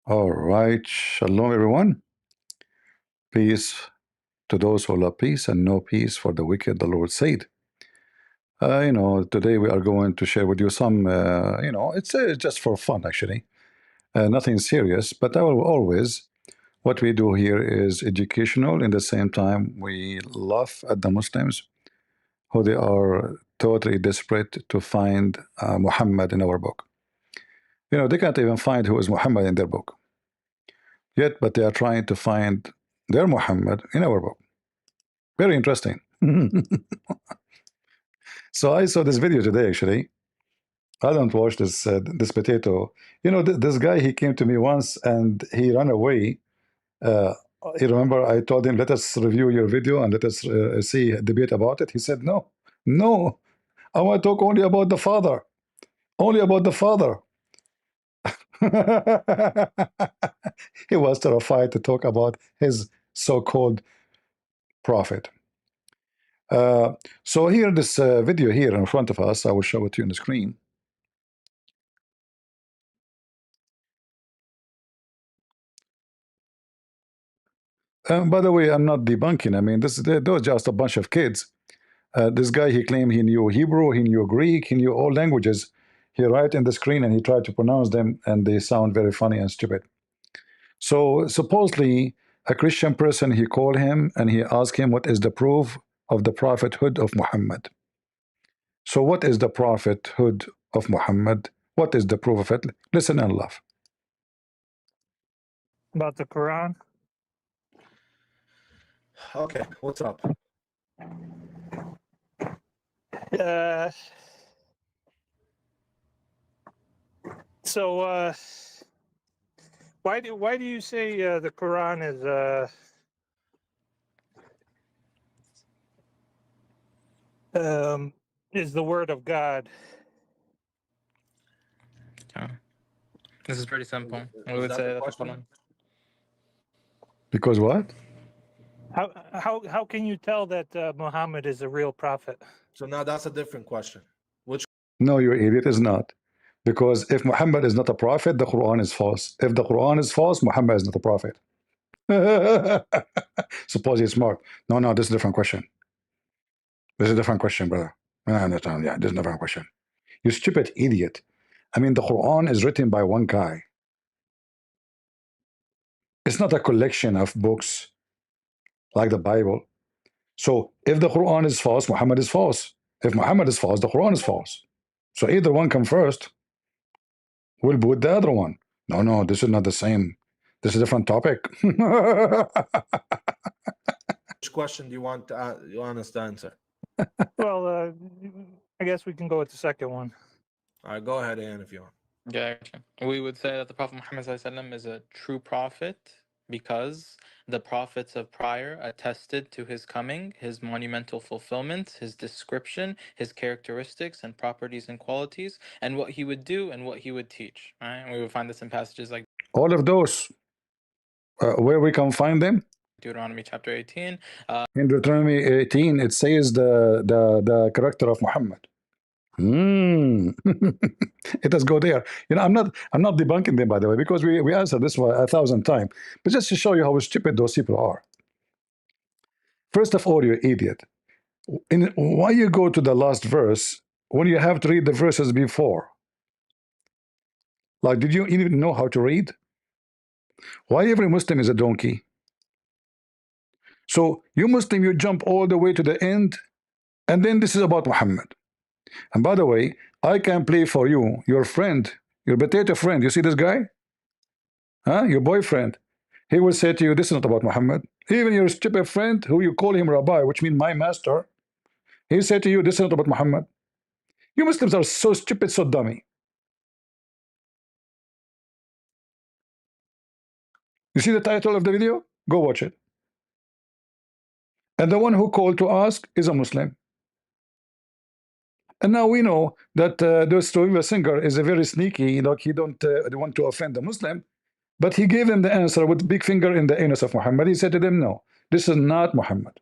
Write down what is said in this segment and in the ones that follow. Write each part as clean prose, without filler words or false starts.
All right, shalom everyone. Peace to those who love peace and no peace for the wicked, the Lord said. Today we are going to share with you some, it's just for fun actually. Nothing serious, but I will always, what we do here is educational. In the same time, we laugh at the Muslims who they are totally desperate to find Muhammad in our book. They can't even find who is Muhammad in their book. Yet, but they are trying to find their Muhammad in our book. Very interesting. So I saw this video today. Actually, I don't watch this potato. This guy. He came to me once and he ran away. Uh, you remember I told him, "Let us review your video and let us see a debate about it." He said, "No, no, I want to talk only about the Father, only about the Father." He was terrified to talk about his so-called prophet. So here, this video here in front of us, I will show it to you on the screen. By the way, I'm not debunking. I mean, those just a bunch of kids. This guy, he claimed he knew Hebrew, he knew Greek, he knew all languages. He write in the screen and he tried to pronounce them, and they sound very funny and stupid. So supposedly, a Christian person, he called him and he asked him, what is the proof of the prophethood of Muhammad? So what is the prophethood of Muhammad? What is the proof of it? Listen and laugh. About the Quran? Okay, what's up? So why do you say the Quran is the word of God? This is pretty simple. Is We would that say the that the question? Quran. Because what? How can you tell that Muhammad is a real prophet? So now that's a different question. Which No, you idiot, is not. Because if Muhammad is not a prophet, the Quran is false. If the Quran is false, Muhammad is not a prophet. Suppose he's smart. No, no, this is a different question. This is a different question, brother. Yeah, this is a different question. You stupid idiot. I mean, the Quran is written by one guy. It's not a collection of books like the Bible. So if the Quran is false, Muhammad is false. If Muhammad is false, the Quran is false. So either one come first. We'll boot the other one. No, no, this is not the same. This is a different topic. question do you want us to answer? Well, I guess we can go with the second one. All right, go ahead, Ann, if you want. Yeah, we would say that the Prophet Muhammad ﷺ is a true prophet because the prophets of prior attested to his coming, his monumental fulfillment, his description, his characteristics and properties and qualities, and what he would do and what he would teach. Right? And we would find this in passages like All of those, where we can find them? Deuteronomy chapter 18. In Deuteronomy 18, it says the character of Muhammad. It does go there. I'm not debunking them, by the way, because we answered this one 1,000 times. But just to show you how stupid those people are. First of all, you idiot. Why you go to the last verse when you have to read the verses before? Like, did you even know how to read? Why every Muslim is a donkey? So you Muslim, you jump all the way to the end, and then this is about Muhammad. And by the way, I can play for you, your friend, your potato friend. You see this guy? Huh? Your boyfriend. He will say to you, this is not about Muhammad. Even your stupid friend, who you call him Rabbi, which means my master, he said to you, this is not about Muhammad. You Muslims are so stupid, so dummy. You see the title of the video? Go watch it. And the one who called to ask is a Muslim. And now we know that the Stoiva singer is a very sneaky, like he don't want to offend the Muslim, but he gave them the answer with big finger in the anus of Muhammad. He said to them, no, this is not Muhammad.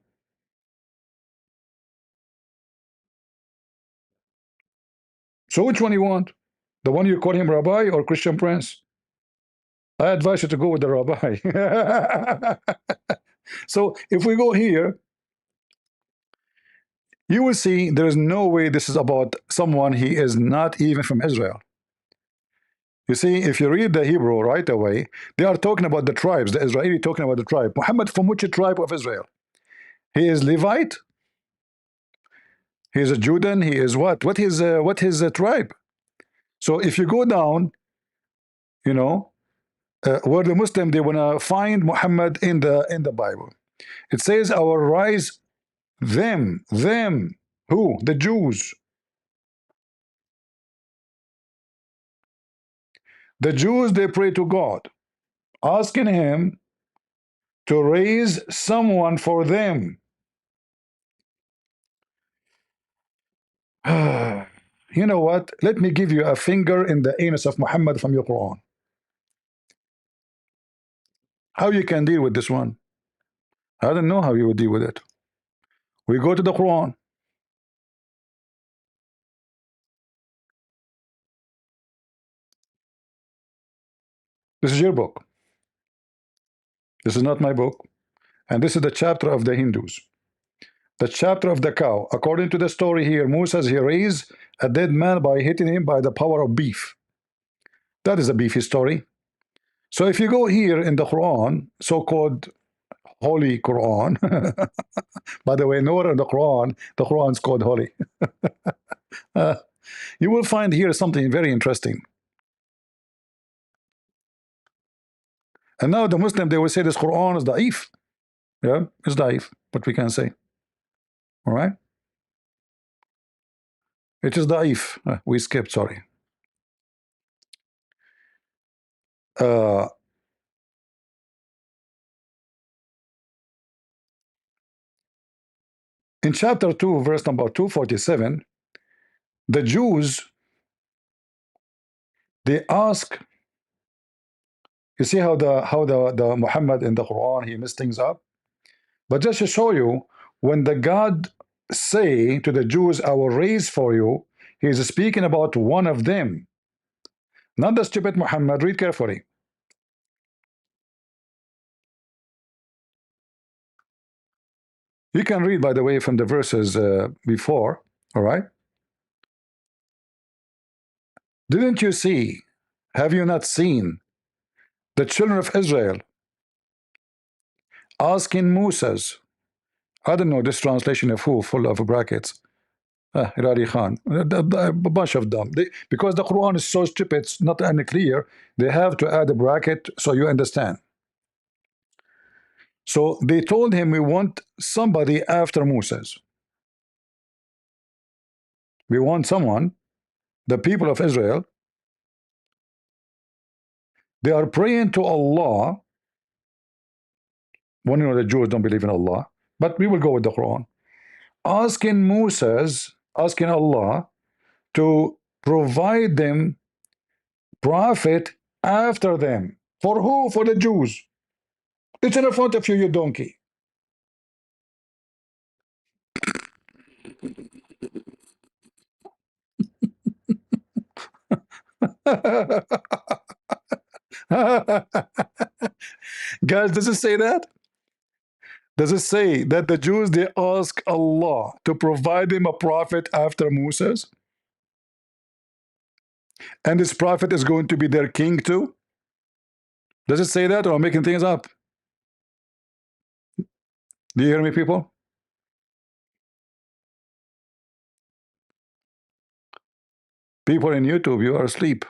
So which one you want? The one you call him Rabbi or Christian Prince? I advise you to go with the rabbi. So if we go here, you will see there is no way this is about someone he is not even from Israel. You see, if you read the Hebrew right away, they are talking about the tribes, the Israeli talking about the tribe. Muhammad from which tribe of Israel? He is Levite. He is a Judean. He is what? What his tribe? So if you go down, you know, where the Muslim they wanna find Muhammad in the Bible, it says our rise them who? The Jews. The Jews they pray to God, asking him to raise someone for them. You know what? Let me give you a finger in the anus of Muhammad from your Quran. How you can deal with this one? I don't know how you would deal with it. We go to the Quran. This is your book. This is not my book. And this is the chapter of the Hindus. The chapter of the cow. According to the story here, Moses he raised a dead man by hitting him by the power of beef. That is a beefy story. So if you go here in the Quran, so-called Holy Quran, by the way, nowhere in the Quran is called holy. You will find here something very interesting. And now the Muslim, they will say this Quran is da'if. Yeah, it's da'if, what we can say. All right? It is da'if. We skipped, sorry. In chapter 2, verse number 247, the Jews, they ask, you see how the Muhammad in the Quran, he messed things up? But just to show you, when the God say to the Jews, I will raise for you, he is speaking about one of them. Not the stupid Muhammad. Read carefully. You can read, by the way, from the verses before, all right? Didn't you see, have you not seen the children of Israel asking Moses, I don't know this translation of who, full of brackets, Irari Khan, a bunch of them. Because the Quran is so stupid, it's not unclear, they have to add a bracket so you understand. So they told him, we want somebody after Moses. We want someone, the people of Israel, they are praying to Allah. Well, you know, the Jews don't believe in Allah, but we will go with the Quran. Asking Moses, asking Allah to provide them prophet after them. For who? For the Jews. It's in front of you, you donkey. Guys, does it say that? Does it say that the Jews, they ask Allah to provide them a prophet after Moses? And this prophet is going to be their king too? Does it say that, or am I making things up? Do you hear me, people? People in YouTube, you are asleep.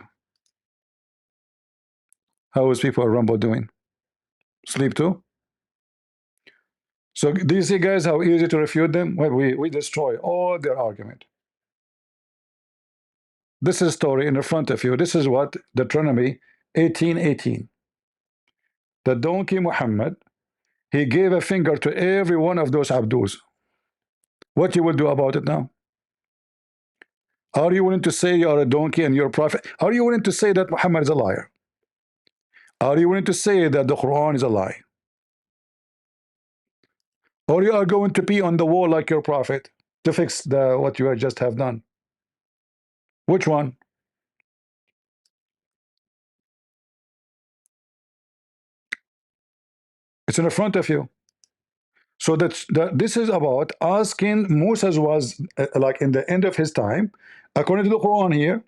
How is people at Rumble doing? Sleep too? So do you see, guys, how easy to refute them? Well, we destroy all their argument. This is a story in the front of you. This is what Deuteronomy 18:18. The donkey Muhammad, he gave a finger to every one of those Abdus. What you will do about it now? Are you willing to say you are a donkey and you're a prophet? Are you willing to say that Muhammad is a liar? Are you willing to say that the Quran is a lie? Or you are going to be on the wall like your prophet to fix what you just have done? Which one? It's in front of you. So this is about asking. Moses was like in the end of his time, according to the Quran here.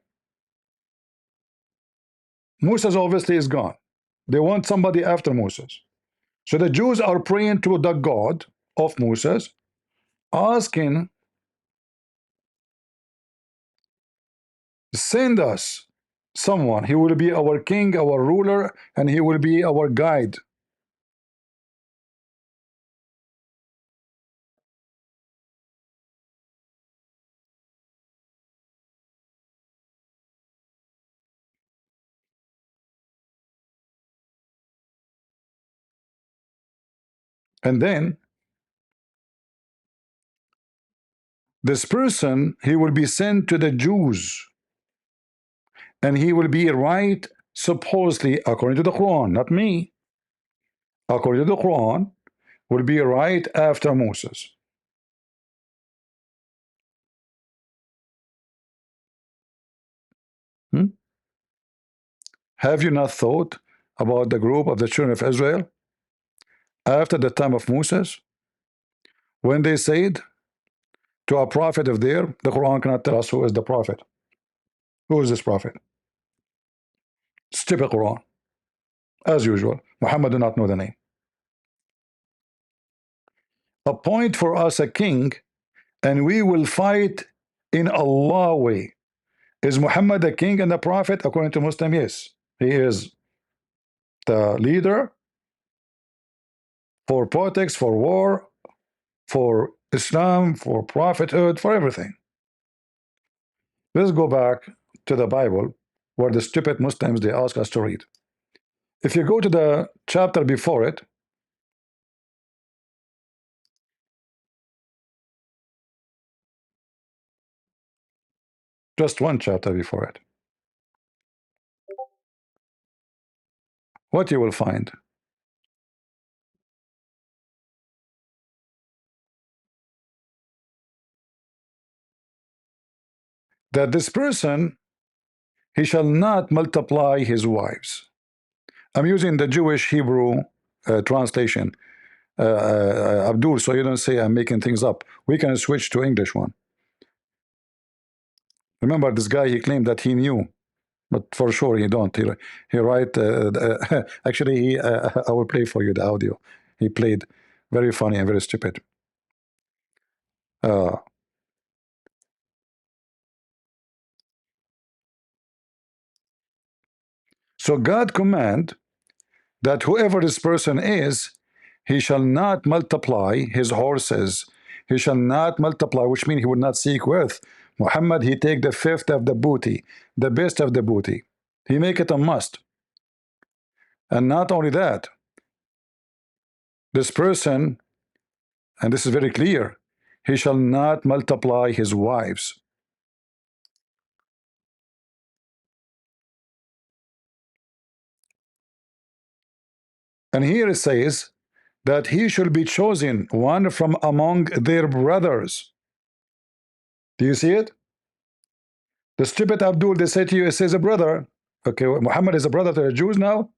Moses obviously is gone. They want somebody after Moses. So the Jews are praying to the God of Moses, asking, send us someone. He will be our king, our ruler, and he will be our guide. And then this person, he will be sent to the Jews, and he will be right, supposedly, according to the Quran, not me, according to the Quran, will be right after Moses. Have you not thought about the group of the children of Israel after the time of Moses, when they said to a prophet of theirs, the Quran cannot tell us who is the prophet? Who is this prophet? Stupid Quran, as usual. Muhammad do not know the name. Appoint for us a king, and we will fight in Allah way. Is Muhammad the king and the prophet? According to Muslim, yes. He is the leader for politics, for war, for Islam, for prophethood, for everything. Let's go back to the Bible, where the stupid Muslims, they ask us to read. If you go to the chapter before it, just one chapter before it, what you will find? That this person, he shall not multiply his wives. I'm using the Jewish Hebrew translation, Abdul, so you don't say I'm making things up. We can switch to English one. Remember this guy, he claimed that he knew, but for sure he don't. He write, actually, I will play for you the audio. He played very funny and very stupid. So God command that whoever this person is, he shall not multiply his horses. He shall not multiply, which means he would not seek wealth. Muhammad, he take the fifth of the booty, the best of the booty. He make it a must. And not only that, this person, and this is very clear, he shall not multiply his wives. And here it says that he should be chosen one from among their brothers. Do you see it? The stupid Abdul, they say to you, it says a brother. Okay, Muhammad is a brother to the Jews now?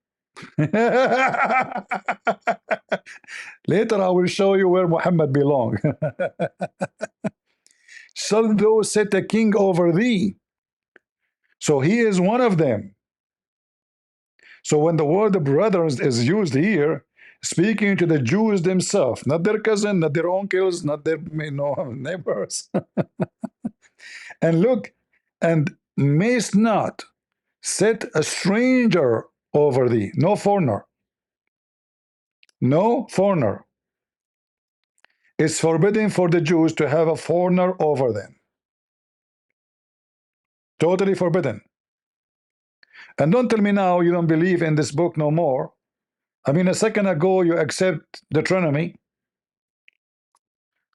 Later I will show you where Muhammad belongs. Shall thou set a king over thee? So he is one of them. So when the word brothers is used here, speaking to the Jews themselves, not their cousin, not their uncles, not their neighbors. And look, and mayst not set a stranger over thee. No foreigner. No foreigner. It's forbidden for the Jews to have a foreigner over them. Totally forbidden. And don't tell me now you don't believe in this book no more. I mean, a second ago you accept Deuteronomy.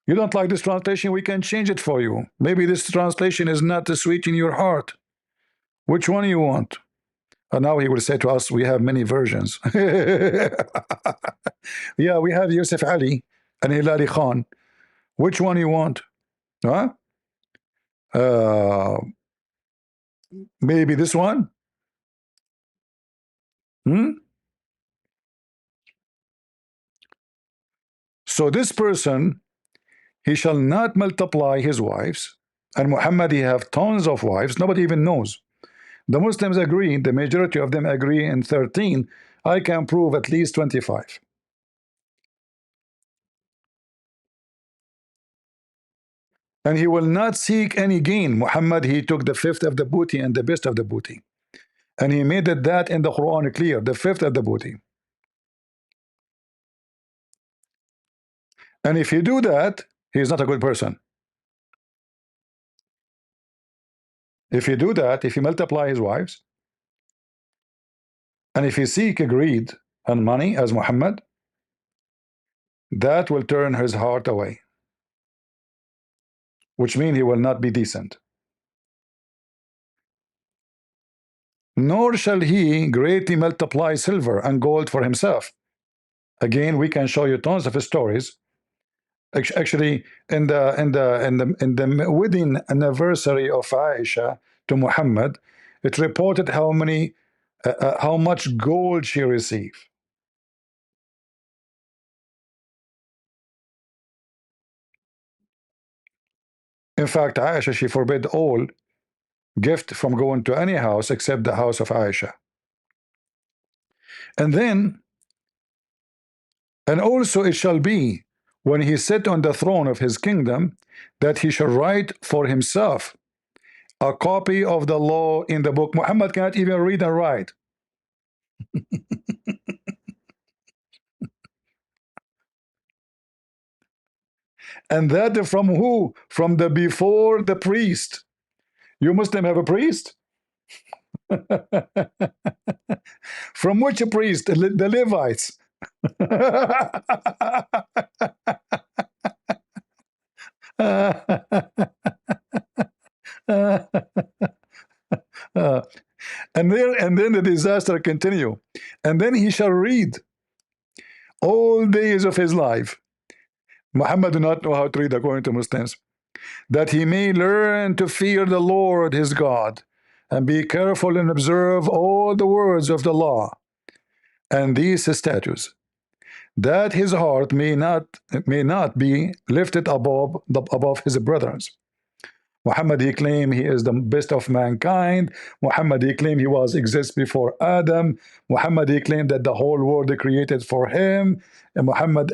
You don't like this translation, we can change it for you. Maybe this translation is not sweet in your heart. Which one you want? And now he will say to us, we have many versions. Yeah, we have Yusuf Ali and Hilali Khan. Which one you want? Huh? Maybe this one? So this person, he shall not multiply his wives. And Muhammad, he have tons of wives. Nobody even knows. The Muslims agree, the majority of them agree in 13. I can prove at least 25. And he will not seek any gain. Muhammad, he took the fifth of the booty and the best of the booty. And he made it that in the Quran clear, the fifth of the booty. And if you do that, he is not a good person. If you do that, if you multiply his wives, and if you seek greed and money as Muhammad, that will turn his heart away, which means he will not be decent. Nor shall he greatly multiply silver and gold for himself. Again, we can show you tons of stories. Actually, in the wedding anniversary of Aisha to Muhammad, it reported how much gold she received. In fact, Aisha, she forbid all gift from going to any house except the house of Aisha. And also it shall be, when he sit on the throne of his kingdom, that he shall write for himself a copy of the law in the book. Muhammad cannot even read and write. And that from who? From the before the priest. You Muslim have a priest? From which priest? The Levites. And then the disaster continue. And then he shall read all days of his life. Muhammad do not know how to read according to Muslims. That he may learn to fear the Lord his God, and be careful and observe all the words of the law and these statutes, that his heart may not be lifted above his brothers. Muhammad, he claimed he is the best of mankind. Muhammad, he claimed he was exists before Adam. Muhammad, he claimed that the whole world created for him. And Muhammad,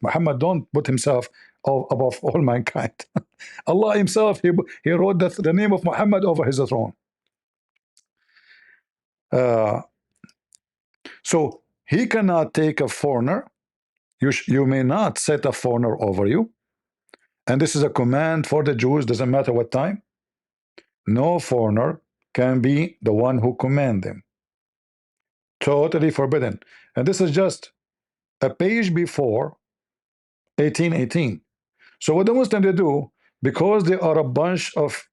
Muhammad don't put himself above all mankind. Allah himself, he wrote the name of Muhammad over his throne. So he cannot take a foreigner. You may not set a foreigner over you. And this is a command for the Jews, doesn't matter what time. No foreigner can be the one who command them. Totally forbidden. And this is just a page before 1818. So what the Muslims they do, because they are a bunch of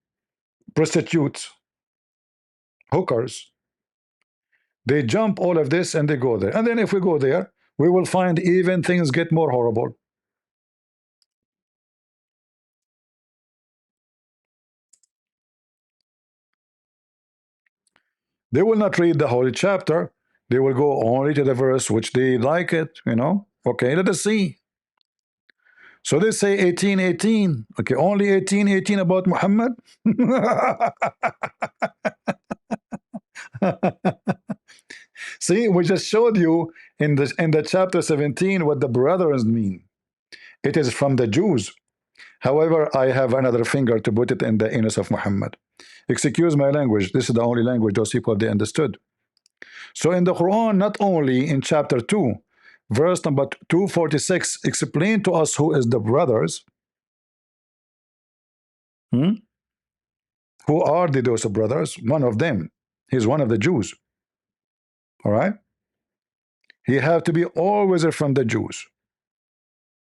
prostitutes, hookers, they jump all of this and they go there. And then if we go there, we will find even things get more horrible. They will not read the holy chapter. They will go only to the verse which they like it, you know. Okay, let us see. So they say 1818. Okay, only 1818 about Muhammad. See, we just showed you in the chapter 17 what the brothers mean. It is from the Jews. However, I have another finger to put it in the anus of Muhammad. Excuse my language. This is the only language those people they understood. So in the Quran, not only in chapter 2, verse number 246, explain to us who is the brothers. Who are those brothers? One of them. He's one of the Jews. All right. He have to be always from the Jews.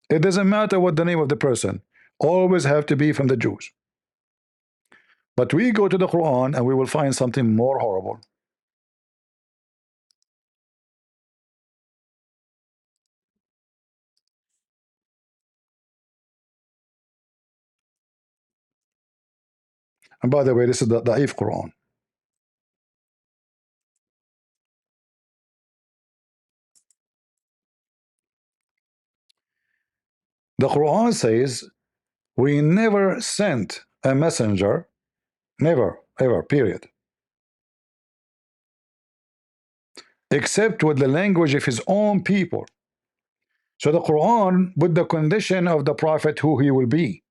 It doesn't matter what the name of the person. Always have to be from the Jews. But we go to the Quran and we will find something more horrible. And by the way, this is the Da'if Quran. The Quran says we never sent a messenger, never, ever, period, except with the language of his own people. So the Quran put the condition of the prophet who he will be.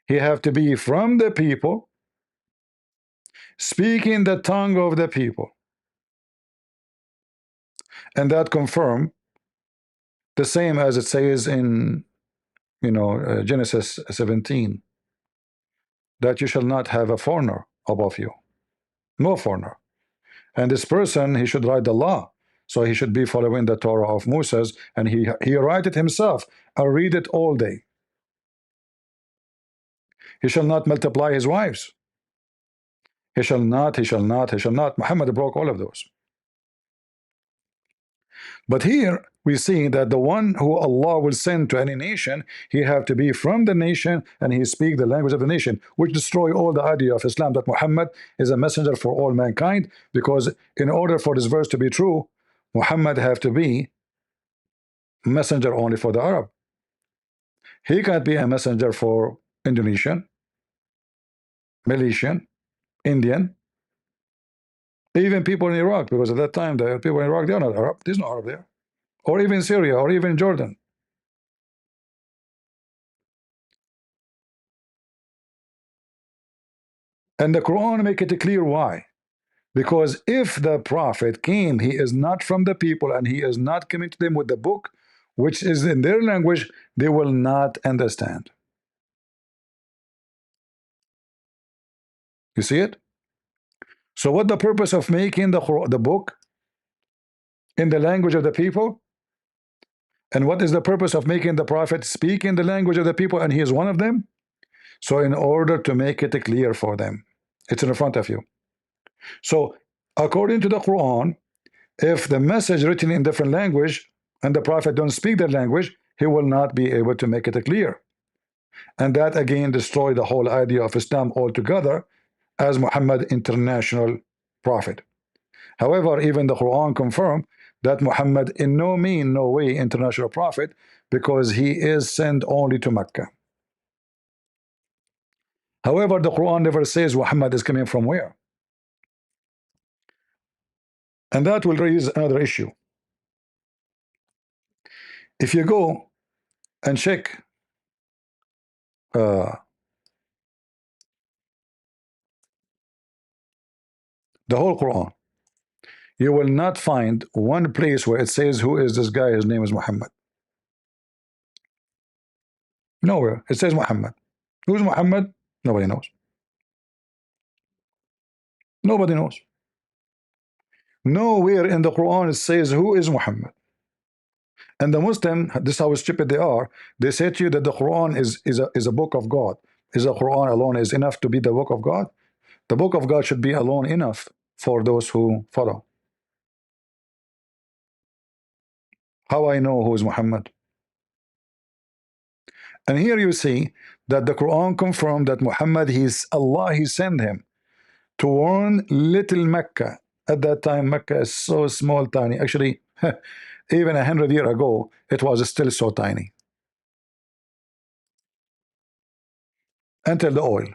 He have to be from the people, speaking the tongue of the people. And that confirm the same as it says in Genesis 17, that you shall not have a foreigner above you, no foreigner. And this person, he should write the law, so he should be following the Torah of Moses, and he write it himself. I'll read it all day. He shall not multiply his wives. He shall not, he shall not, he shall not. Muhammad broke all of those. But here we see that the one who Allah will send to any nation, he have to be from the nation, and he speak the language of the nation, which destroy all the idea of Islam, that Muhammad is a messenger for all mankind. Because in order for this verse to be true, Muhammad have to be messenger only for the Arab. He can't be a messenger for Indonesian, Malaysian, Indian, even people in Iraq, because at that time the people in Iraq, they are not Arab. There's no Arab there. Or even Syria, or even Jordan. And the Quran make it clear why. Because if the prophet came, he is not from the people, and he is not coming to them with the book, which is in their language, they will not understand. You see it? So what the purpose of making the book in the language of the people? And what is the purpose of making the prophet speak in the language of the people, and he is one of them? So in order to make it clear for them. It's in front of you. So according to the Quran, if the message written in different language and the prophet don't speak that language, he will not be able to make it clear. And that again destroy the whole idea of Islam altogether, as Muhammad international prophet. However, even the Quran confirmed that Muhammad in no mean, no way international prophet, because he is sent only to Mecca. However, the Quran never says Muhammad is coming from where. And that will raise another issue. If you go and check the whole Quran, you will not find one place where it says who is this guy, his name is Muhammad. Nowhere. It says Muhammad. Who's Muhammad? Nobody knows. Nobody knows. Nowhere in the Quran it says who is Muhammad. And the Muslim, this is how stupid they are, they say to you that the Quran is a book of God. Is the Quran alone is enough to be the book of God? The book of God should be alone enough for those who follow. How I know who is Muhammad? And here you see that the Quran confirmed that Muhammad, Allah, he sent him to warn little Mecca. At that time, Mecca is so small, tiny. Actually, even 100 years ago, it was still so tiny. Until the oil.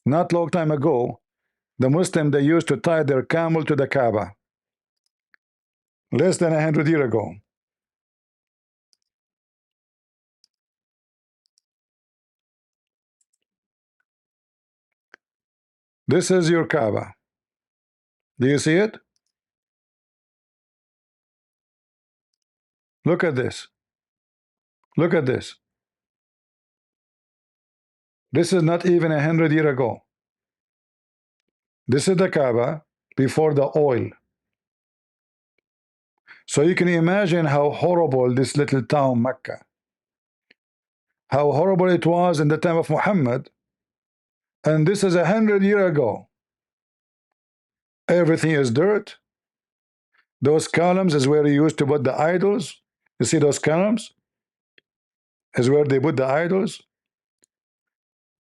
Not long time ago, the Muslim, they used to tie their camel to the Kaaba. Less than 100 years ago. This is your Kaaba. Do you see it? Look at this. Look at this. This is not even 100 years ago. This is the Kaaba before the oil. So you can imagine how horrible this little town Mecca, how horrible it was in the time of Muhammad, and this is 100 years ago. Everything is dirt. Those columns is where you used to put the idols. You see those columns is where they put the idols,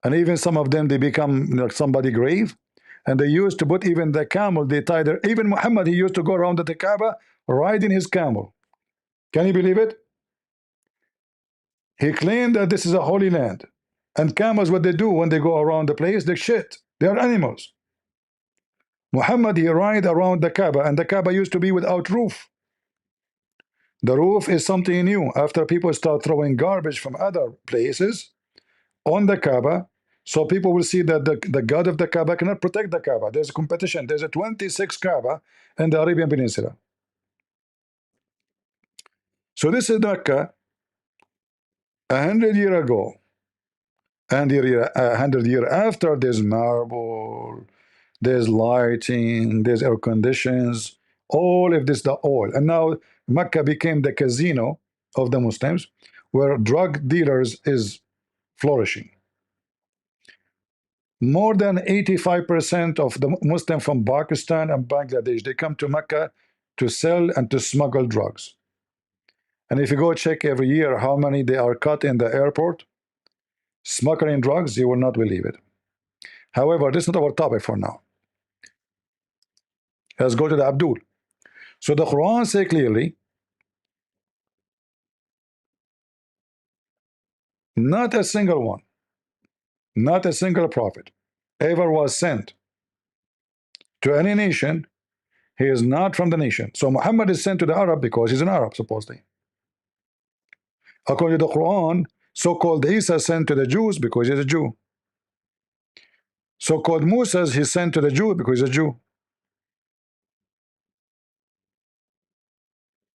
and even some of them they become like somebody's grave. And they used to put even the camel, they tied there. Even Muhammad, he used to go around the Kaaba riding his camel. Can you believe it? He claimed that this is a holy land. And camels, what they do when they go around the place, they shit. They are animals. Muhammad, he ride around the Kaaba, and the Kaaba used to be without roof. The roof is something new. After people start throwing garbage from other places on the Kaaba, so people will see that the God of the Kaaba cannot protect the Kaaba. There's a competition. There's a 26 Kaaba in the Arabian Peninsula. So this is Mecca 100 years ago. And 100 years after, there's marble, there's lighting, there's air conditions, all of this, the oil. And now Mecca became the casino of the Muslims, where drug dealers is flourishing. More than 85% of the Muslims from Pakistan and Bangladesh, they come to Mecca to sell and to smuggle drugs. And if you go check every year how many they are caught in the airport smuggling drugs, you will not believe it. However, this is not our topic for now. Let's go to the Abdul. So the Quran says clearly, not a single one, not a single prophet ever was sent to any nation. He is not from the nation. So Muhammad is sent to the Arab because he's an Arab, supposedly. According to the Quran, so-called Isa sent to the Jews because he's a Jew. So-called Musa, he's sent to the Jew because he's a Jew.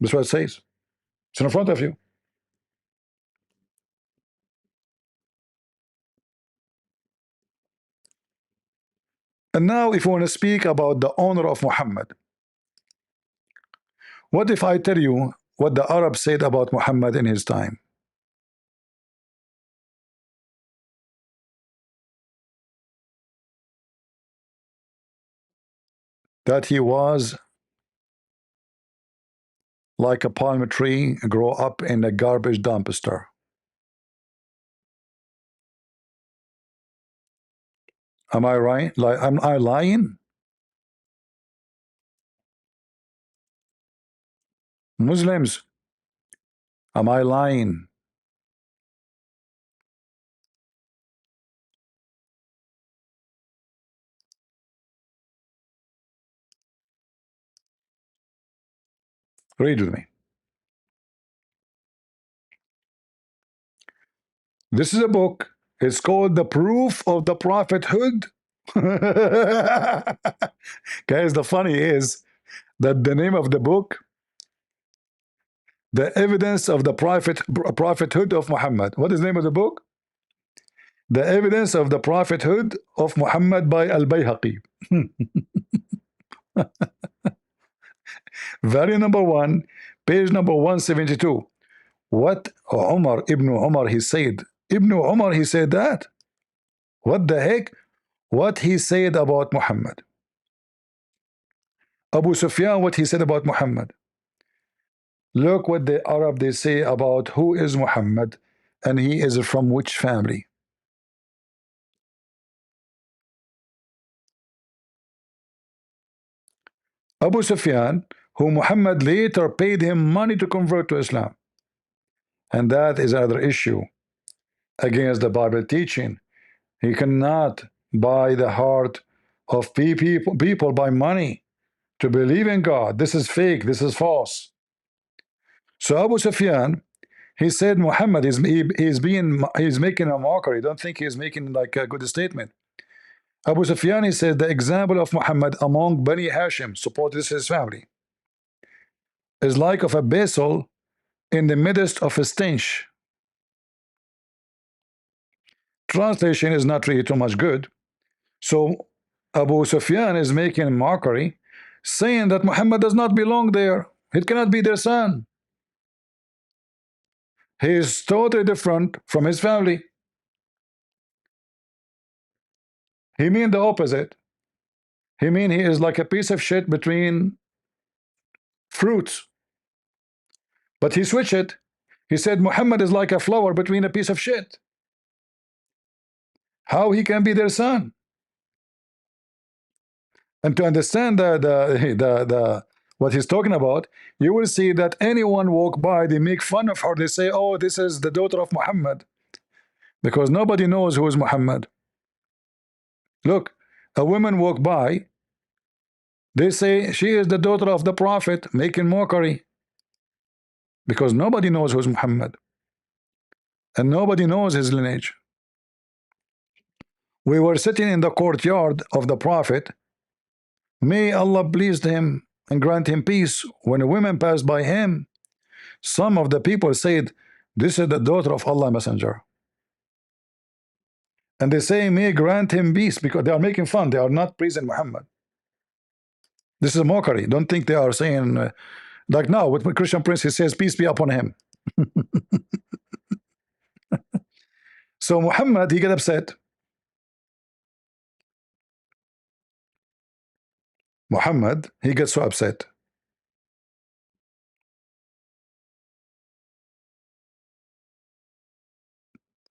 That's what it says. It's in front of you. And now if you want to speak about the honor of Muhammad, what if I tell you what the Arabs said about Muhammad in his time? That he was like a palm tree grow up in a garbage dumpster. Am I right? Like, am I lying? Muslims, am I lying? Read with me. This is a book. It's called The Proof of the Prophethood. Guys, the funny is that the name of the book, The Evidence of the Prophethood of Muhammad. What is the name of the book? The Evidence of the Prophethood of Muhammad by Al-Bayhaqi. Volume number 1, page number 172. What Ibn Umar, he said. Ibn Umar, he said that. What the heck? What he said about Muhammad. Abu Sufyan, what he said about Muhammad. Look what the Arab they say about who is Muhammad and he is from which family. Abu Sufyan, who Muhammad later paid him money to convert to Islam. And that is another issue against the Bible teaching. He cannot buy the heart of people by money to believe in God. This is fake. This is false. So Abu Sufyan, he said Muhammad is he's making a mockery. Don't think he's making like a good statement. Abu Sufyan, he said the example of Muhammad among Bani Hashim, support this is his family, is like of a basil in the midst of a stench. Translation is not really too much good. So Abu Sufyan is making a mockery, saying that Muhammad does not belong there. It cannot be their son. He is totally different from his family. He mean the opposite. He mean he is like a piece of shit between fruits. But he switched it. He said Muhammad is like a flower between a piece of shit. How he can be their son? And to understand what he's talking about, you will see that anyone walk by, they make fun of her. They say, oh, this is the daughter of Muhammad, because nobody knows who is Muhammad. Look, a woman walk by, they say she is the daughter of the Prophet, making mockery, because nobody knows who is Muhammad, and nobody knows his lineage. We were sitting in the courtyard of the Prophet. May Allah please him and grant him peace. When a woman passed by him, some of the people said, this is the daughter of Allah Messenger. And they say, may grant him peace, because they are making fun. They are not praising Muhammad. This is a mockery. Don't think they are saying, like now with Christian Prince, he says, peace be upon him. So Muhammad, he get upset. Muhammad, he gets so upset.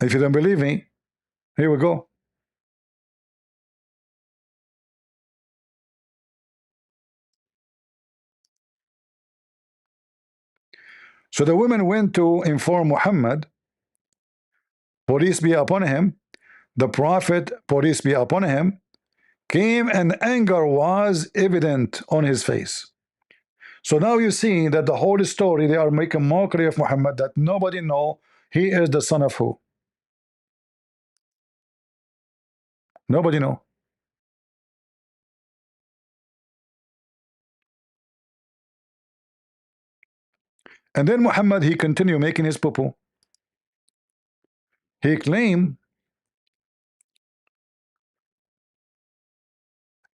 If you don't believe me, here we go. So the women went to inform Muhammad, peace be upon him. The Prophet, peace be upon him, came, and anger was evident on his face. So now you see that the whole story, they are making mockery of Muhammad, that nobody know he is the son of who. Nobody know. And then Muhammad, he continued making his poo-poo. He claimed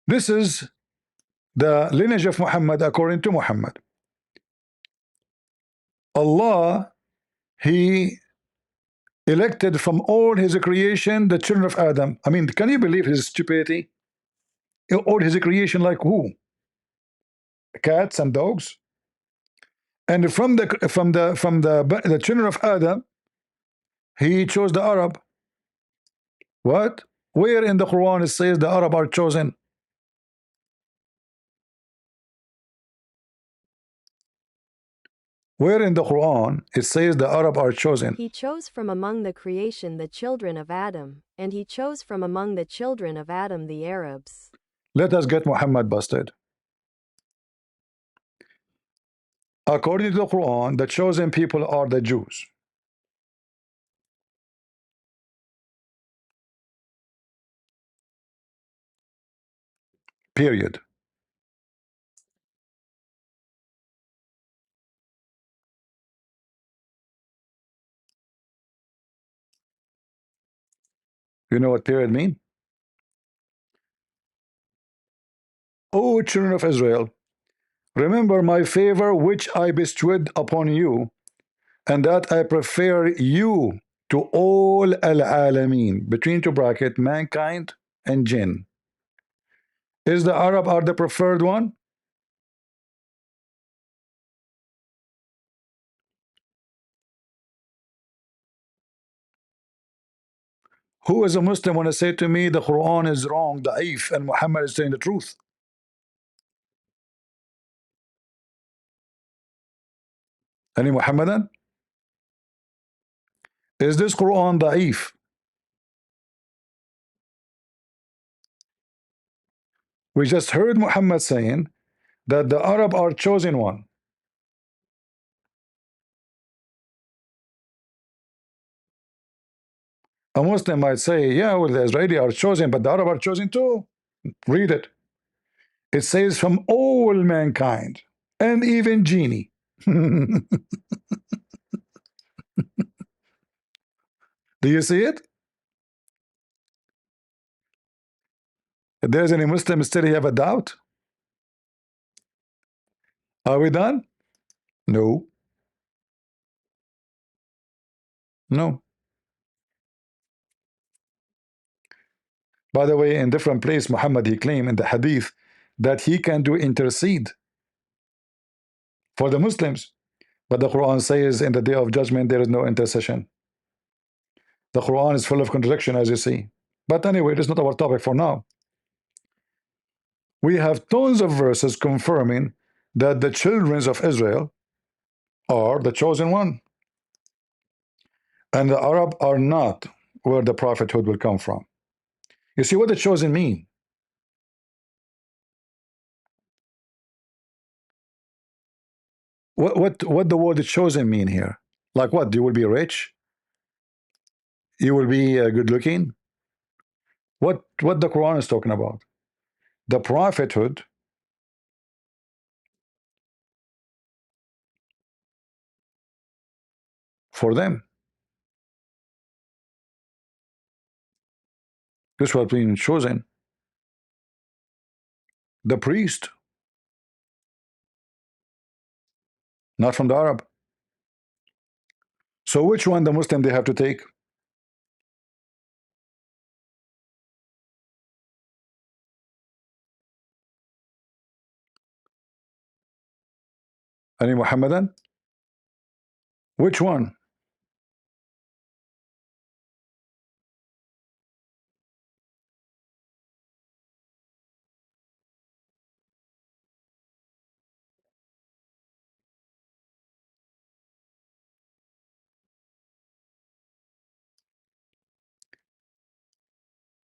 this is the lineage of Muhammad according to Muhammad. Allah, he elected from all his creation the children of Adam. I mean, can you believe his stupidity? All his creation, like who? Cats and dogs. And from the children of Adam, he chose the Arab. What? Where in the Quran it says the Arab are chosen? Where in the Quran it says the Arab are chosen? He chose from among the creation the children of Adam, and he chose from among the children of Adam the Arabs. Let us get Muhammad busted. According to the Quran, the chosen people are the Jews. Period. You know what period mean? O children of Israel, remember my favor which I bestowed upon you, and that I prefer you to all al-alameen, between two brackets, mankind and jinn. Is the Arab are the preferred one? Who is a Muslim want to say to me the Quran is wrong, da'if, and Muhammad is saying the truth? Any Muhammadan? Is this Quran da'if? We just heard Muhammad saying that the Arab are chosen one. A Muslim might say, yeah, well, the Israeli are chosen, but the Arab are chosen too. Read it. It says from all mankind, and even genie. Do you see it? If there's any Muslim still have a doubt? Are we done? No. No. By the way, in different place, Muhammad, he claimed in the hadith that he can do intercede for the Muslims. But the Quran says in the day of judgment, there is no intercession. The Quran is full of contradiction, as you see. But anyway, it is not our topic for now. We have tons of verses confirming that the children of Israel are the chosen one, and the Arab are not where the prophethood will come from. You see what the chosen mean? What the word chosen mean here? Like what? You will be rich? You will be good looking? What the Quran is talking about? The prophethood for them. This was being chosen. The priest, not from the Arab. So which one the Muslim they have to take? Any Muhammadan? Which one?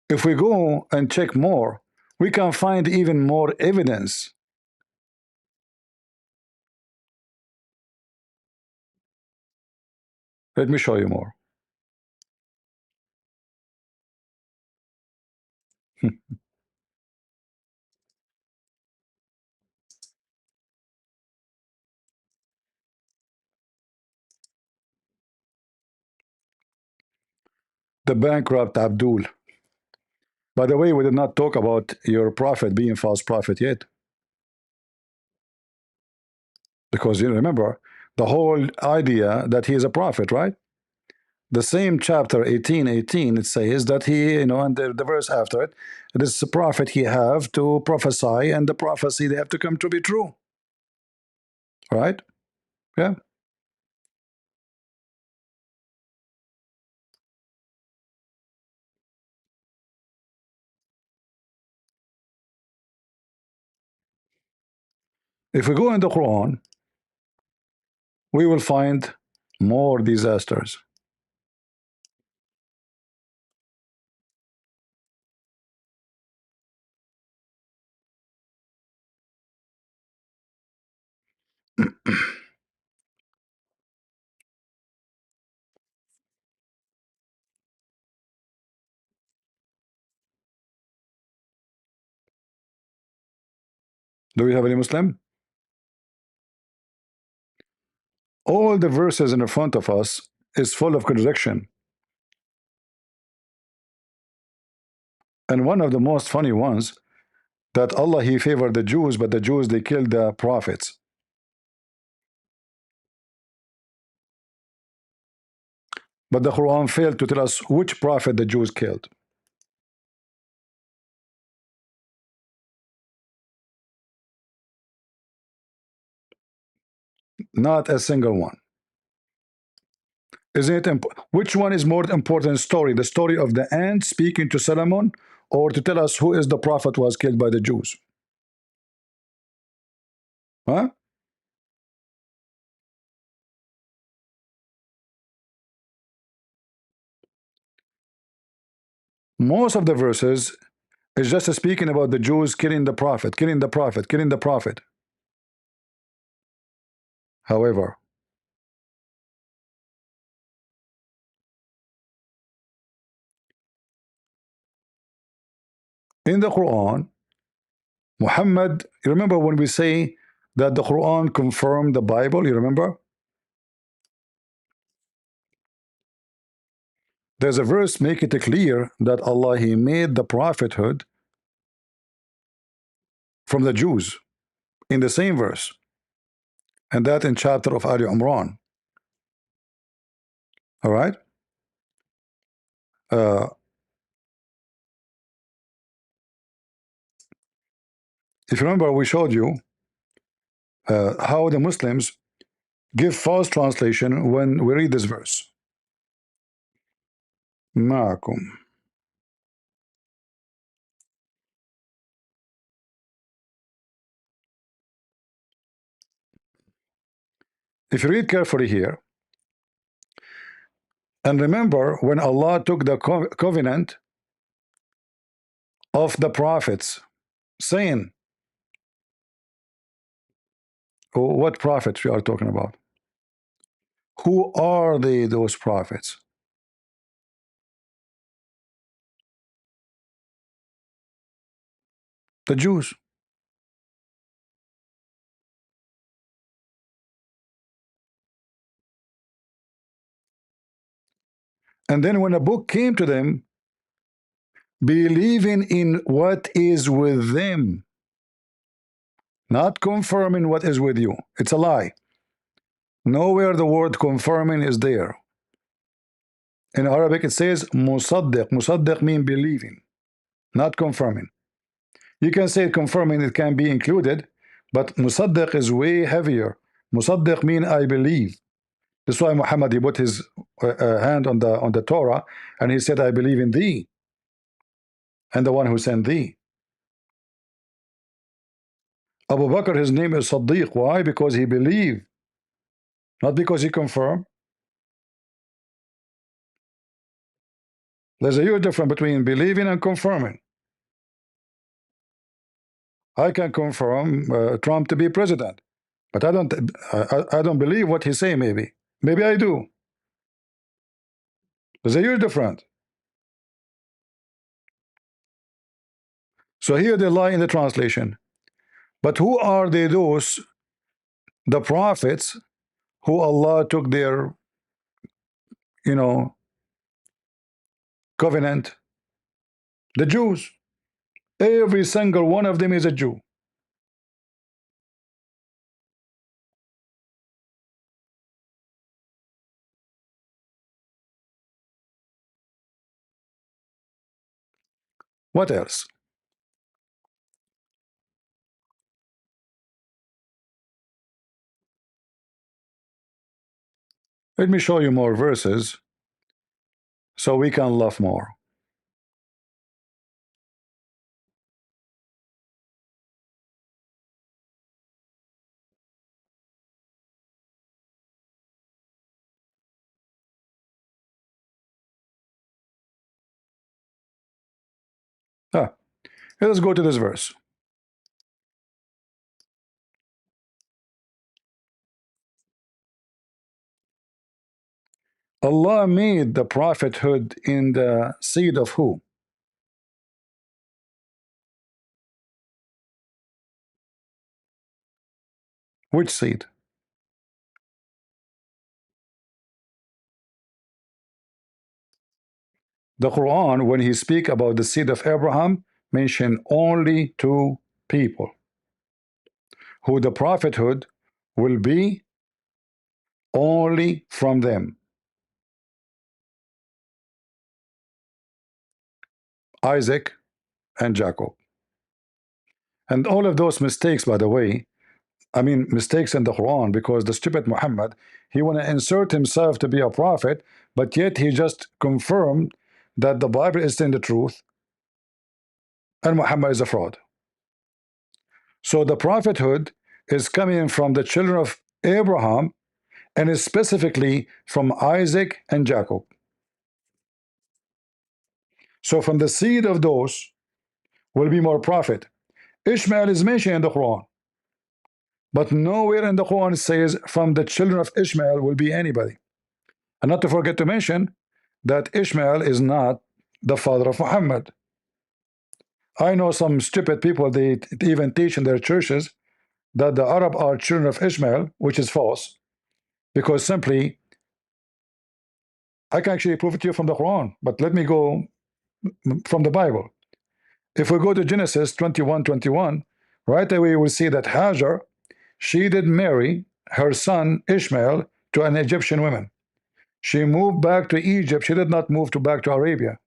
If we go and check more, we can find even more evidence. Let me show you more. The bankrupt Abdul. By the way, we did not talk about your prophet being false prophet yet. Because you remember the whole idea that he is a prophet, right? The same chapter 18:18, it says that he, and the verse after it, this prophet he have to prophesy, and the prophecy they have to come to be true. Right? Yeah. If we go in the Quran, we will find more disasters. Do we have any Muslim? All the verses in front of us is full of contradiction. And one of the most funny ones, that Allah he favored the Jews, but the Jews they killed the prophets. But the Quran failed to tell us which prophet the Jews killed. Not a single one. Isn't it which one is more important story? The story of the ant speaking to Solomon, or to tell us who is the prophet was killed by the Jews? Huh? Most of the verses is just speaking about the Jews killing the prophet, killing the prophet, killing the prophet. However, in the Quran, Muhammad, you remember when we say that the Quran confirmed the Bible, you remember? There's a verse make it clear that Allah he made the prophethood from the Jews in the same verse, and that in chapter of Ali Imran. All right. If you remember, we showed you how the Muslims give false translation when we read this verse. معكم if you read carefully here, and remember when Allah took the covenant of the prophets, saying, what prophets we are talking about? Who are they, those prophets? The Jews. And then when a book came to them, believing in what is with them, not confirming what is with you. It's a lie. Nowhere the word confirming is there. In Arabic it says musaddiq. Musaddiq means believing, not confirming. You can say confirming, it can be included, but musaddiq is way heavier. Musaddiq means I believe. That's why Muhammad, he put his hand on the Torah and he said, I believe in thee and the one who sent thee. Abu Bakr, his name is Saddiq. Why? Because he believed, not because he confirmed. There's a huge difference between believing and confirming. I can confirm Trump to be president, but I don't believe what he say. Maybe I do. There's a huge difference. So here they lie in the translation. But who are they, those, the prophets, who Allah took their, covenant? The Jews. Every single one of them is a Jew. What else? Let me show you more verses so we can laugh more. Let's go to this verse. Allah made the prophethood in the seed of who? Which seed? The Quran, when he speak about the seed of Abraham, mention only two people who the prophethood will be only from them: Isaac and Jacob. And all of those mistakes, by the way, mistakes in the Quran, because the stupid Muhammad, he want to insert himself to be a prophet, but yet he just confirmed that the Bible is in the truth and Muhammad is a fraud. So the prophethood is coming from the children of Abraham, and is specifically from Isaac and Jacob. So from the seed of those will be more prophet. Ishmael is mentioned in the Quran, but nowhere in the Quran says from the children of Ishmael will be anybody. And not to forget to mention that Ishmael is not the father of Muhammad. I know some stupid people, they even teach in their churches that the Arab are children of Ishmael, which is false, because simply, I can actually prove it to you from the Quran, but let me go from the Bible. If we go to Genesis 21:21, right away we'll see that Hajar, she did marry her son Ishmael to an Egyptian woman. She moved back to Egypt. She did not move back to Arabia.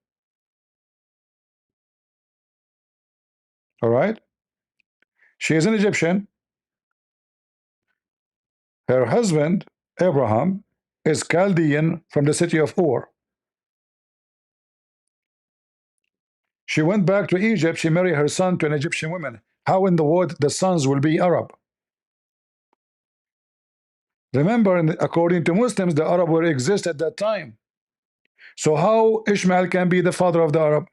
All right? She is an Egyptian. Her husband, Abraham, is Chaldean from the city of Ur. She went back to Egypt. She married her son to an Egyptian woman. How in the world the sons will be Arab? Remember, according to Muslims, the Arab will exist at that time. So how Ishmael can be the father of the Arab?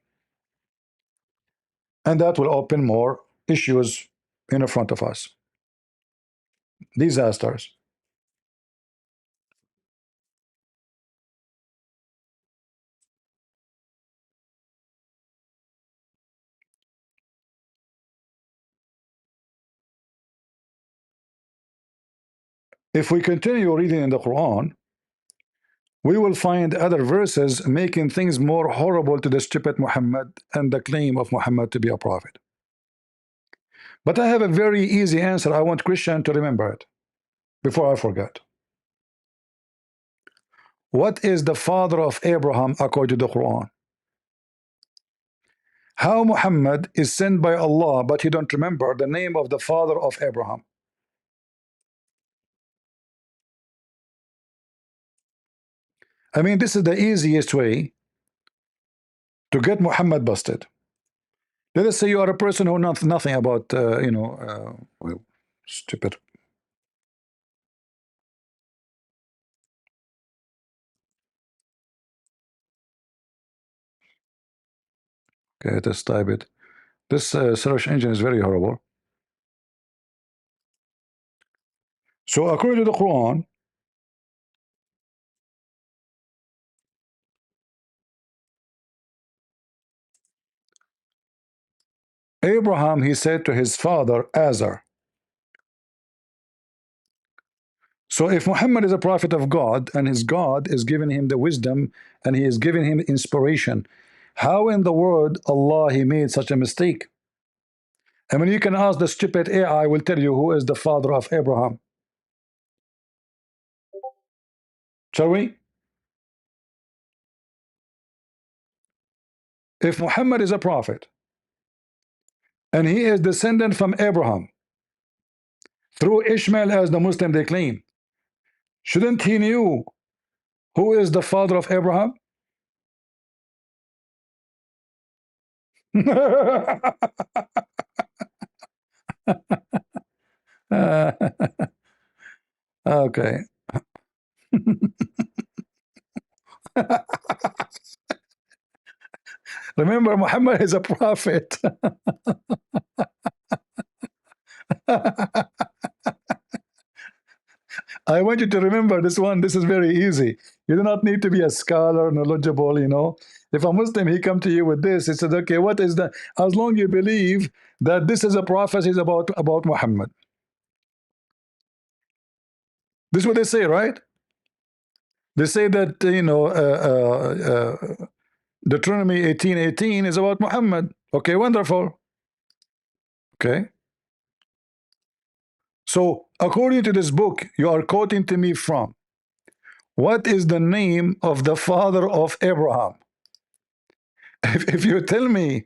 And that will open more issues in front of us. Disasters. If we continue reading in the Quran, we will find other verses making things more horrible to the stupid Muhammad and the claim of Muhammad to be a prophet. But I have a very easy answer. I want Christian to remember it before I forget. What is the father of Abraham according to the Quran? How Muhammad is sent by Allah, but he don't remember the name of the father of Abraham? I mean, this is the easiest way to get Muhammad busted. Let us say you are a person who knows nothing about, well, stupid. Okay, let's type it. This search engine is very horrible. So according to the Quran, Abraham, he said to his father Azar. So if Muhammad is a prophet of God and his God is giving him the wisdom and he is giving him inspiration, how in the world Allah he made such a mistake? I mean, you can ask the stupid AI will tell you who is the father of Abraham. Shall we? If Muhammad is a prophet and he is descendant from Abraham through Ishmael as the Muslim they claim, shouldn't he knew who is the father of Abraham? Okay. Remember, Muhammad is a prophet. I want you to remember this one. This is very easy. You do not need to be a scholar, knowledgeable, you know. If a Muslim, he come to you with this, he said, okay, what is that? As long you believe that this is a prophecy about Muhammad. This is what they say, right? They say that, Deuteronomy 18:18 is about Muhammad. Okay, wonderful. Okay. So, according to this book you are quoting to me from, what is the name of the father of Abraham? If you tell me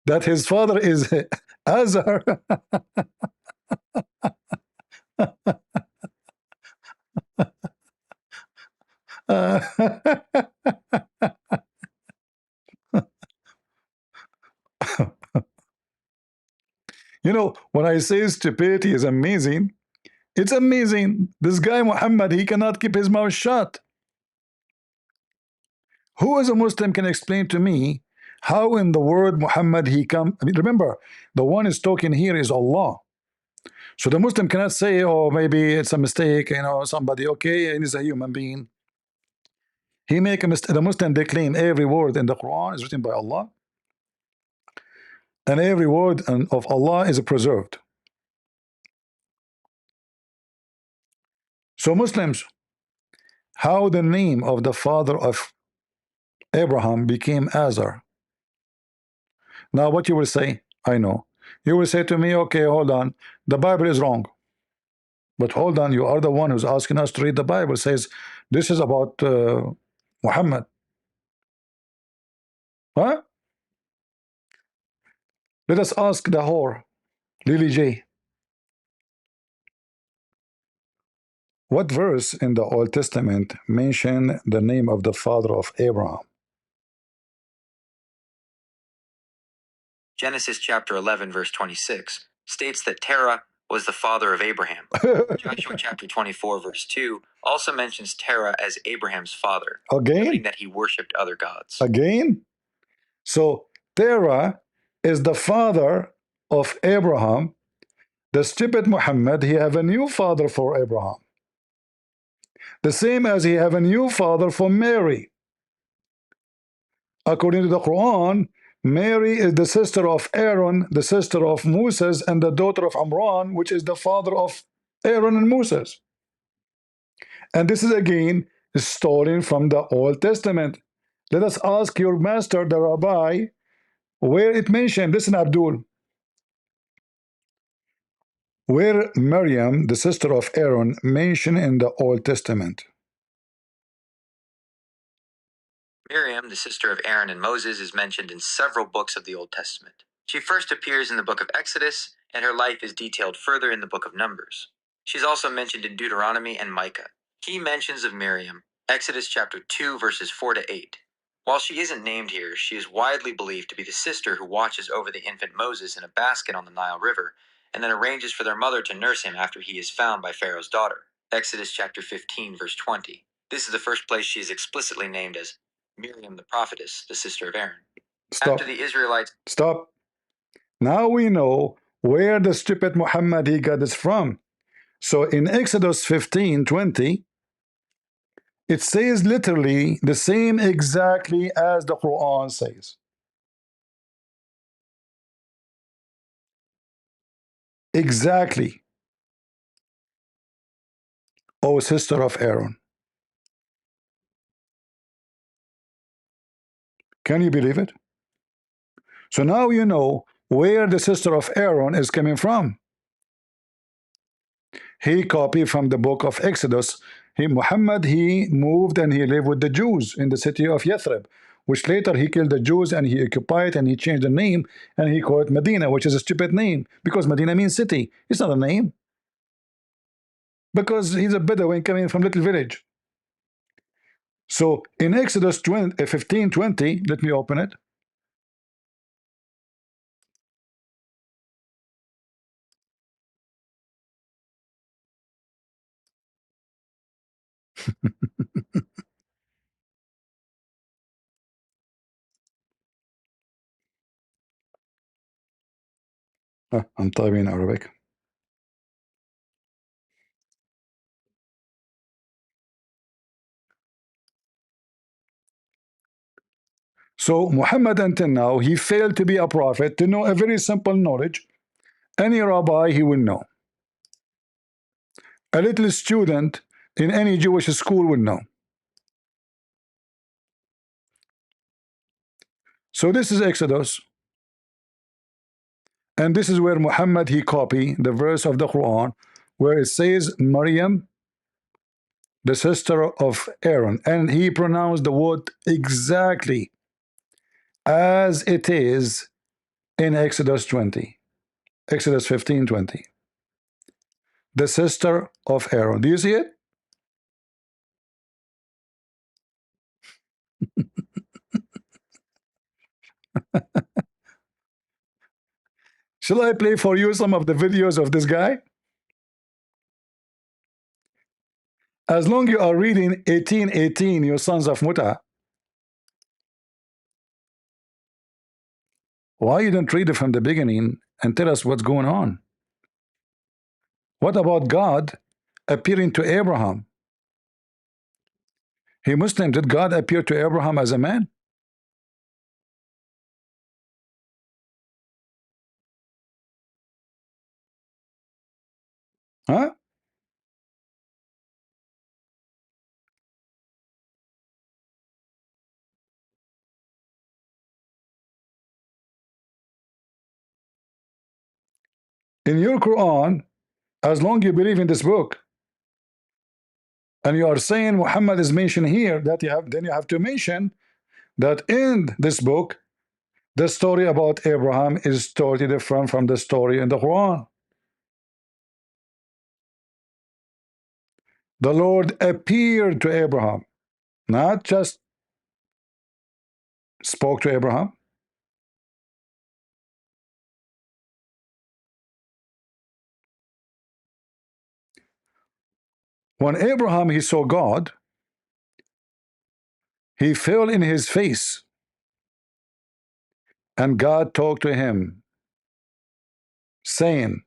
that his father is Azar, you know, when I say stupidity is amazing, it's amazing. This guy Muhammad, he cannot keep his mouth shut. Who as a Muslim can explain to me how in the word Muhammad he come? I mean, remember, the one is talking here is Allah. So the Muslim cannot say, oh, maybe it's a mistake, you know, somebody, okay, and he's a human being. He make a mistake. The Muslim, they claim every word in the Quran is written by Allah, and every word of Allah is preserved. So Muslims, how the name of the father of Abraham became Azar? Now what you will say, I know. You will say to me, okay, hold on, the Bible is wrong. But hold on, you are the one who's asking us to read the Bible. It says this is about Muhammad. Huh? Let us ask the whore, Lily J. What verse in the Old Testament mention the name of the father of Abraham? Genesis chapter 11 verse 26 states that Terah was the father of Abraham. Joshua chapter 24, verse 2 also mentions Terah as Abraham's father, noting Again? that he worshipped other gods. Again? So Terah is the father of Abraham. The stupid Muhammad, he have a new father for Abraham. The same as he have a new father for Mary. According to the Quran, Mary is the sister of Aaron, the sister of Moses, and the daughter of Amran, which is the father of Aaron and Moses. And this is again stolen from the Old Testament. Let us ask your master, the rabbi, where it mentioned. Listen, Abdul. Where Miriam, the sister of Aaron, mentioned in the Old Testament. Miriam, the sister of Aaron and Moses, is mentioned in several books of the Old Testament. She first appears in the book of Exodus, and her life is detailed further in the book of Numbers. She's also mentioned in Deuteronomy and Micah. Key mentions of Miriam: Exodus chapter 2, verses 4 to 8. While she isn't named here, she is widely believed to be the sister who watches over the infant Moses in a basket on the Nile River, and then arranges for their mother to nurse him after he is found by Pharaoh's daughter. Exodus chapter 15, verse 20. This is the first place she is explicitly named as Miriam the prophetess, the sister of Aaron. Stop. After the Israelites... Stop. Now we know where the stupid Muhammad he got this from. So in Exodus 15:20, it says literally the same exactly as the Quran says. Exactly. O sister of Aaron. Can you believe it? So now you know where the sister of Aaron is coming from. He copied from the book of Exodus. Muhammad, he moved and he lived with the Jews in the city of Yathrib, which later he killed the Jews and he occupied and he changed the name and he called it Medina, which is a stupid name because Medina means city. It's not a name. Because he's a Bedouin coming from little village. So in Exodus 15:20, let me open it. I'm typing Arabic. So Muhammad until now, he failed to be a prophet, to know a very simple knowledge. Any rabbi he will know. A little student in any Jewish school will know. So this is Exodus. And this is where Muhammad he copied the verse of the Quran where it says Maryam, the sister of Aaron, and he pronounced the word exactly as it is in Exodus 20. Exodus 15:20. The sister of Aaron. Do you see it? Shall I play for you some of the videos of this guy? As long you are reading 18:18, you sons of Muta, why you don't read it from the beginning and tell us what's going on? What about God appearing to Abraham? He Muslim, did God appear to Abraham as a man? Huh? In your Quran, as long you believe in this book, and you are saying Muhammad is mentioned here, that then you have to mention that in this book, the story about Abraham is totally different from the story in the Quran. The Lord appeared to Abraham, not just spoke to Abraham. When Abraham he saw God, he fell in his face, and God talked to him, saying,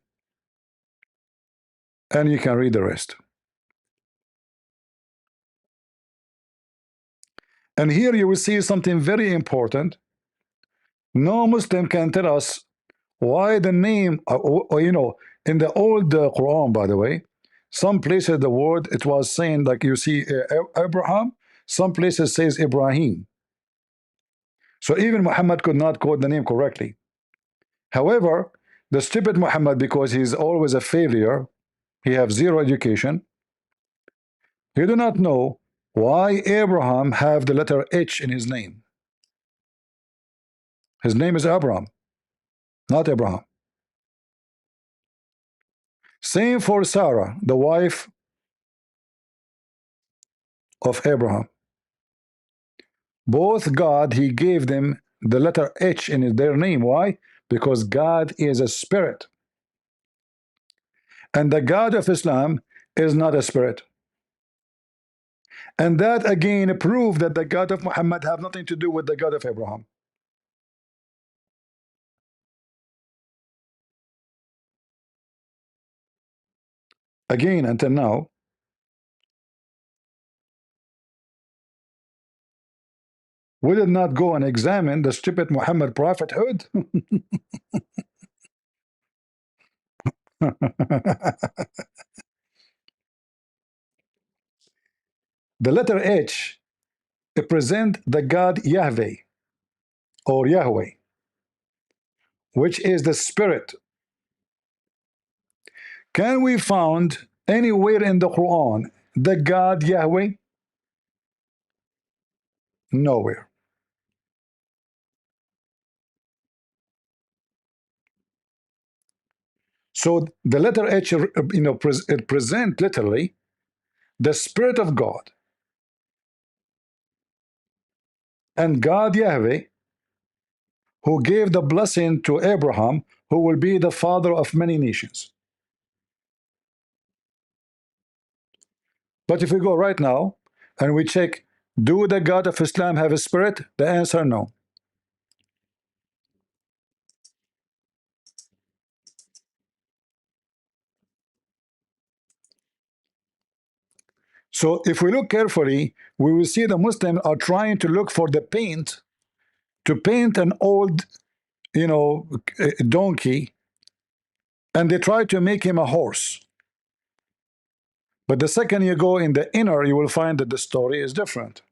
and you can read the rest. And here you will see something very important. No Muslim can tell us why the name, you know, in the old Quran, by the way, some places the word it was saying, like you see Abraham, some places says Ibrahim. So even Muhammad could not quote the name correctly. However, the stupid Muhammad, because he's always a failure, he have zero education, he do not know why Abraham have the letter H in his name. His name is Abraham, not Abraham. Same for Sarah, the wife of Abraham. Both God, he gave them the letter H in their name. Why? Because God is a spirit. And the God of Islam is not a spirit. And that again proved that the God of Muhammad have nothing to do with the God of Abraham. Again, until now, we did not go and examine the stupid Muhammad prophethood. The letter H represent the God Yahweh or Yahweh, which is the spirit. Can we find anywhere in the Quran the God Yahweh? Nowhere. So the letter H, you know, it present literally the Spirit of God, and God Yahweh, who gave the blessing to Abraham, who will be the father of many nations. But if we go right now and we check, do the God of Islam have a spirit? The answer no. So if we look carefully, we will see the Muslims are trying to look for the paint to paint an old, you know, donkey, and they try to make him a horse. But the second you go in the inner, you will find that the story is different.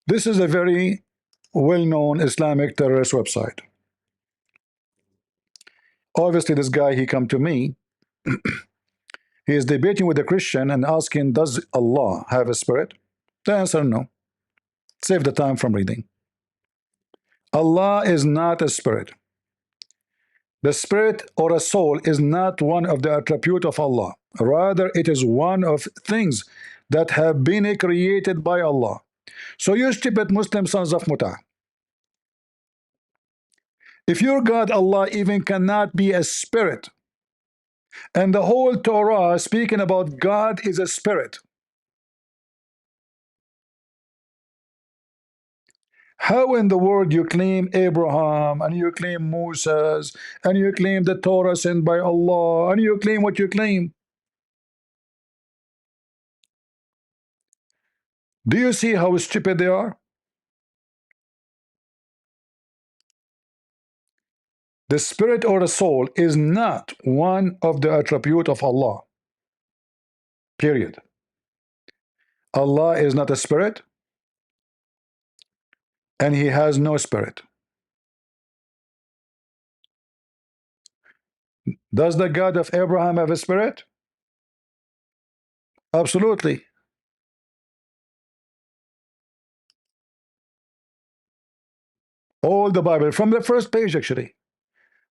This is a very well-known Islamic terrorist website. Obviously, this guy, he come to me. He is debating with a Christian and asking, does Allah have a spirit? The answer, no. Save the time from reading. Allah is not a spirit. The spirit or a soul is not one of the attributes of Allah. Rather, it is one of things that have been created by Allah. So you stupid Muslim sons of Muta, if your God Allah even cannot be a spirit, and the whole Torah speaking about God is a spirit, how in the world you claim Abraham, and you claim Moses, and you claim the Torah sent by Allah, and you claim what you claim? Do you see how stupid they are? The spirit or the soul is not one of the attributes of Allah. Period. Allah is not a spirit, and He has no spirit. Does the God of Abraham have a spirit? Absolutely. All the Bible, from the first page actually.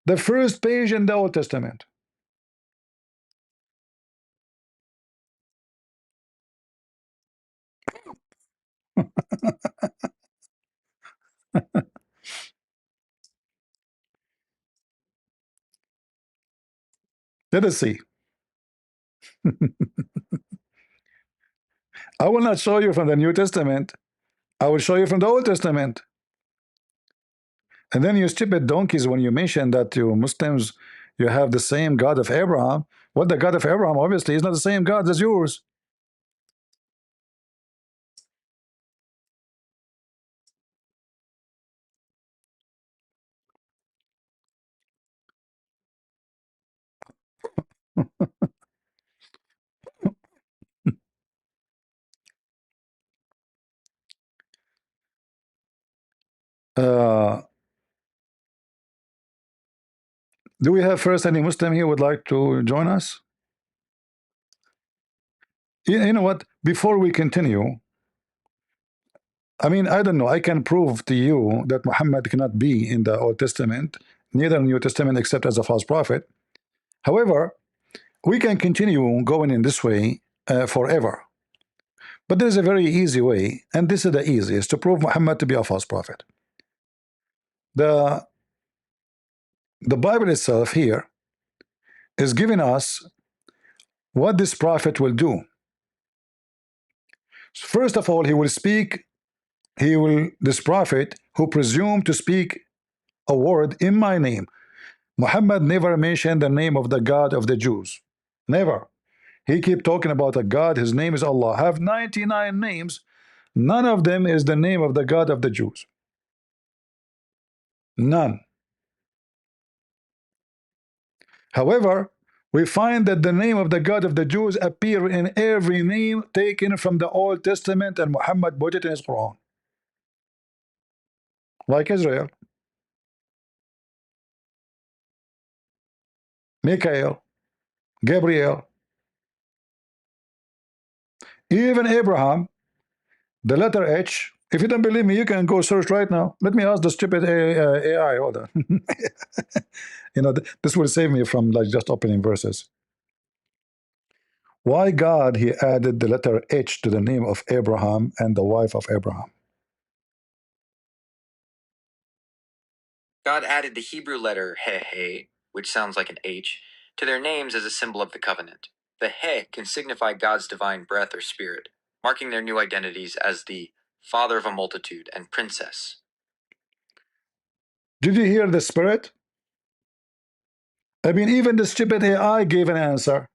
The first page in the Old Testament. Let us see. I will not show you from the New Testament. I will show you from the Old Testament. And then you stupid donkeys, when you mention that you Muslims, you have the same God of Abraham. Well, the God of Abraham obviously is not the same God as yours. Uh, do we have first any Muslim here would like to join us? You know what? Before we continue, I mean, I don't know. I can prove to you that Muhammad cannot be in the Old Testament, neither in the New Testament, except as a false prophet. However, we can continue going in this way forever. But there is a very easy way, and this is the easiest to prove Muhammad to be a false prophet. The Bible itself here is giving us what this prophet will do. First of all, he will speak. This prophet who presumed to speak a word in my name. Muhammad never mentioned the name of the God of the Jews. Never. He keep talking about a God. His name is Allah. Have 99 names. None of them is the name of the God of the Jews. None. However, we find that the name of the God of the Jews appear in every name taken from the Old Testament, and Muhammad put it in his Quran. Like Israel, Michael, Gabriel, even Abraham, the letter H. If you don't believe me, you can go search right now. Let me ask the stupid AI. Hold on. You know, this will save me from like just opening verses. Why God he added the letter H to the name of Abraham and the wife of Abraham? God added the Hebrew letter He, which sounds like an H, to their names as a symbol of the covenant. The He can signify God's divine breath or spirit, marking their new identities as the father of a multitude and princess. Did you hear the spirit? I mean, even the stupid AI gave an answer.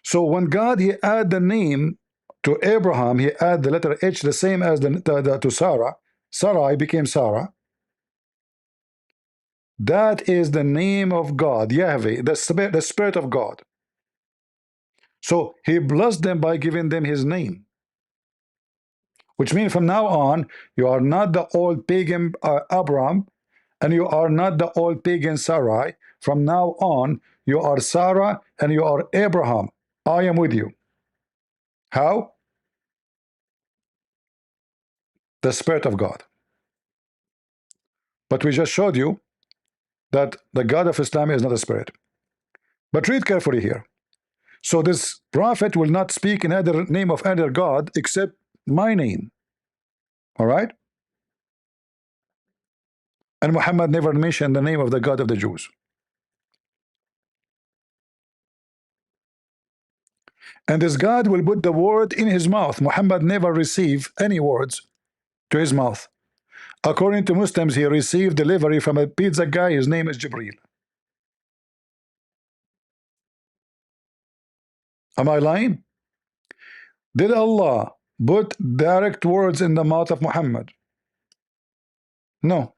So when God he add the name to Abraham, he add the letter H, the same as to Sarah. Sarai became Sarah. That is the name of God, Yahweh, the spirit of God. So he blessed them by giving them his name, which means from now on you are not the old pagan Abraham, and you are not the old pagan Sarai. From now on you are Sarah and you are Abraham. I am with you. How? The Spirit of God. But we just showed you that the God of Islam is not a spirit. But read carefully here. So this prophet will not speak in other name of other God except my name. All right? And Muhammad never mentioned the name of the God of the Jews. And this God will put the word in his mouth. Muhammad never received any words to his mouth. According to Muslims, he received delivery from a pizza guy. His name is Jibreel. Am I lying? Did Allah put direct words in the mouth of Muhammad? No.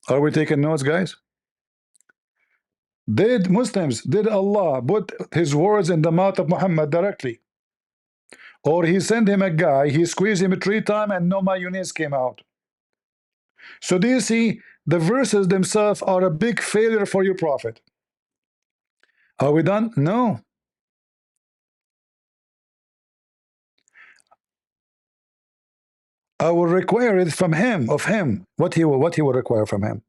Are we taking notes, guys? Did Allah put his words in the mouth of Muhammad directly? Or he sent him a guy, he squeezed him 3 times and no mayonnaise came out? So do you see, the verses themselves are a big failure for your prophet. Are we done? No. I will require it from him, of him. What he will require from him?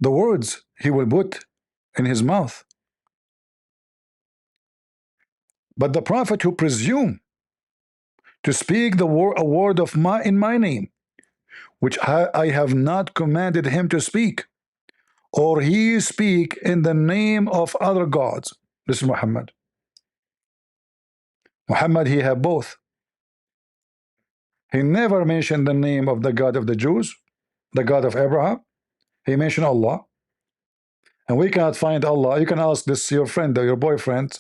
The words he will put in his mouth. But the prophet who presume to speak a word of in my name, which I have not commanded him to speak, or he speak in the name of other gods. This is Muhammad. Muhammad, he had both. He never mentioned the name of the God of the Jews, the God of Abraham. He mentioned Allah. And we cannot find Allah. You can ask this your friend or your boyfriend,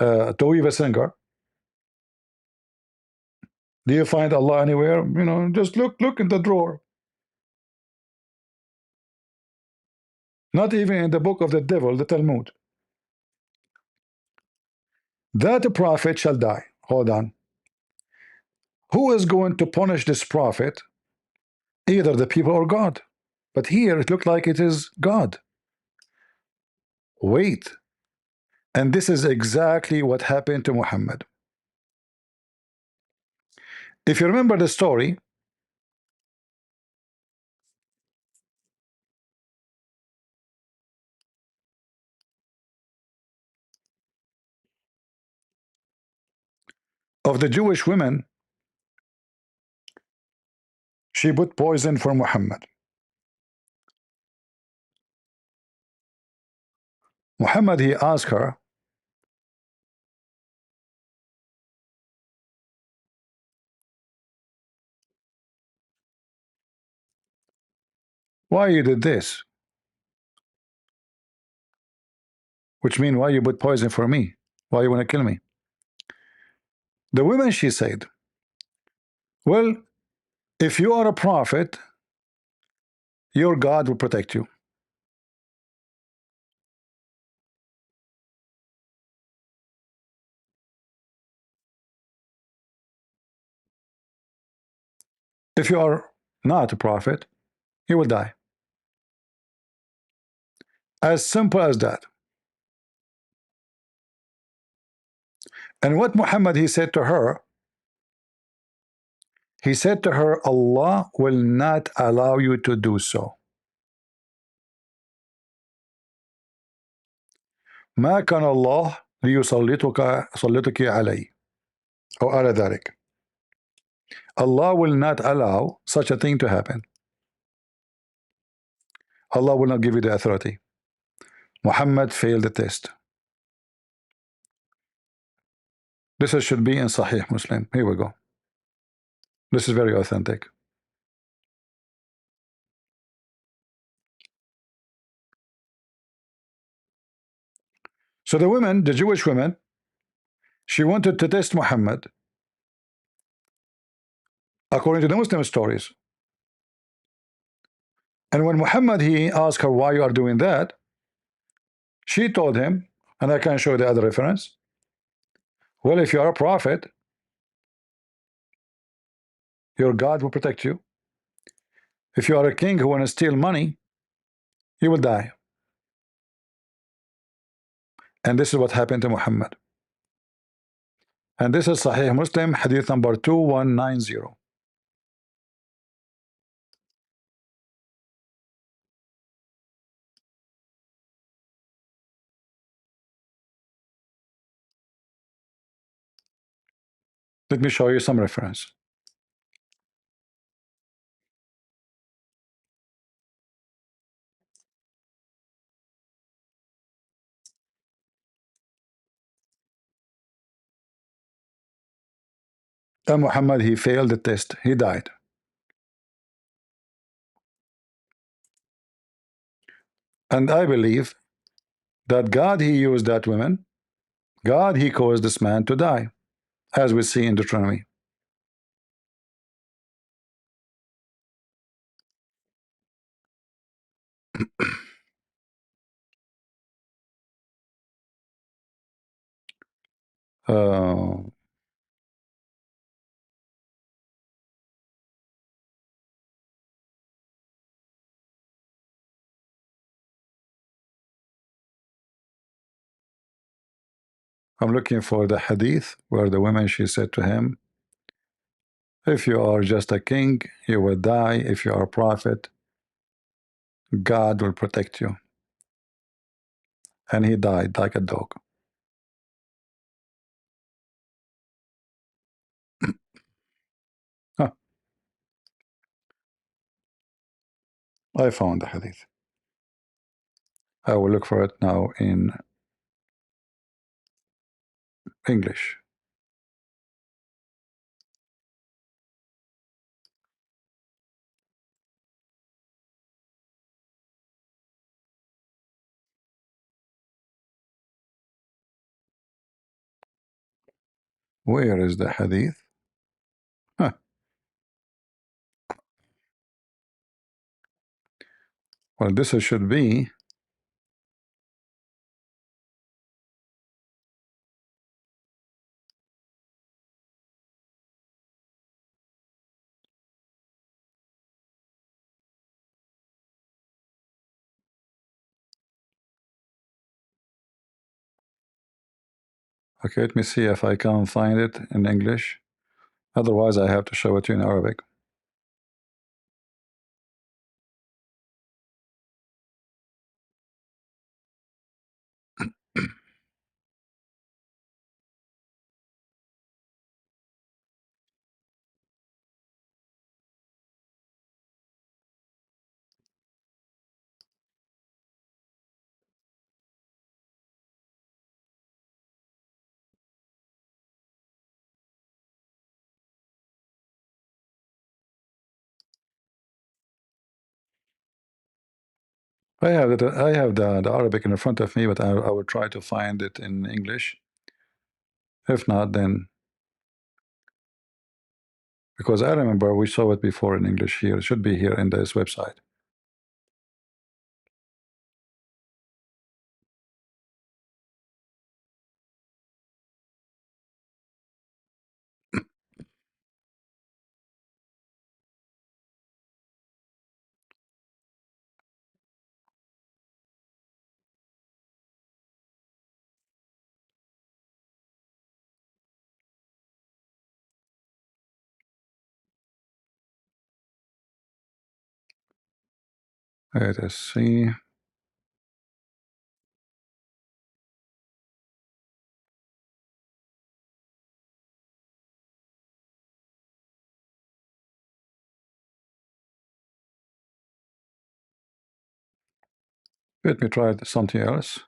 Toiva Singer. Do you find Allah anywhere? You know, just look in the drawer. Not even in the book of the devil, the Talmud. That prophet shall die. Hold on. Who is going to punish this prophet? Either the people or God. But here it looked like it is God. Wait. And this is exactly what happened to Muhammad. If you remember the story, of the Jewish women, she put poison for Muhammad. Muhammad, he asked her, why you did this? Which means, why you put poison for me? Why you want to kill me? The woman, she said, well, if you are a prophet, your God will protect you. If you are not a prophet, you will die. As simple as that. And what Muhammad, he said to her, Allah will not allow you to do so. ما كان الله ليسلطك علي أو على ذلك. Allah will not allow such a thing to happen. Allah will not give you the authority. Muhammad failed the test. This should be in Sahih Muslim. Here we go. This is very authentic. So the women, the Jewish women, she wanted to test Muhammad according to the Muslim stories. And when Muhammad, he asked her why you are doing that, she told him, and I can show the other reference, well, if you are a prophet, your God will protect you. If you are a king who want to steal money, you will die. And this is what happened to Muhammad. And this is Sahih Muslim, hadith number 2190. Let me show you some reference. And Muhammad, he failed the test. He died. And I believe that God, he used that woman. God, he caused this man to die, as we see in Deuteronomy. I'm looking for the hadith where the woman, she said to him, if you are just a king, you will die. If you are a prophet, God will protect you. And he died like a dog. I found the hadith. I will look for it now in English. Where is the hadith? Huh. Well, this should be okay. Let me see if I can find it in English. Otherwise, I have to show it to you in Arabic. I have it. I have the Arabic in front of me, but I will try to find it in English. If not, then because I remember we saw it before in English here. It should be here in this website. Let us see. Let me try something else.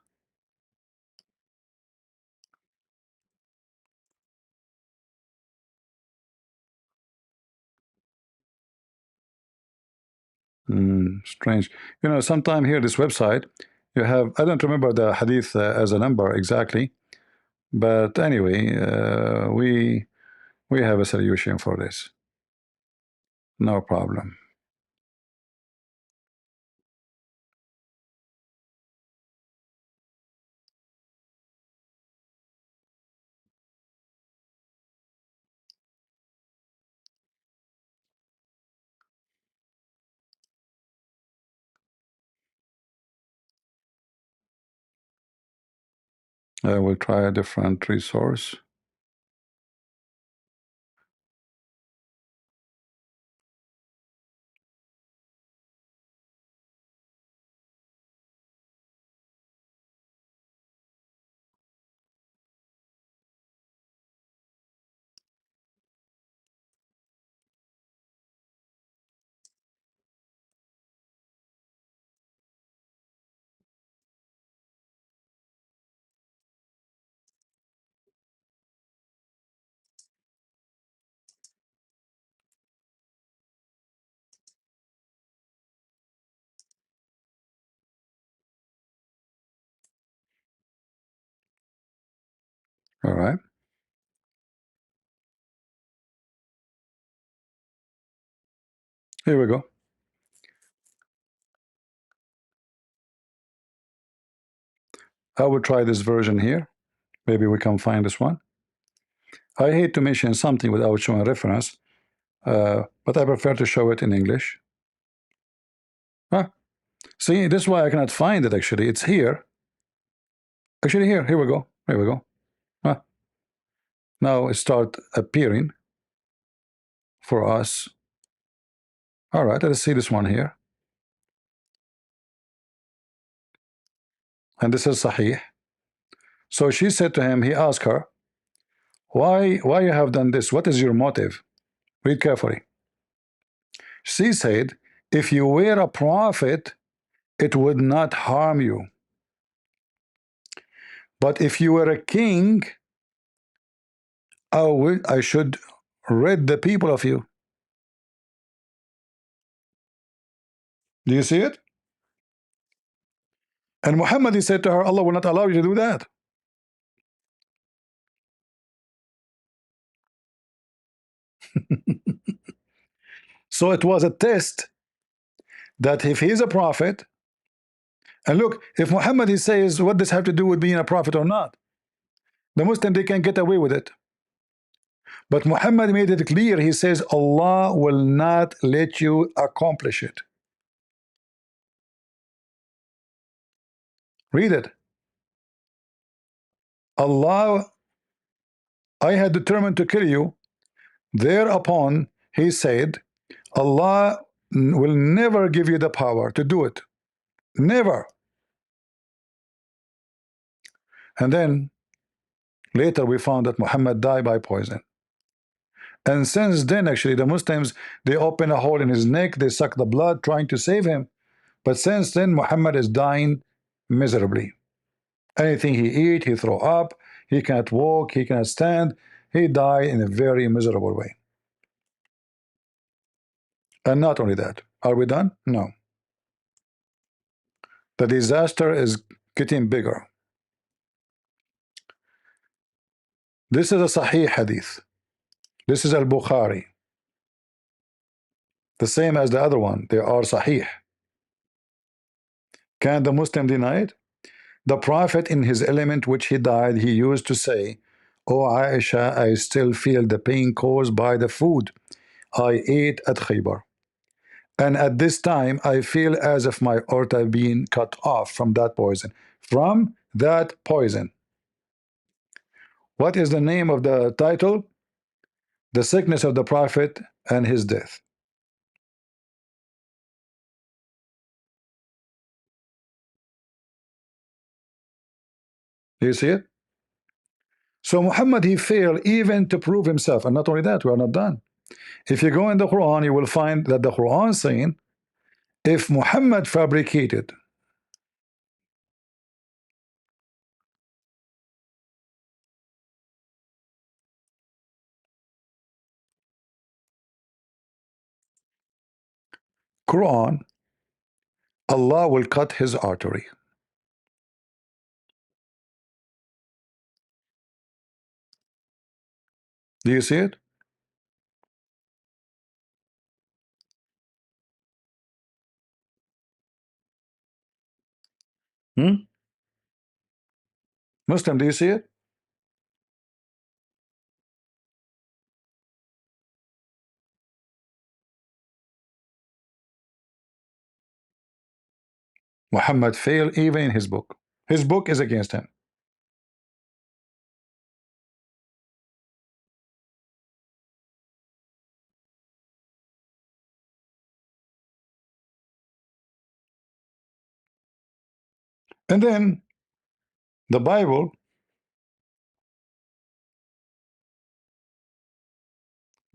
Strange. You know, sometime here, this website, you have, I don't remember the hadith as a number exactly, but anyway, we have a solution for this. No problem. I will try a different resource. All right. Here we go. I will try this version here. Maybe we can find this one. I hate to mention something without showing reference, but I prefer to show it in English. Huh? See, this is why I cannot find it actually. It's here. Actually, here we go. Here we go. Huh? Now it start appearing for us. All right, let's see this one here. And this is Sahih. So she said to him, he asked her, why you have done this? What is your motive? Read carefully. She said, if you were a prophet, it would not harm you. But if you were a king, I should rid the people of you. Do you see it? And Muhammad, he said to her, Allah will not allow you to do that. So it was a test that if he's a prophet, and look, if Muhammad, he says, what does have to do with being a prophet or not? The Muslim, they can get away with it. But Muhammad made it clear. He says, Allah will not let you accomplish it. Read it. Allah, I had determined to kill you. Thereupon, he said, Allah will never give you the power to do it. Never. And then later we found that Muhammad died by poison. And since then, actually, the Muslims, they open a hole in his neck, they suck the blood, trying to save him. But since then, Muhammad is dying miserably. Anything he eat, he throw up, he cannot walk, he cannot stand. He died in a very miserable way. And not only that, are we done? No. The disaster is getting bigger. This is a Sahih hadith. This is al-Bukhari. The same as the other one. They are Sahih. Can the Muslim deny it? The Prophet, in his element which he died, he used to say, "O Aisha, I still feel the pain caused by the food I ate at Khaybar. And at this time, I feel as if my aorta had been cut off from that poison." From that poison. What is the name of the title? The Sickness of the Prophet and his Death. Do you see it? So Muhammad, he failed even to prove himself. And not only that, we are not done. If you go in the Quran, you will find that the Quran is saying, if Muhammad fabricated Quran, Allah will cut his artery. Do you see it? Muslim, do you see it? Muhammad failed even in his book. His book is against him. And then the Bible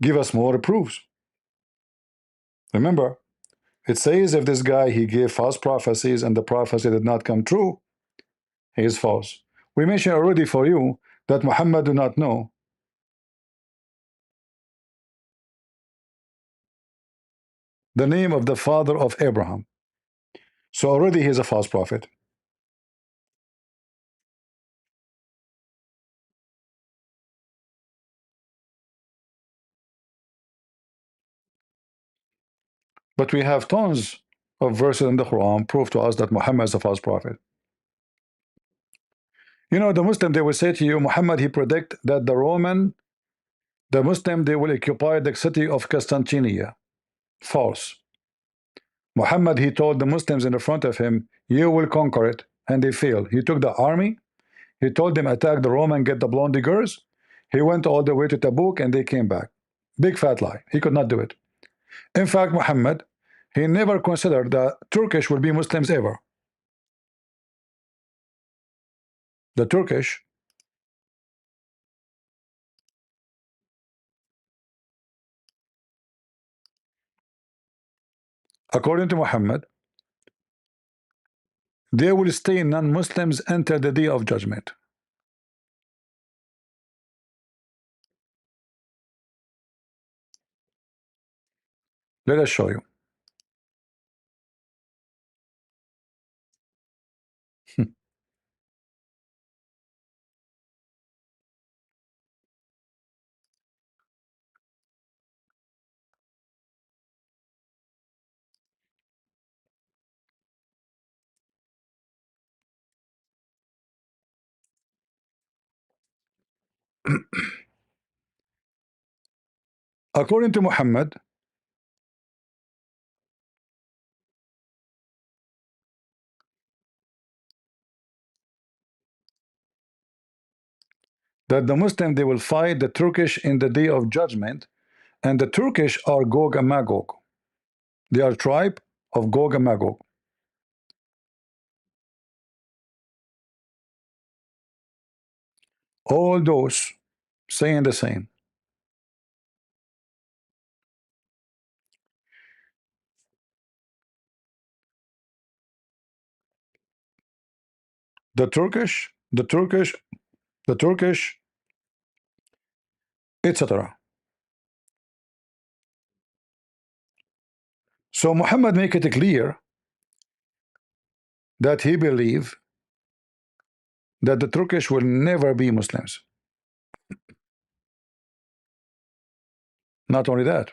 give us more proofs. Remember, it says if this guy, he gave false prophecies and the prophecy did not come true, he is false. We mentioned already for you that Muhammad do not know the name of the father of Abraham. So already he is a false prophet. But we have tons of verses in the Quran prove to us that Muhammad is a false prophet. You know, the Muslim, they will say to you, Muhammad, he predict that the Muslim, they will occupy the city of Constantinople. False. Muhammad, he told the Muslims in the front of him, you will conquer it, and they failed. He took the army, he told them attack the Rome and get the blonde girls. He went all the way to Tabuk and they came back. Big fat lie. He could not do it. In fact, Muhammad, he never considered the Turkish will be Muslims ever. The Turkish, according to Muhammad, they will stay non-Muslims until the day of judgment. Let us show you. According to Muhammad, that the Muslims, they will fight the Turkish in the day of judgment, and the Turkish are Gog and Magog. They are tribe of Gog and Magog. All those saying the same. The Turkish, etc. So Muhammad make it clear that he believe that the Turkish will never be Muslims. Not only that,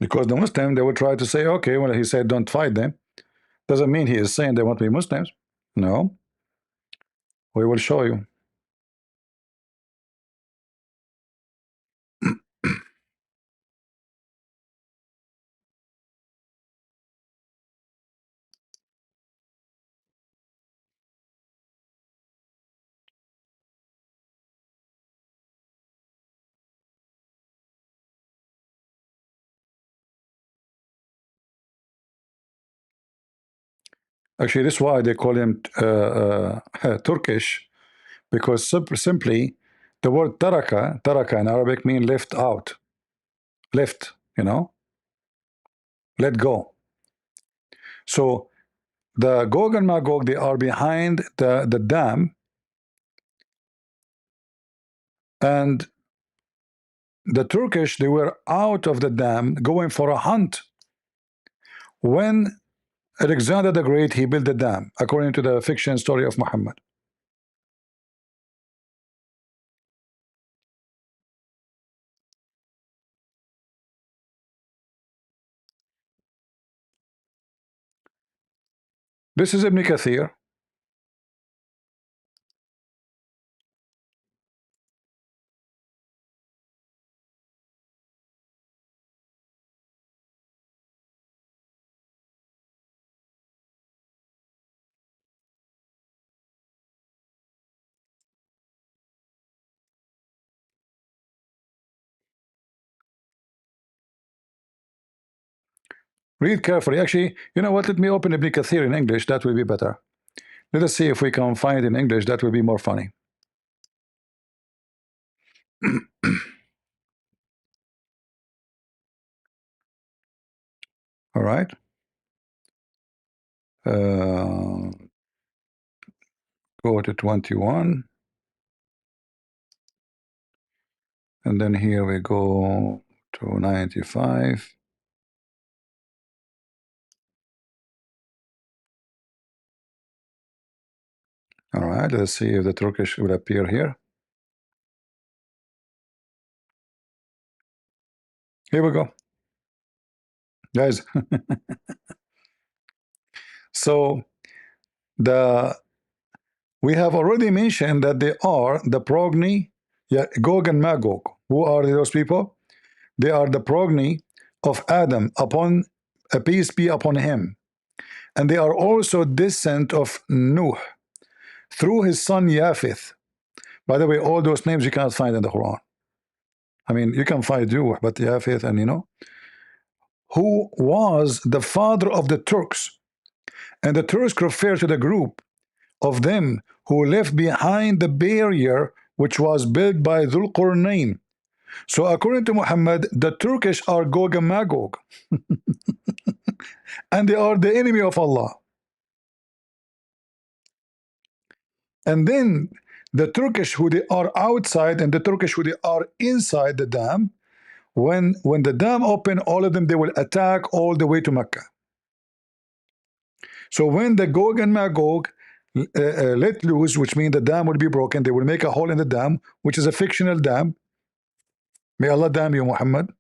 because the Muslim, they will try to say, okay, well, he said don't fight them, doesn't mean he is saying they want to be Muslims. No, we will show you. Actually, this is why they call him Turkish, because simply the word taraka in Arabic means left out, left, let go. So the Gog and Magog, they are behind the dam, and the Turkish, they were out of the dam going for a hunt when Alexander the Great, he built the dam, according to the fiction story of Muhammad. This is Ibn Kathir. Read carefully. Actually, you know what? Let me open Ibn Kathir in English. That will be better. Let us see if we can find it in English. That will be more funny. All right. Go to 21. And then here we go to 95. All right. Let's see if the Turkish will appear here. Here we go. Guys. So we have already mentioned that they are the progeny, Gog and Magog. Who are those people? They are the progeny of Adam, upon a peace be upon him, and they are also descent of Nuh through his son Japheth. By the way, all those names you cannot find in the Quran. I mean, you can find Nuh, but Japheth, and who was the father of the Turks. And the Turks refer to the group of them who left behind the barrier which was built by Dhul Qarnayn. So according to Muhammad, the Turkish are Gog and Magog, and they are the enemy of Allah. And then the Turkish who they are outside and the Turkish who they are inside the dam, when the dam open, all of them, they will attack all the way to Mecca. So when the Gog and Magog let loose, which means the dam will be broken, they will make a hole in the dam, which is a fictional dam. May Allah damn you, Muhammad,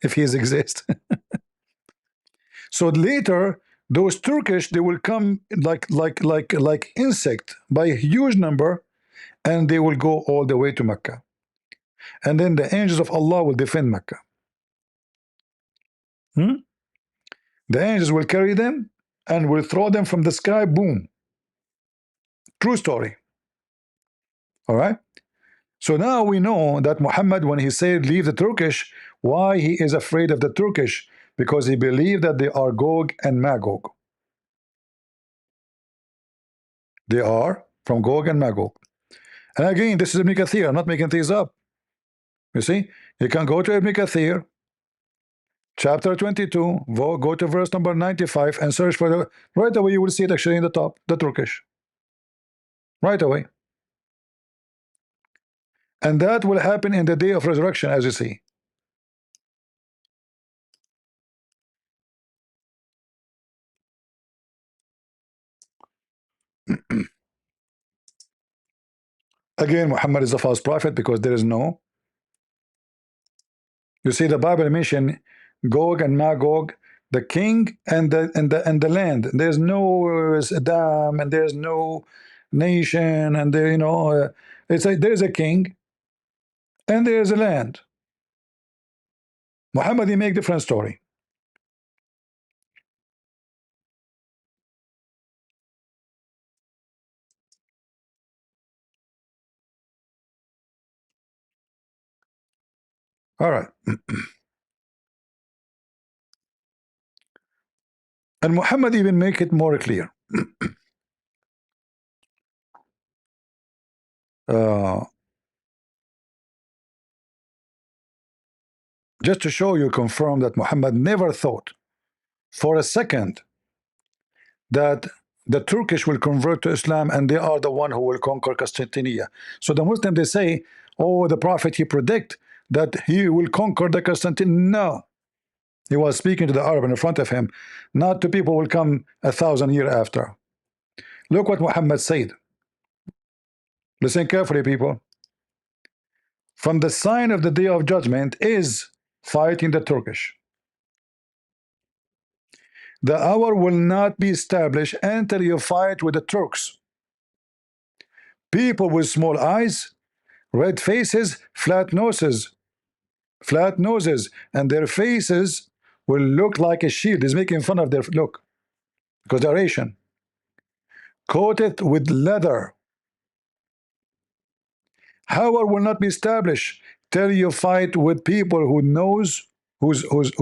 if he exists. So later, those Turkish, they will come like insect by a huge number, and they will go all the way to Mecca. And then the angels of Allah will defend Mecca. The angels will carry them and will throw them from the sky. Boom. True story. All right. So now we know that Muhammad, when he said leave the Turkish, why he is afraid of the Turkish? Because he believed that they are Gog and Magog. They are from Gog and Magog. And again, this is Ibn Kathir. I'm not making things up. You see, you can go to Ibn Kathir, chapter 22, go to verse number 95 and search for the, right away you will see it actually in the top, the Turkish. Right away. And that will happen in the day of resurrection, as you see. Again, Muhammad is a false prophet because there is no. You see, the Bible mention Gog and Magog, the king and the land. There's no dam, and there's no nation, and there, it's like there's a king and there's a land. Muhammad, he make different story. All right. And Muhammad even make it more clear. Just to show you, confirm that Muhammad never thought for a second that the Turkish will convert to Islam and they are the one who will conquer Constantinople. So the Muslims, they say, oh, the Prophet, he predict that he will conquer the Constantinople. No. He was speaking to the Arab in front of him, not to people who will come 1,000 years after. Look what Muhammad said. Listen carefully, people. From the sign of the day of judgment is fighting the Turkish. The hour will not be established until you fight with the Turks. People with small eyes, red faces, flat noses, and their faces will look like a shield. He's making fun of their look because they're Asian. Coated with leather. Hour will not be established till you fight with people whose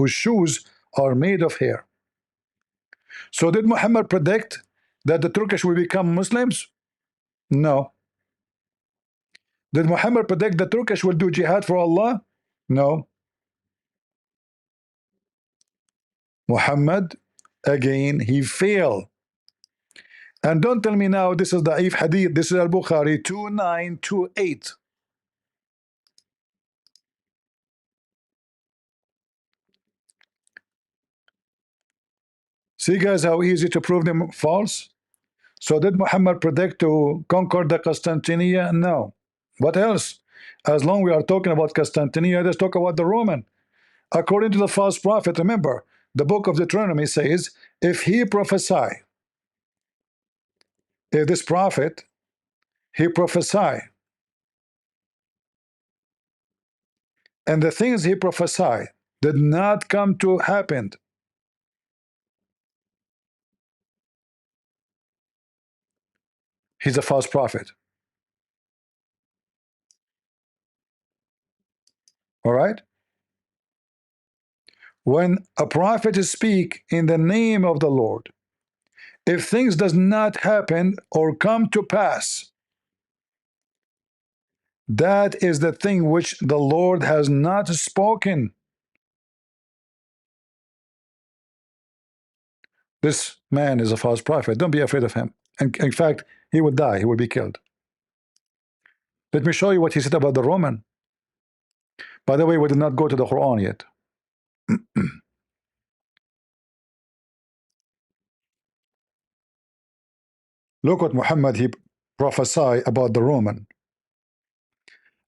shoes are made of hair. So did Muhammad predict that the Turkish will become Muslims? No. Did Muhammad predict the Turkish will do jihad for Allah? No. Muhammad, again, he failed. And don't tell me now this is Da'if Hadith. This is Al-Bukhari 2928. See, guys, how easy to prove them false? So did Muhammad predict to conquer the Constantinople? No. What else? As long we are talking about Constantinople, let's talk about the Roman. According to the false prophet, remember, the book of Deuteronomy says, if he prophesy, if this prophet, he prophesy, and the things he prophesied did not come to happen, he's a false prophet. All right? when a prophet speak in the name of the Lord, if things does not happen or come to pass, that is the thing which the Lord has not spoken. This man is a false prophet. Don't be afraid of him. And in fact, he will die. He will be killed. Let me show you what he said about the Roman. By the way, we did not go to the Quran yet. Look what Muhammad he prophesied about the Roman.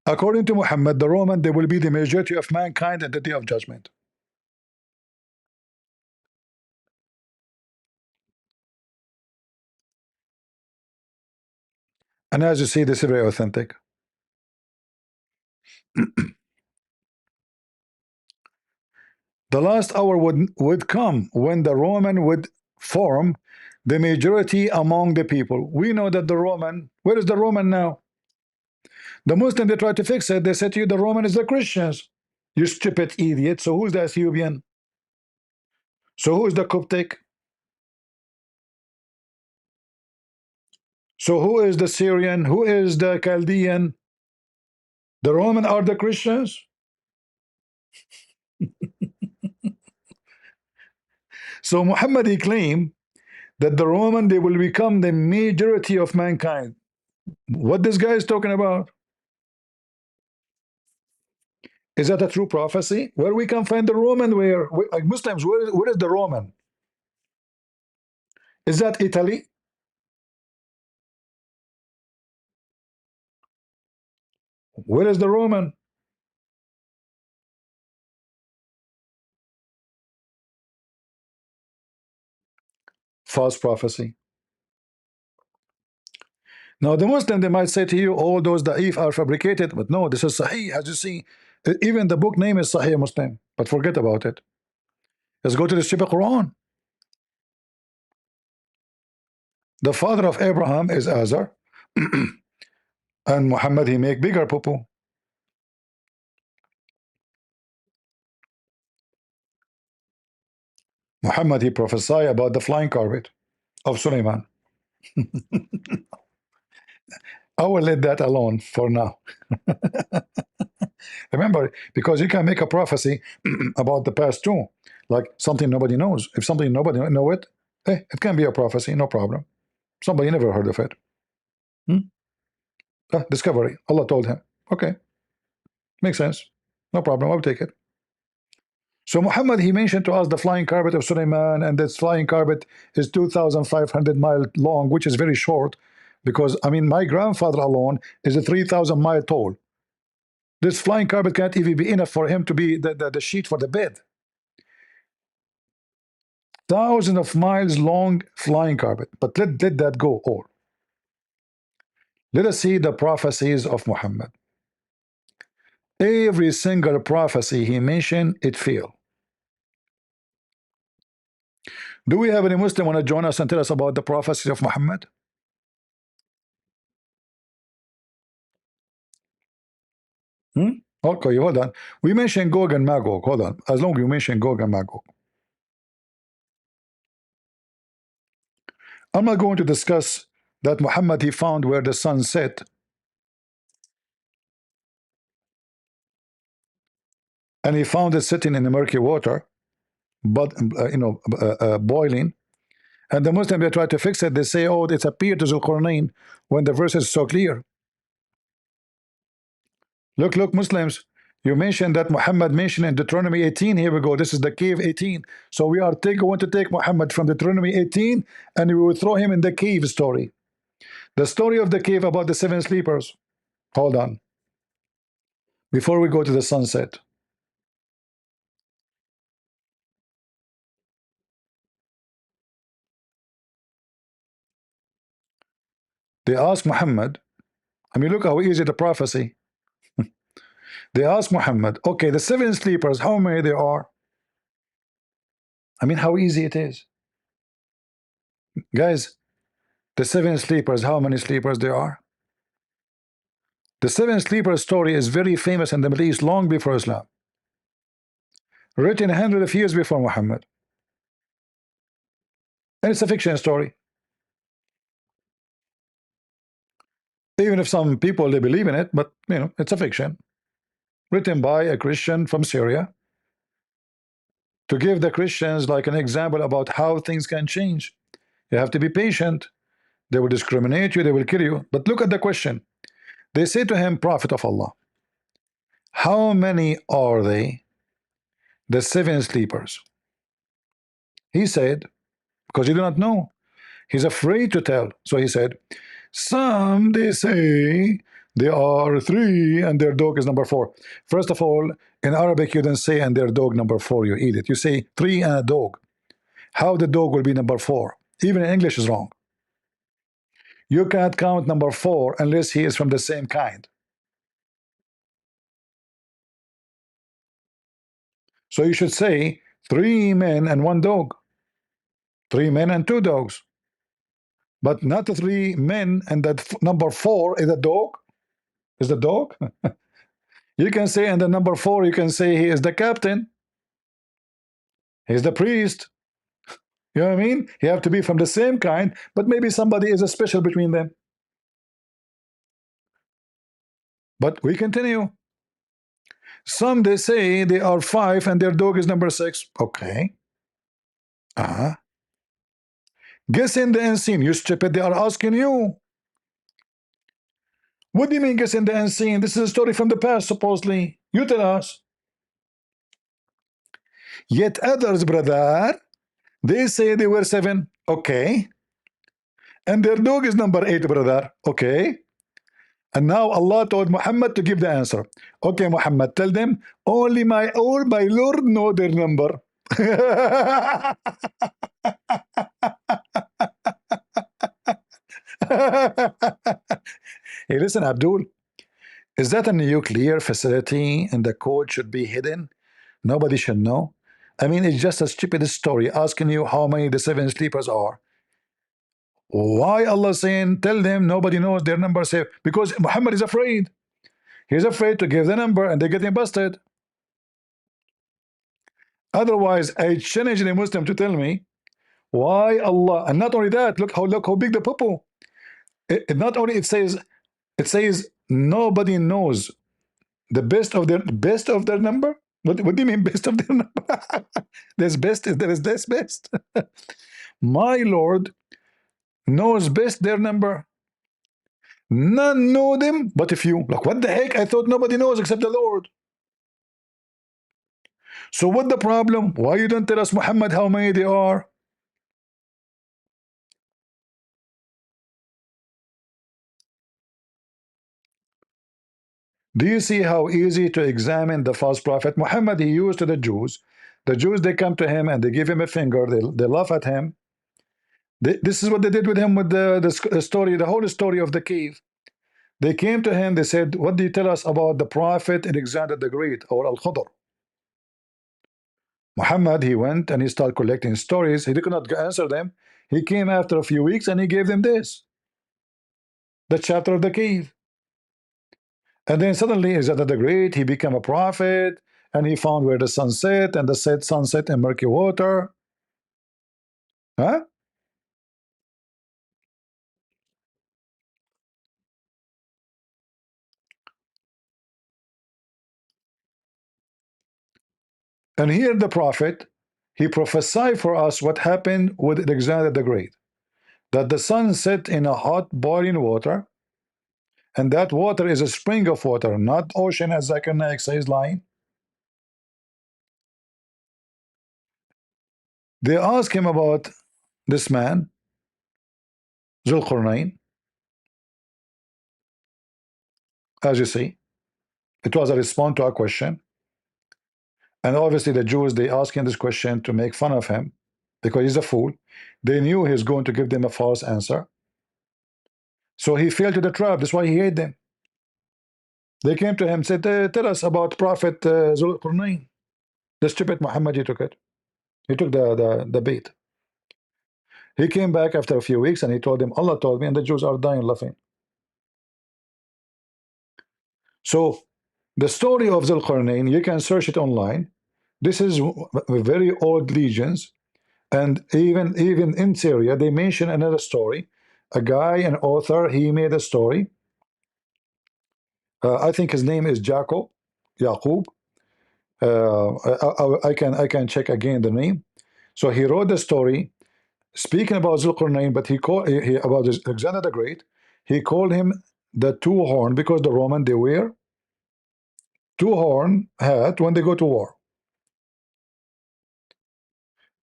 According to Muhammad, the Roman, they will be the majority of mankind at the day of judgment. And as you see, this is very authentic. The last hour would come when the Roman would form the majority among the people. We know that the Roman, where is the Roman now? The Muslim, they try to fix it. They said to you, the Roman is the Christians. You stupid idiot. So who's the Ethiopian? So who is the Coptic? So who is the Syrian? Who is the Chaldean? The Roman are the Christians? So Muhammad he claimed that the Roman, they will become the majority of mankind. What this guy is talking about? Is that a true prophecy? Where we can find the Roman? Where like Muslims, where is the Roman? Is that Italy? Where is the Roman? False prophecy. Now the Muslim, they might say to you, all those da'if are fabricated, but no, this is Sahih. As you see, even the book name is Sahih Muslim, but forget about it. Let's go to the stupid Quran. The father of Abraham is Azar, and Muhammad he make bigger poo-poo. Muhammad he prophesy about the flying carpet of Sulaiman. I will let that alone for now. Remember, because you can make a prophecy about the past too, like something nobody knows. If something nobody know it, it can be a prophecy, no problem. Somebody never heard of it. Discovery. Allah told him. Okay, makes sense. No problem. I'll take it. So Muhammad he mentioned to us the flying carpet of Sulaiman, and this flying carpet is 2,500 miles long, which is very short, because I mean my grandfather alone is a 3,000 mile tall. This flying carpet can't even be enough for him to be the sheet for the bed. Thousands of miles long flying carpet. But let that go all. Let us see the prophecies of Muhammad. Every single prophecy he mentioned, it failed. Do we have any Muslim want to join us and tell us about the prophecies of Muhammad? Okay, hold on. We mentioned Gog and Magog. Hold on. As long as you mention Gog and Magog, I'm not going to discuss that Muhammad he found where the sun set, and he found it sitting in the murky water, but boiling. And the Muslim, they try to fix it. They say, oh, it's appeared to Zulqarnain when the verse is so clear. Look, Muslims, you mentioned that Muhammad mentioned in Deuteronomy 18. Here we go. This is the cave 18. So we are going to take Muhammad from Deuteronomy 18 and we will throw him in the cave story. The story of the cave about the 7 sleepers. Hold on. Before we go to the sunset. They asked Muhammad, I mean, look how easy the prophecy. They asked Muhammad, okay, the 7 sleepers, how many there are? I mean, how easy it is. Guys, the 7 sleepers, how many sleepers there are? The 7 sleepers story is very famous in the Middle East long before Islam. written hundreds of years before Muhammad. And it's a fiction story. Even if some people they believe in it, but you know, it's a fiction written by a Christian from Syria to give the Christians like an example about how things can change. You have to be patient. They will discriminate you, they will kill you. But look at the question. They say to him, Prophet of Allah, how many are they? The 7 sleepers. He said, because he do not know. He's afraid to tell. So he said, some they say they are 3 and their dog is number 4. First of all, in Arabic you don't say and their dog number 4, you eat it. You say 3 and a dog. How the dog will be number 4? Even in English is wrong. You can't count number 4 unless he is from the same kind. So you should say 3 men and 1 dog. 3 men and 2 dogs. But not 3 men and that number 4 is a dog. Is the dog? You can say, and the number 4, you can say he is the captain. He's the priest. You know what I mean? You have to be from the same kind, but maybe somebody is a special between them. But we continue. Some they say they are 5 and their dog is number 6. Okay. Guess in the unseen, you stupid. They are asking you. What do you mean guess in the unseen? This is a story from the past, supposedly. You tell us. Yet others, brother, they say they were 7. Okay. And their dog is number 8, brother. Okay. And now Allah told Muhammad to give the answer. Okay, Muhammad, tell them only my Lord know their number. Hey, listen, Abdul. Is that a nuclear facility and the code should be hidden? Nobody should know. I mean, it's just a stupid story asking you how many the 7 sleepers are. Why Allah saying tell them nobody knows their number? Say because Muhammad is afraid. He's afraid to give the number and they're getting busted. Otherwise, I challenge the Muslim to tell me why Allah, and not only that, look how big the poo. Not only it says nobody knows the best of their number. What do you mean best of their number? There's best. There is this best. My Lord knows best their number. None know them but a few. Like what the heck? I thought nobody knows except the Lord. So what the problem? Why you don't tell us, Muhammad, how many they are? Do you see how easy to examine the false prophet? Muhammad, he used to the Jews. The Jews, they come to him and they give him a finger. They laugh at him. This is what they did with him with the story, the whole story of the cave. They came to him, they said, what do you tell us about the prophet Alexander the Great or Al-Khudr? Muhammad, he went and he started collecting stories. He could not answer them. He came after a few weeks and he gave them this, the chapter of the cave. And then suddenly Alexander the Great, he became a prophet and he found where the sun set and the sun set in murky water. Huh? And here the prophet, he prophesied for us what happened with Alexander the Great. That the sun set in a hot boiling water, and that water is a spring of water, not ocean as Zakir Naik says lying. They ask him about this man, Zulqarnain. As you see, it was a response to a question. And obviously the Jews, they ask him this question to make fun of him because he's a fool. They knew he's going to give them a false answer. So he fell to the trap. That's why he hated them. They came to him and said, tell us about Prophet Zulqarnain. The stupid Muhammad, he took it. He took the bait. He came back after a few weeks and he told them, Allah told me, and the Jews are dying laughing. So the story of Zulqarnain, you can search it online. This is very old legends, and even in Syria, they mention another story. A guy, an author, he made a story. I think his name is Jacob, Yaqub. I can check again the name. So he wrote the story speaking about Zulqarnain, but he about Alexander the Great. He called him the two horn because the Roman they wear two horn hat when they go to war,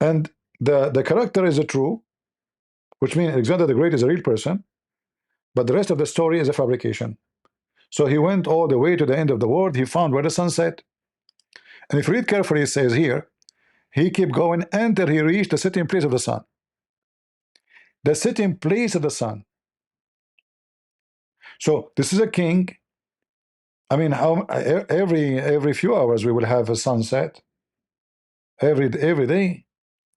and the character is a true, which means Alexander the Great is a real person, but the rest of the story is a fabrication. So he went all the way to the end of the world. He found where the sun set, and if you read carefully, it says here he kept going until he reached the sitting place of the sun. The sitting place of the sun. So this is a king. I mean, how every few hours we will have a sunset. Every day.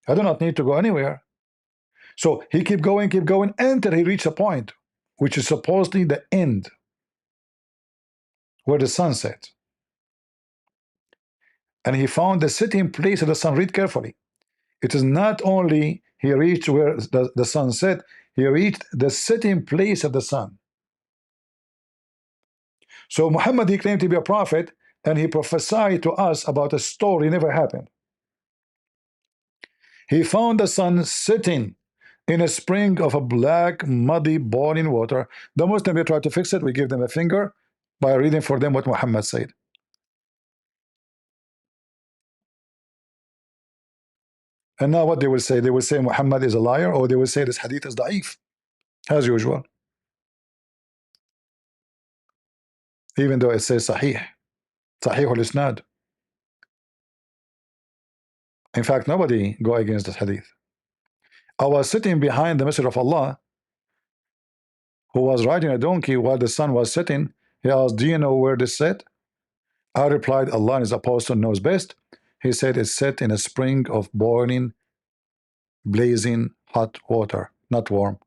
I do not need to go anywhere. So he kept going until he reached a point, which is supposedly the end, where the sun sets. And he found the sitting place of the sun. Read carefully. It is not only he reached where the sun set, he reached the sitting place of the sun. So Muhammad, he claimed to be a prophet, and he prophesied to us about a story never happened. He found the sun sitting in a spring of a black, muddy, boiling water. The Muslim, they try to fix it. We give them a finger by reading for them what Muhammad said. And now what they will say? They will say Muhammad is a liar, or they will say this hadith is da'if, as usual. Even though it says Sahih al-Isnad. In fact, nobody go against this hadith. I was sitting behind the Messenger of Allah, who was riding a donkey while the sun was setting. He asked, do you know where this set? I replied, Allah and his apostle knows best. He said it's set in a spring of boiling, blazing hot water, not warm.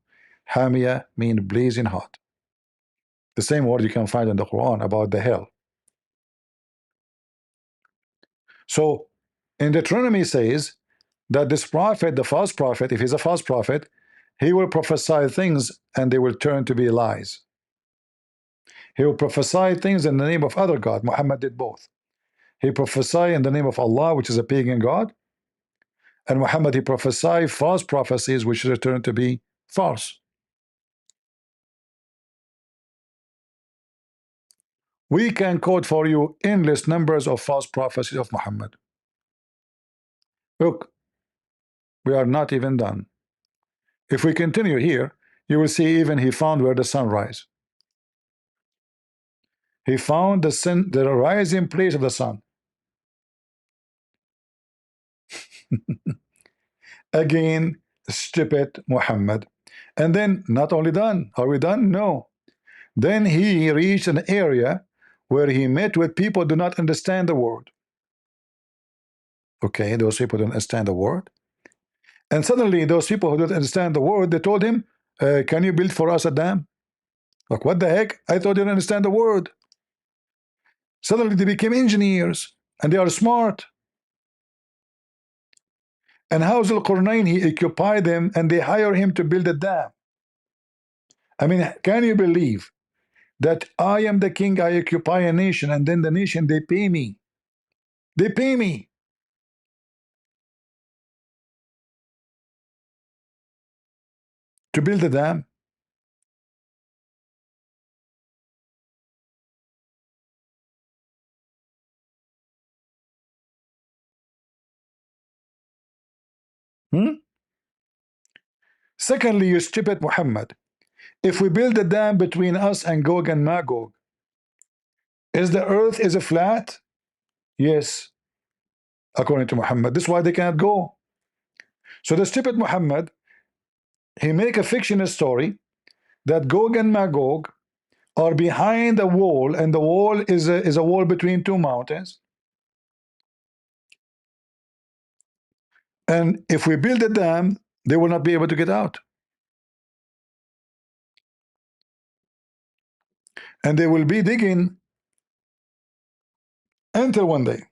Hamia means blazing hot. The same word you can find in the Quran about the hell. So in Deuteronomy says that this prophet, the false prophet, if he's a false prophet, he will prophesy things and they will turn to be lies. He will prophesy things in the name of other God. Muhammad did both. He prophesied in the name of Allah, which is a pagan God, and Muhammad, he prophesied false prophecies which return to be false. We can quote for you endless numbers of false prophecies of Muhammad. Look, we are not even done. If we continue here, you will see even he found where the sun rises. He found the rising place of the sun. Again, stupid Muhammad. And then, not only done, are we done? No. Then he reached an area where he met with people who do not understand the word. Okay, those people don't understand the word. And suddenly, those people who don't understand the word, they told him, can you build for us a dam? Like, what the heck? I thought you didn't understand the word. Suddenly, they became engineers, and they are smart. And how Zulqarnain, he occupied them, and they hire him to build a dam. I mean, can you believe that I am the king, I occupy a nation, and then the nation, they pay me. They pay me. To build a dam. Secondly, you stupid Muhammad, if we build a dam between us and Gog and Magog, is the earth is a flat? Yes, according to Muhammad. This is why they cannot go. So the stupid Muhammad, he make a fictional story that Gog and Magog are behind a wall, and the wall is a wall between two mountains. And if we build a dam, they will not be able to get out. And they will be digging until one day.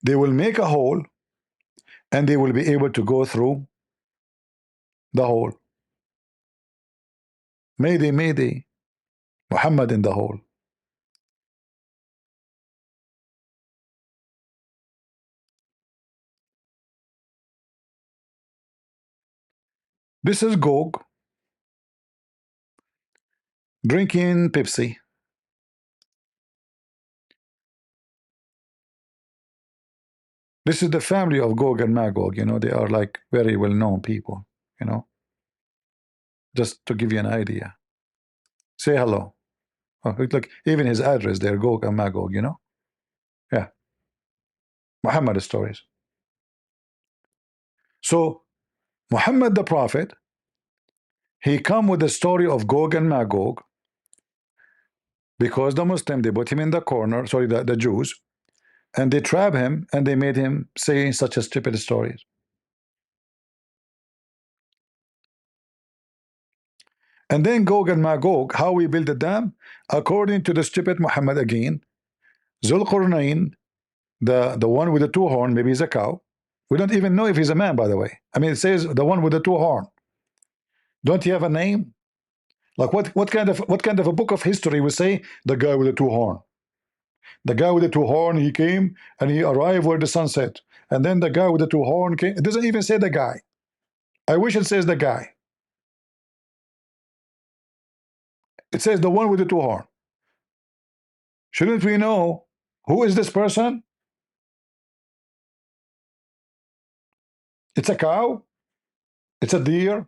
They will make a hole, and they will be able to go through the hole. Mayday, Mayday, Muhammad in the hole. This is Gog drinking Pepsi. This is the family of Gog and Magog. You know, they are like very well-known people, you know, just to give you an idea. Say hello. Oh, look, even his address there, Gog and Magog, you know. Yeah. Muhammad stories. So Muhammad the Prophet, he come with the story of Gog and Magog because the Muslim, they put him in the corner, sorry, the Jews, and they trap him and they made him say such a stupid stories. And then Gog and Magog, how we build the dam? According to the stupid Muhammad again, Zulqarnain, the one with the two horn, maybe he's a cow. We don't even know if he's a man, by the way. I mean, it says the one with the two horn. Don't he have a name? Like what kind of a book of history will say the guy with the two horn? The guy with the two horn, he came and he arrived where the sun set. And then the guy with the two horn came. It doesn't even say the guy. I wish it says the guy. It says the one with the two horn. Shouldn't we know who is this person? It's a cow? It's a deer?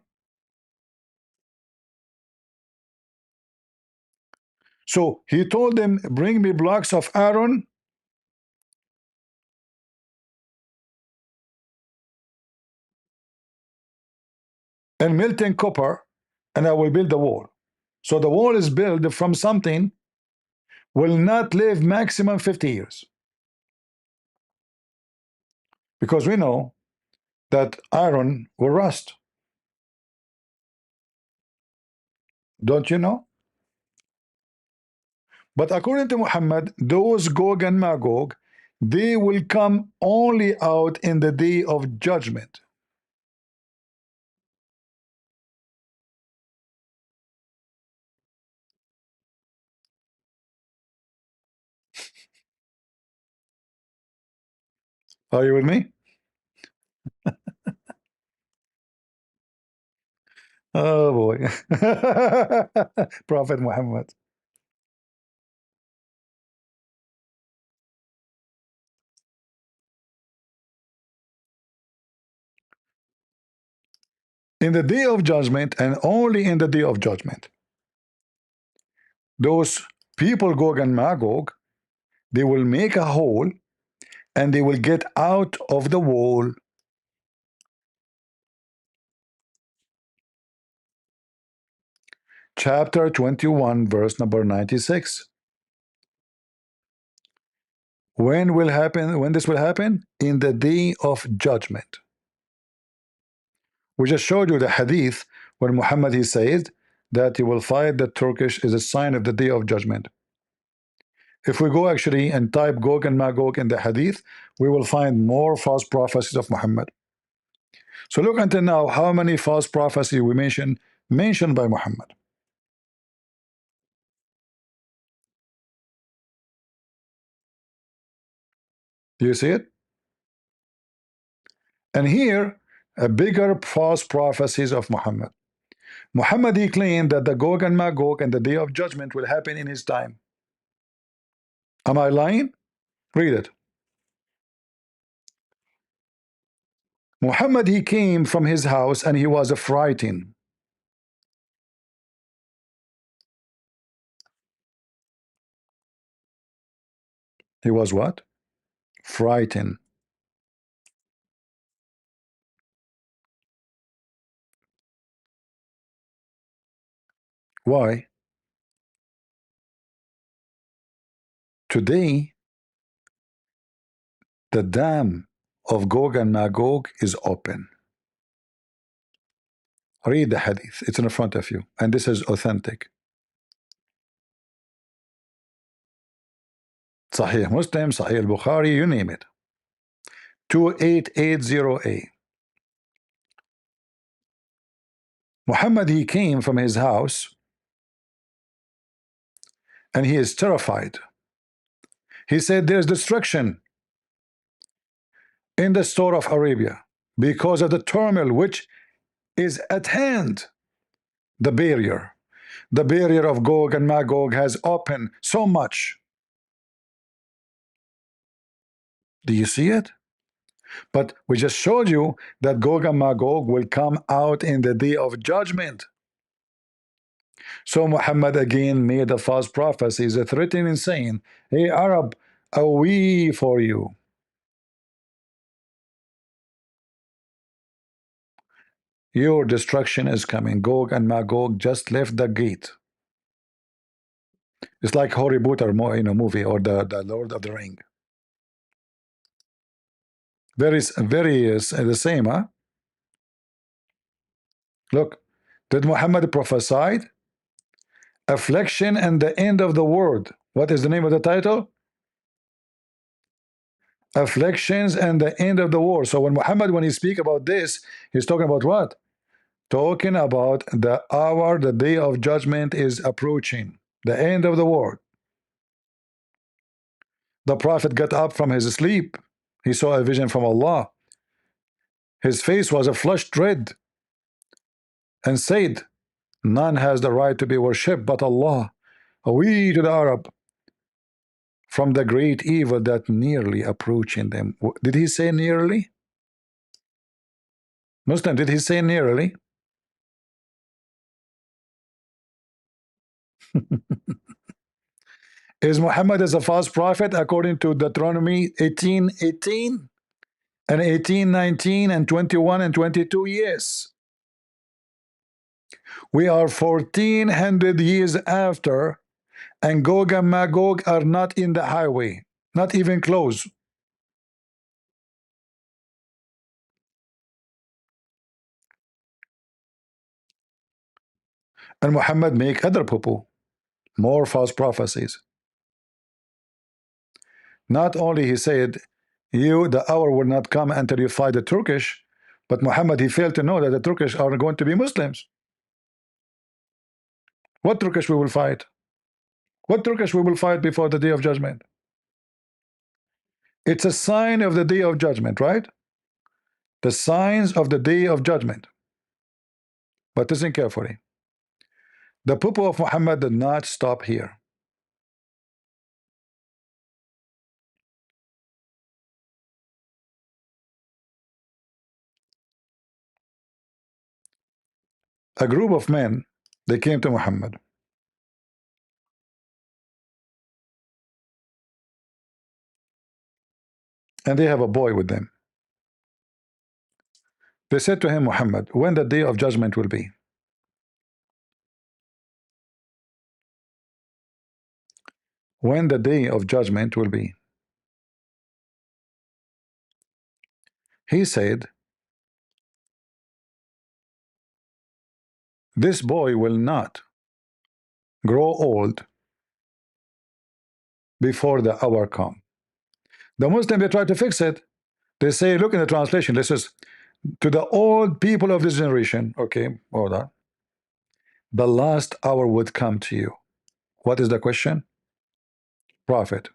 So he told them, bring me blocks of iron and melting copper, and I will build the wall. So the wall is built from something will not live maximum 50 years. Because we know that iron will rust. Don't you know? But according to Muhammad, those Gog and Magog, they will come only out in the day of judgment. Are you with me? Oh boy. Prophet Muhammad. In the day of judgment, and only in the day of judgment, those people, Gog and Magog, they will make a hole and they will get out of the wall. Chapter 21, verse number 96. When will happen? When this will happen? In the day of judgment. We just showed you the hadith when Muhammad, he said that he will fight the Turkish is a sign of the day of judgment. If we go actually and type Gog and Magog in the hadith, we will find more false prophecies of Muhammad. So look until now how many false prophecies we mentioned by Muhammad. Do you see it? And here a bigger false prophecies of Muhammad. Muhammad, he claimed that the Gog and Magog and the day of judgment will happen in his time. Am I lying? Read it. Muhammad, he came from his house and he was frightened. He was what? Frightened. Why? Today, the dam of Gog and Magog is open. Read the hadith. It's in front of you. And this is authentic. Sahih Muslim, Sahih Bukhari, you name it. 2880a. Muhammad, he came from his house and he is terrified. He said there's destruction in the store of Arabia because of the turmoil which is at hand. The barrier of Gog and Magog has opened so much. Do you see it? But we just showed you that Gog and Magog will come out in the day of judgment. So Muhammad again made a false prophecies, threatening, saying, "Hey Arab, a we for you." Your destruction is coming. Gog and Magog just left the gate. It's like Harry Potter, movie, or the Lord of the Ring. Very the same, huh? Look, did Muhammad prophesied affliction and the end of the world? What is the name of the title? Afflictions and the end of the war. So when Muhammad, when he speak about this, he's talking about what? Talking about the hour, the day of judgment is approaching, the end of the world. The prophet got up from his sleep. He saw a vision from Allah. His face was a flushed red and said, "None has the right to be worshipped but Allah. We to the Arab from the great evil that nearly approaching them." Did he say nearly? Muslim, did he say nearly? Is Muhammad as a false prophet according to Deuteronomy 18:18 and 18:19 and 21 and 22? Yes. We are 1400 years after, and Gog and Magog are not in the highway, not even close. And Muhammad make other poo-poo, more false prophecies. Not only he said, the hour will not come until you fight the Turkish, but Muhammad, he failed to know that the Turkish are going to be Muslims. What Turkish we will fight? What Turkish we will fight before the day of judgment? It's a sign of the day of judgment, right? The signs of the day of judgment. But listen carefully. The poo-poo of Muhammad did not stop here. A group of men, they came to Muhammad. And they have a boy with them. They said to him, Muhammad, when the day of judgment will be? When the day of judgment will be? He said, this boy will not grow old before the hour come. The Muslim, they try to fix it. They say, look in the translation, this is to the old people of this generation. Okay, hold on. The last hour would come to you. What is the question? Prophet.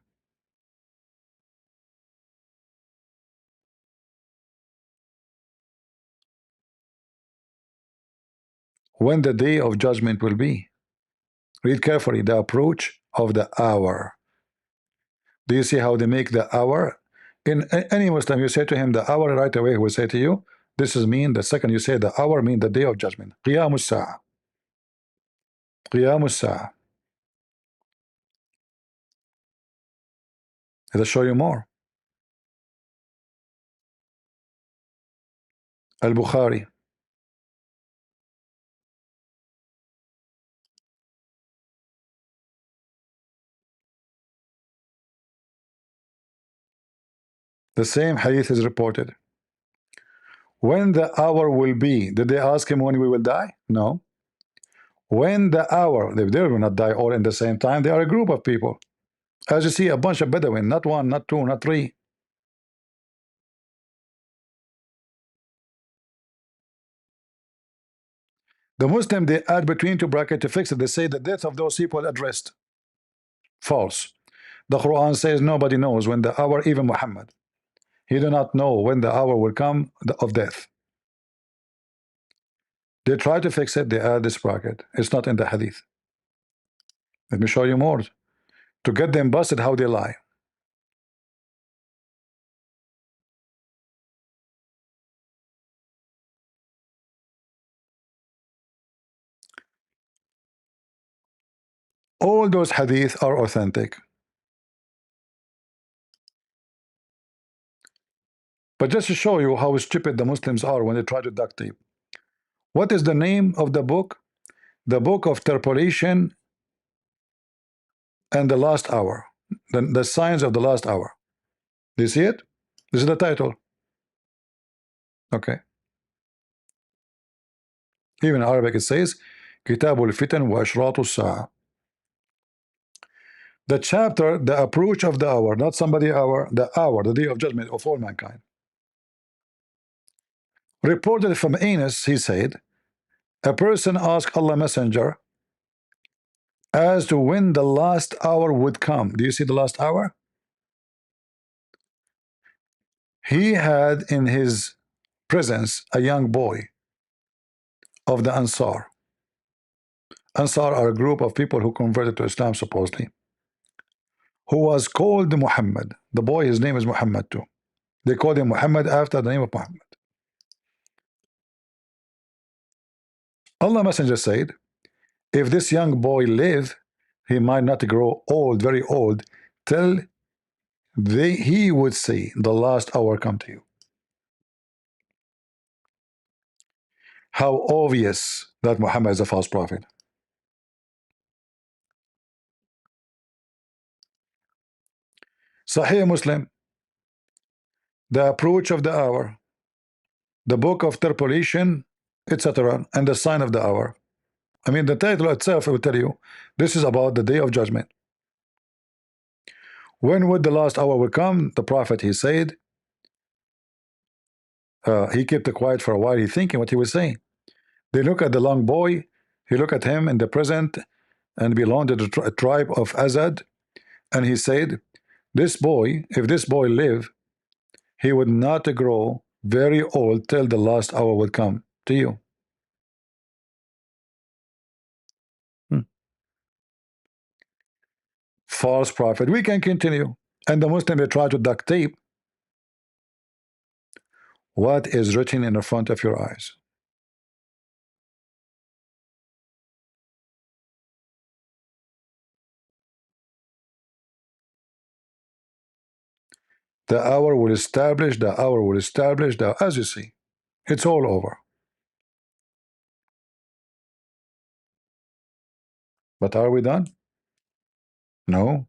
When the day of judgment will be? Read carefully, the approach of the hour. Do you see how they make the hour? In any Muslim, you say to him the hour, right away he will say to you, this is mean, the second you say the hour mean the day of judgment. Qiyamus Sa'ah. Qiyamus Sa'ah. I'll show you more. Al-Bukhari. The same hadith is reported. When the hour will be, did they ask him when we will die? No. When the hour, they will not die all in the same time. They are a group of people. As you see, a bunch of Bedouin, not one, not two, not three. The Muslim, they add between two brackets to fix it. They say the death of those people addressed. False. The Quran says nobody knows when the hour, even Muhammad. He do not know when the hour will come of death. They try to fix it, they add this bracket. It's not in the hadith. Let me show you more. To get them busted how they lie. All those hadith are authentic. But just to show you how stupid the Muslims are when they try to duct tape. What is the name of the book? The book of interpolation and the last hour. The signs of the last hour. Do you see it? This is the title. Okay. Even in Arabic it says كتاب الفتن وأشراط الساعة. The chapter, the approach of the hour, not somebody hour, the day of judgment of all mankind. Reported from Anas, he said, a person asked Allah Messenger as to when the last hour would come. Do you see the last hour? He had in his presence a young boy of the Ansar. Ansar are a group of people who converted to Islam supposedly, who was called Muhammad. The boy, his name is Muhammad too. They called him Muhammad after the name of Muhammad. Allah Messenger said, if this young boy live, he might not grow old, very old, till he would see the last hour come to you. How obvious that Muhammad is a false prophet. Sahih Muslim, the approach of the hour, the book of interpolation, etc., and the sign of the hour. I mean, the title itself will tell you this is about the day of judgment. When would the last hour will come? The prophet, he said, he kept quiet for a while, he thinking what he was saying. They look at the young boy, he look at him in the present and belonged to the tribe of Azad, and he said, this boy, if this boy live, he would not grow very old till the last hour would come to you. False prophet. We can continue. And the Muslim, they try to duct tape what is written in the front of your eyes. The hour will establish, the hour will establish, as you see, it's all over. But are we done? No.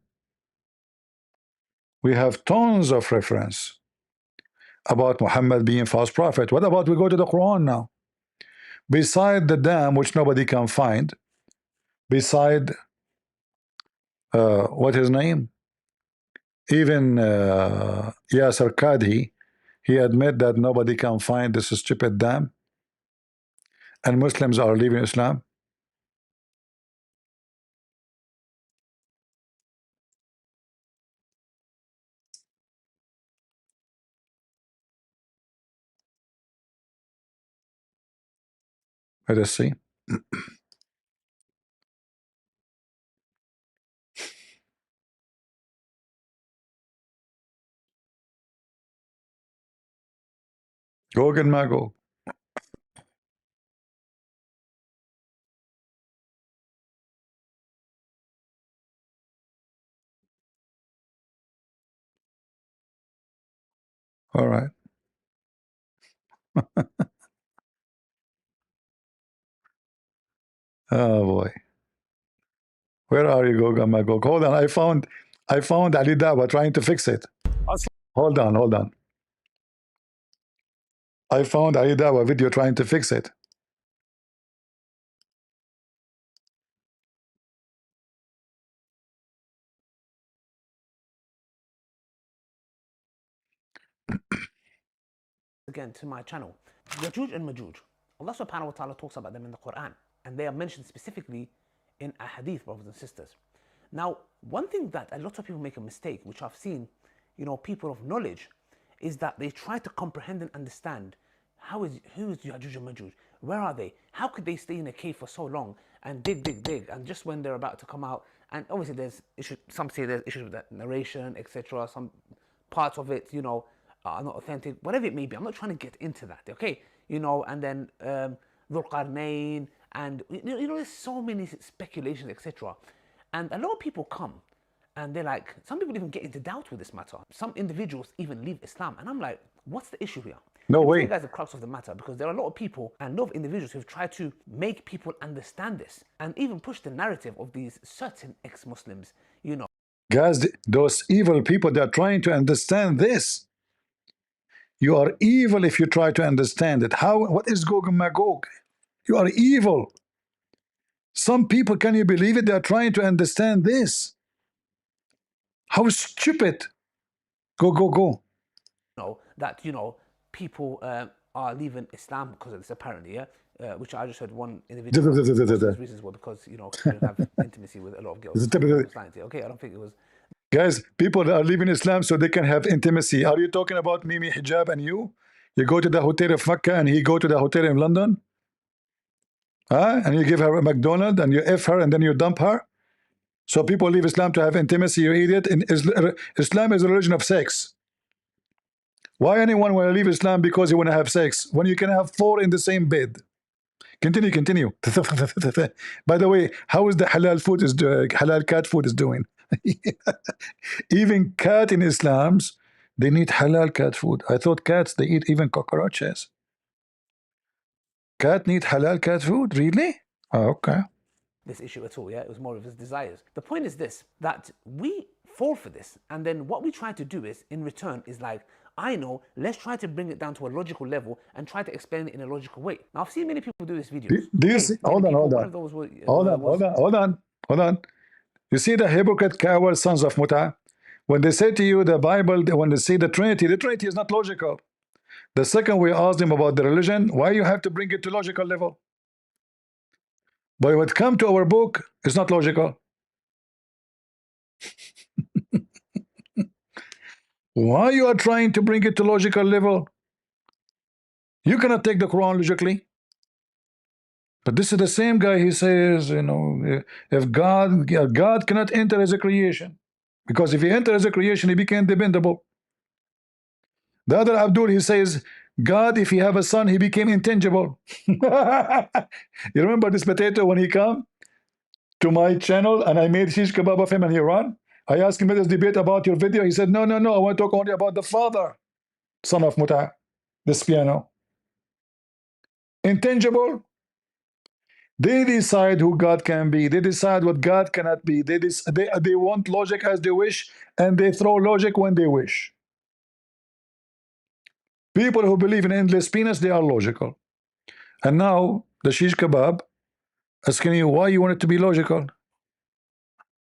We have tons of reference about Muhammad being false prophet. What about we go to the Quran now? Beside the dam which nobody can find, beside what his name? Even Yasser Qadhi, he admit that nobody can find this stupid dam, and Muslims are leaving Islam. Let us see. Gog and Magog. All right. Oh boy. Where are you, Gog and Magog? Hold on. I found Ali Dawa trying to fix it. Hold on. I found Ali Dawa video trying to fix it. Again to my channel, Yajuj and Majuj. Allah subhanahu wa ta'ala talks about them in the Quran, and they are mentioned specifically in a hadith, brothers and sisters. Now, one thing that a lot of people make a mistake, which I've seen, people of knowledge, is that they try to comprehend and understand who is Ya'juj and Ma'juj? Where are they? How could they stay in a cave for so long and dig, and just when they're about to come out? And obviously there's issues, some say there's issues with that narration, etc. Some parts of it, are not authentic, whatever it may be. I'm not trying to get into that, okay? And then Dhul Qarnayn, and there's so many speculations, etc. And a lot of people come and they're like, some people even get into doubt with this matter. Some individuals even leave Islam, and I'm like, what's the issue here? No way. You guys are the crux of the matter, because there are a lot of people and a lot of individuals who've tried to make people understand this and even push the narrative of these certain ex-Muslims, Guys, those evil people, they're trying to understand this. You are evil if you try to understand it. What is Gog and Magog? You are evil. Some people, can you believe it? They're trying to understand this. How stupid. Go. That, people are leaving Islam because of this, apparently, yeah? Which I just heard one individual. His reasons were because, he didn't have intimacy with a lot of girls. Okay, I don't think it was. Guys, people are leaving Islam so they can have intimacy. Are you talking about Mimi Hijab and you? You go to the hotel of Mecca and he go to the hotel in London? Huh? And you give her a McDonald's and you F her and then you dump her? So people leave Islam to have intimacy, you idiot. Islam is a religion of sex. Why anyone want to leave Islam because you want to have sex when you can have 4 in the same bed? Continue. By the way, how is the halal cat food is doing? Even cat in Islam's, they need halal cat food. I thought cats, they eat even cockroaches. Cat need halal cat food? Really? Oh, okay. This issue at all, yeah? It was more of his desires. The point is this, that we fall for this, and then what we try to do is, in return, is like, I know, let's try to bring it down to a logical level and try to explain it in a logical way. Now, I've seen many people do this video. Do you see? Hold on. You see the hypocrite coward sons of Muta? When they say to you the Bible, when they say the Trinity is not logical. The second we ask them about the religion, why you have to bring it to logical level? But when it comes to our book, it's not logical. Why you are trying to bring it to logical level? You cannot take the Quran logically. But this is the same guy, he says, if God cannot enter as a creation, because if he enters as a creation, he became dependable. The other Abdul, he says, God, if he have a son, he became intangible. You remember this potato when he come to my channel and I made shish kebab of him and he ran? I asked him, let us debate about your video. He said, no, I want to talk only about the father, son of Muta, this piano. Intangible. They decide who God can be. They decide what God cannot be. They want logic as they wish, and they throw logic when they wish. People who believe in endless penis, they are logical. And now the shish kebab asking you why you want it to be logical.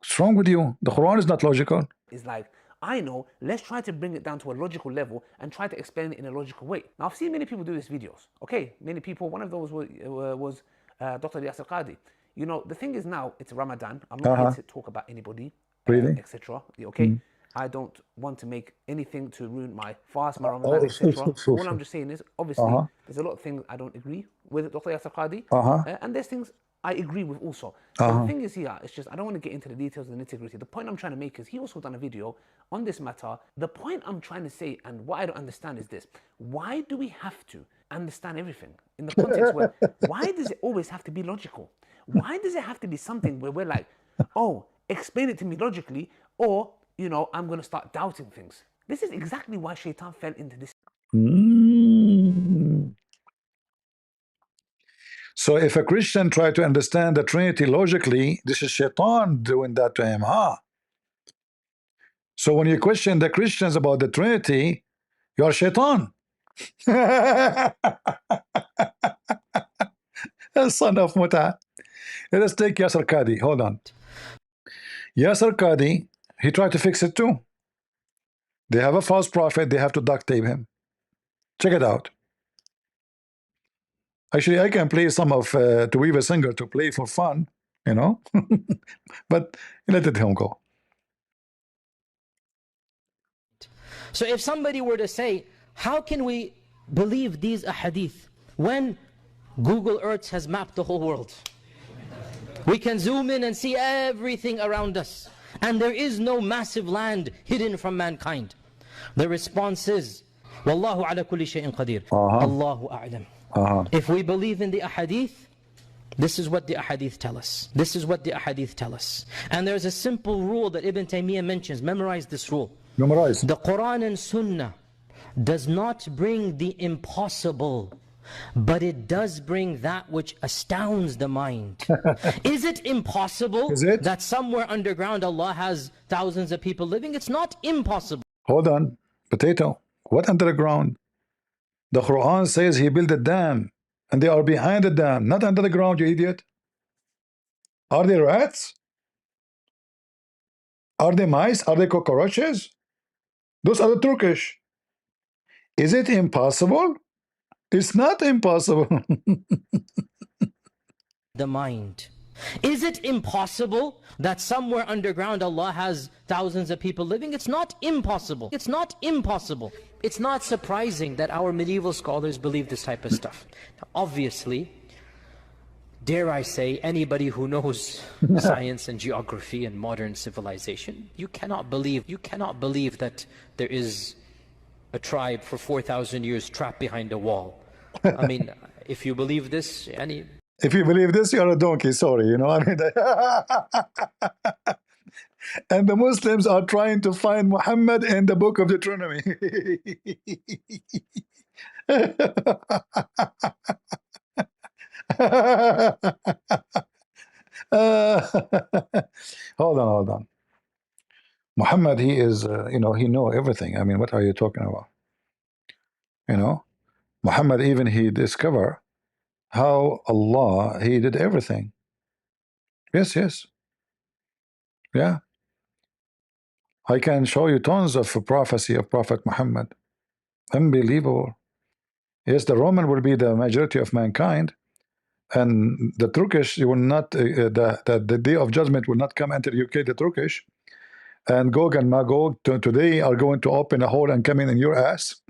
What's wrong with you? The Quran is not logical. It's like, I know, let's try to bring it down to a logical level and try to explain it in a logical way. Now, I've seen many people do these videos. Okay, many people. One of those was Dr. Yasir Qadi. The thing is now, it's Ramadan. I'm not here to talk about anybody, really? etc. Okay? I don't want to make anything to ruin my fast, my Ramadan, etc. All I'm just saying is, obviously, there's a lot of things I don't agree with Dr. Yasir Qadi, and there's things I agree with also. So the thing is here, it's just, I don't want to get into the details and the nitty-gritty. The point I'm trying to make is, he also done a video on this matter. The point I'm trying to say, and what I don't understand is this: why do we have to understand everything in the context where, why does it always have to be logical? Why does it have to be something where we're like, oh, explain it to me logically, or, I'm going to start doubting things? This is exactly why Shaitan fell into this. So if a Christian try to understand the Trinity logically, this is Shaitan doing that to him, So when you question the Christians about the Trinity, you are Shaitan. Son of Muta. Let us take Yasir Qadi. Hold on. Yasir Qadi, he tried to fix it too. They have a false prophet, they have to duct tape him. Check it out. Actually, I can play some of To Weave a Singer to play for fun, you know, but let him go. So if somebody were to say, how can we believe these ahadith when Google Earth has mapped the whole world? We can zoom in and see everything around us, and there is no massive land hidden from mankind. The response is, Wallahu ala kulli shay'in qadir. Allahu a'lam. If we believe in the ahadith, this is what the ahadith tell us. This is what the ahadith tell us. And there's a simple rule that Ibn Taymiyyah mentions. Memorize this rule. Memorize. The Quran and Sunnah does not bring the impossible, but it does bring that which astounds the mind. Is it impossible that somewhere underground Allah has thousands of people living? It's not impossible. Hold on. Potato. What underground? The Quran says he built a dam, and they are behind the dam, not under the ground, you idiot. Are they rats? Are they mice? Are they cockroaches? Those are the Turkish. Is it impossible? It's not impossible. The mind. Is it impossible that somewhere underground Allah has thousands of people living? It's not impossible. It's not impossible. It's not surprising that our medieval scholars believe this type of stuff. Now, obviously, dare I say, anybody who knows science and geography and modern civilization, you cannot believe that there is a tribe for 4,000 years trapped behind a wall. I mean, if you believe this, if you believe this, you're a donkey, sorry, you know. I mean, and the Muslims are trying to find Muhammad in the book of Deuteronomy. Hold on. Muhammad, he is, you know, he know everything. I mean, what are you talking about? You know, Muhammad, even he discovered how Allah, he did everything. Yes. Yeah. I can show you tons of prophecy of Prophet Muhammad. Unbelievable. Yes, the Roman will be the majority of mankind, and the Turkish, you will not, the day of judgment will not come until you kill the Turkish. And Gog and Magog today are going to open a hole and come in your ass.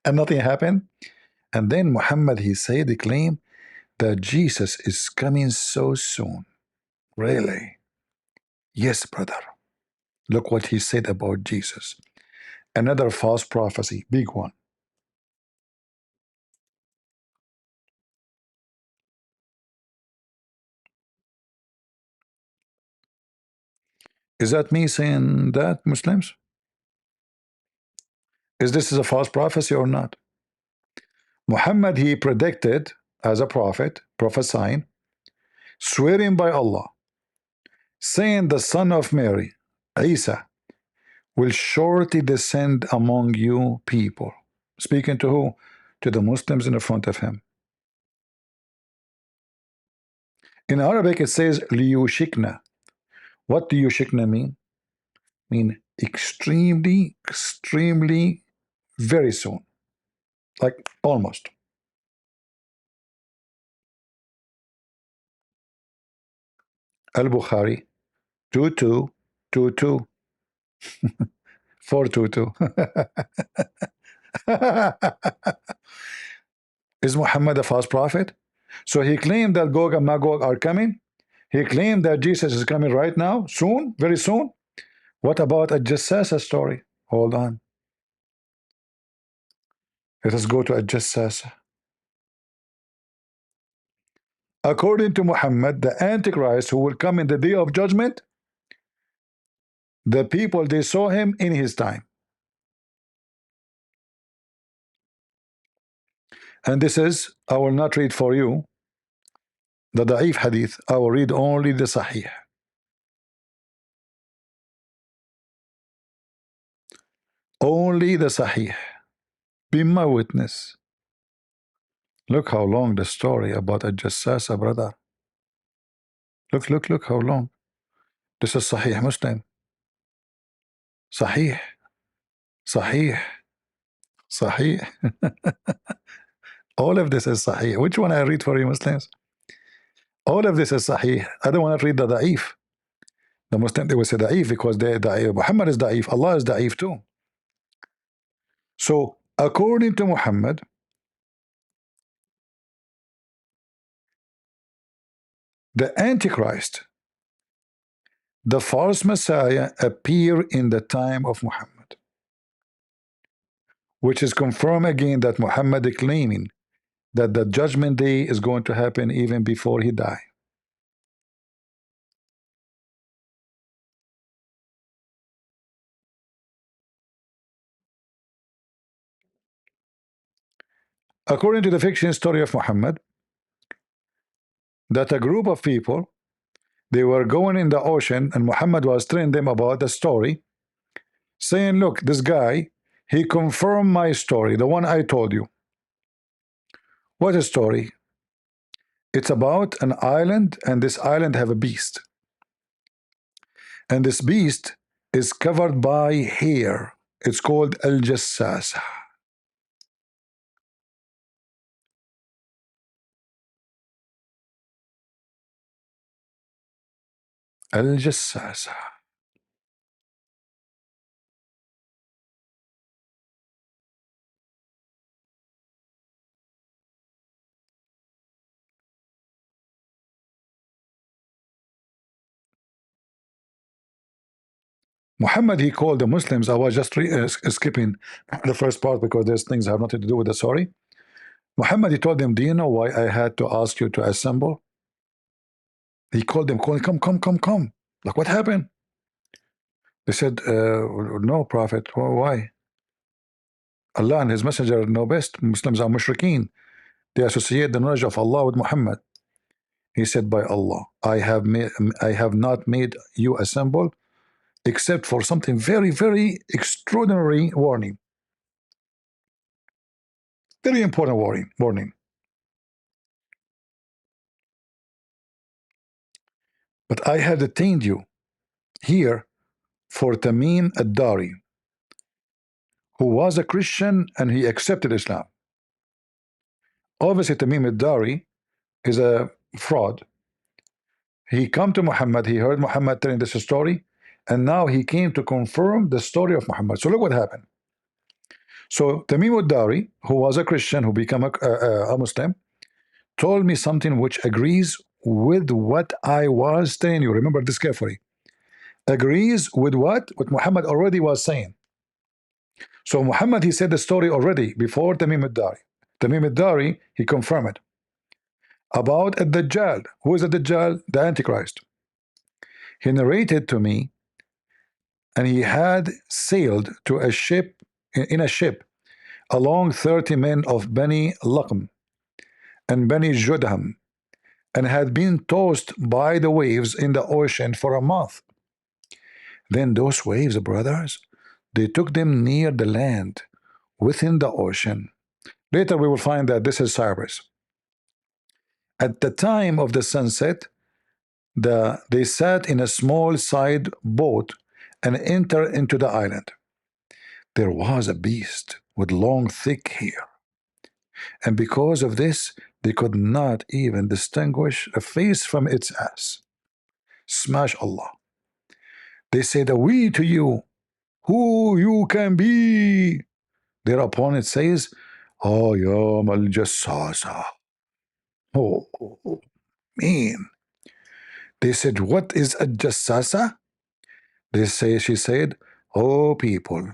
And nothing happened. And then Muhammad, he said, he claimed that Jesus is coming so soon. Really? Yes, brother. Look what he said about Jesus. Another false prophecy, big one. Is that me saying that, Muslims? Is this a false prophecy or not? Muhammad, he predicted as a prophet, prophesying, swearing by Allah, saying the son of Mary, Isa, will shortly descend among you people. Speaking to who? To the Muslims in the front of him. In Arabic, it says liyushikna. What do yushikna mean? Mean extremely, very soon. Like almost. Al-Bukhari 2222 422. Is Muhammad a false prophet? So he claimed that Gog and Magog are coming. He claimed that Jesus is coming right now, soon, very soon. What about a Jassasa story? Hold on. Let us go to a Jassasa. According to Muhammad, the Antichrist who will come in the day of judgment, the people, they saw him in his time. And this is, I will not read for you the Da'if hadith. I will read only the Sahih. Only the Sahih. Be my witness. Look how long the story about a Jassasa, brother. Look how long. This is Sahih Muslim. Sahih. Sahih. All of this is Sahih. Which one I read for you Muslims? All of this is Sahih. I don't want to read the Da'if. The Muslim, they will say Da'if because Muhammad is Da'if. Allah is Da'if too. So according to Muhammad, the Antichrist, the false Messiah, appear in the time of Muhammad, which is confirmed again that Muhammad is claiming that the judgment day is going to happen even before he died. According to the fiction story of Muhammad, that a group of people, they were going in the ocean and Muhammad was telling them about the story, saying, look, this guy, he confirmed my story, the one I told you. What a story? It's about an island, and this island have a beast. And this beast is covered by hair. It's called Al-Jassasa. Al-Jassasa. Muhammad, he called the Muslims. I was just skipping the first part because there's things that have nothing to do with the story. Muhammad, he told them, do you know why I had to ask you to assemble? He called them, come. Like, what happened? They said, no, Prophet. Why? Allah and His Messenger know best. Muslims are mushrikeen. They associate the knowledge of Allah with Muhammad. He said, by Allah, I have not made you assemble except for something very, very extraordinary warning. Very important warning. But I have detained you here for Tamim ad-Dari, who was a Christian and he accepted Islam. Obviously, Tamim ad-Dari is a fraud. He come to Muhammad, he heard Muhammad telling this story, and now he came to confirm the story of Muhammad. So look what happened. So Tamim ad-Dari, who was a Christian, who became a Muslim, told me something which agrees with what I was telling you. Remember this carefully. Agrees with what Muhammad already was saying. So Muhammad, he said the story already before Tamim ad-Dari. Tamim ad-Dari, he confirmed it. About a Dajjal. Who is the Dajjal? The Antichrist. He narrated to me, and he had sailed to a ship, in a ship, along 30 men of Bani Laqm and Bani Judham, and had been tossed by the waves in the ocean for a month. Then those waves, brothers, they took them near the land, within the ocean. Later we will find that this is Cyprus. At the time of the sunset, they sat in a small side boat and entered into the island. There was a beast with long, thick hair, and because of this, they could not even distinguish a face from its ass. Smash Allah. They said, we to you, who you can be. Their opponent says, oh, Yom al-Jassasa. Oh, mean. They said, what is a Jassasa? She said, oh, people,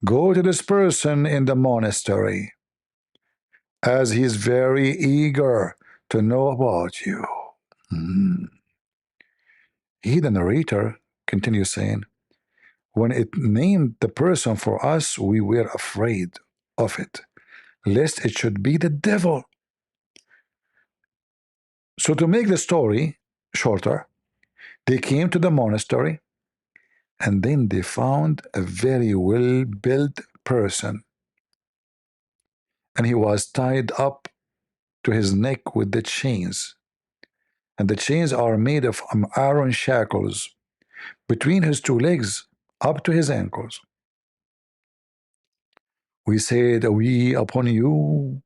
go to this person in the monastery, as he is very eager to know about you. He, the narrator, continues saying, when it named the person for us, we were afraid of it, lest it should be the devil. So to make the story shorter, they came to the monastery, and then they found a very well-built person, and he was tied up to his neck with the chains, and the chains are made of iron shackles between his two legs up to his ankles. We said, we upon you.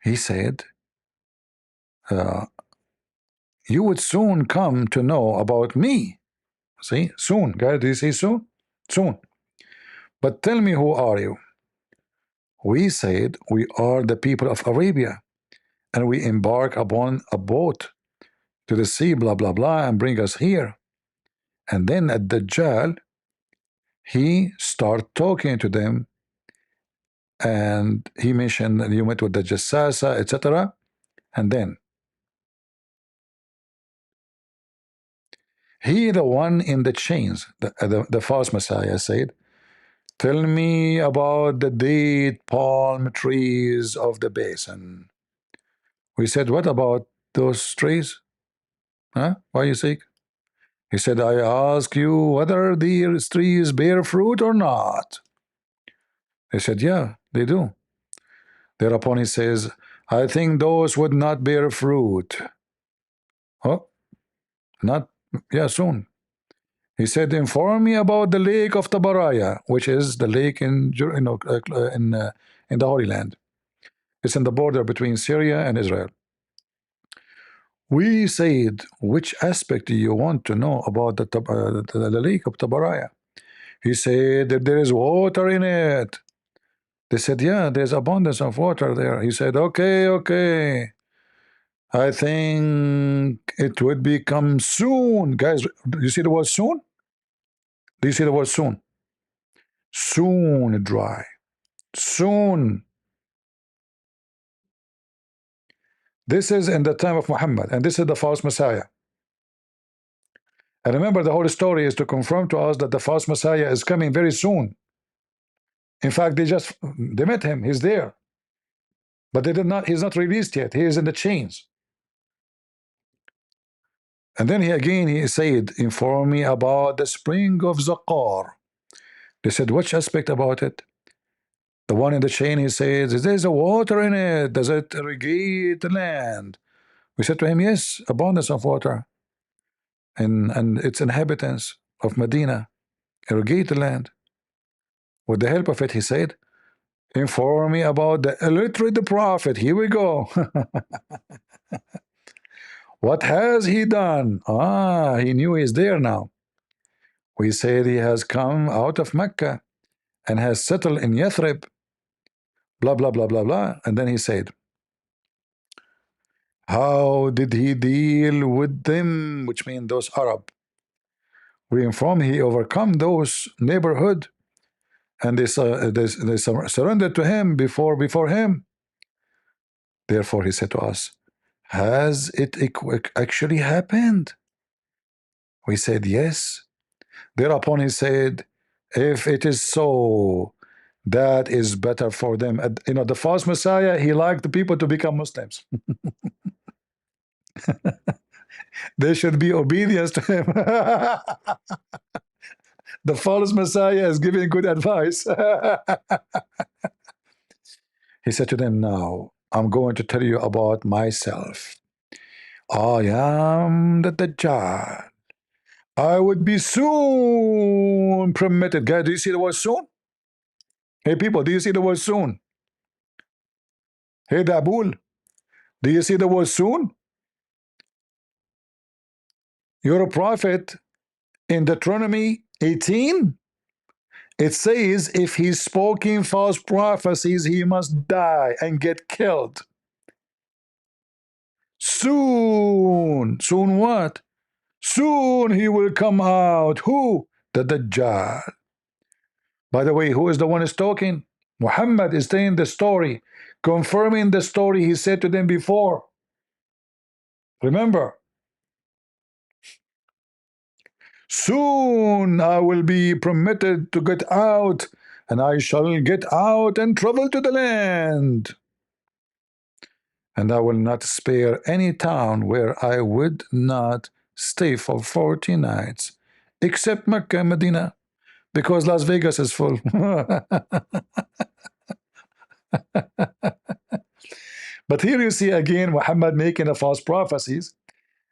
He said, you would soon come to know about me. See, soon, guys, do you see soon? Soon. But tell me, who are you? We said, we are the people of Arabia, and we embark upon a boat to the sea, blah, blah, blah, and bring us here. And then at Dajjal, he start talking to them, and he mentioned that you met with the Jassasa, etc. And then he, the one in the chains, the false Messiah, said, tell me about the date palm trees of the basin. We said, what about those trees? Huh? Why you sick? He said, I ask you whether these trees bear fruit or not. They said, yeah, they do. Thereupon he says, I think those would not bear fruit. Oh, not, yeah, soon. He said, inform me about the lake of Tabaraya, which is the lake in the Holy Land. It's in the border between Syria and Israel. We said, which aspect do you want to know about the lake of Tabaraya? He said that there is water in it. They said, yeah, there's abundance of water there. He said, okay. I think it would become soon. Guys, do you see the word soon? Do you see the word soon? Soon dry. Soon. This is in the time of Muhammad, and this is the false Messiah. And remember, the whole story is to confirm to us that the false Messiah is coming very soon. In fact, they met him, he's there. But he's not released yet. He is in the chains. And then he said, inform me about the spring of Zaqar. They said, which aspect about it? The one in the chain, he says, there's a water in it. Does it irrigate the land? We said to him, yes, abundance of water. And its inhabitants of Medina irrigate the land. With the help of it, he said, inform me about the illiterate prophet. Here we go. What has he done? He knew he's there now. We said he has come out of Mecca and has settled in Yathrib. Blah, blah, blah, blah, blah. And then he said, how did he deal with them? Which means those Arab. We inform he overcome those neighborhood, and they surrendered to him before him. Therefore he said to us, has it actually happened? We said yes. Thereupon he said, if it is so, that is better for them. The false Messiah, he liked the people to become Muslims. They should be obedience to him. The false Messiah is giving good advice. He said to them, now I'm going to tell you about myself. I am the Dajjal. I would be soon permitted. Guys, do you see the word soon? Hey people, do you see the word soon? Hey Dabul, do you see the word soon? You're a prophet. In Deuteronomy 18, it says if he's speaking false prophecies, he must die and get killed. Soon. Soon what? Soon he will come out. Who? The Dajjal. By the way, who is the one who's talking? Muhammad is saying the story, confirming the story he said to them before. Remember, soon I will be permitted to get out, and I shall get out and travel to the land. And I will not spare any town where I would not stay for 40 nights, except Mecca and Medina, because Las Vegas is full. But here you see again Muhammad making a false prophecies.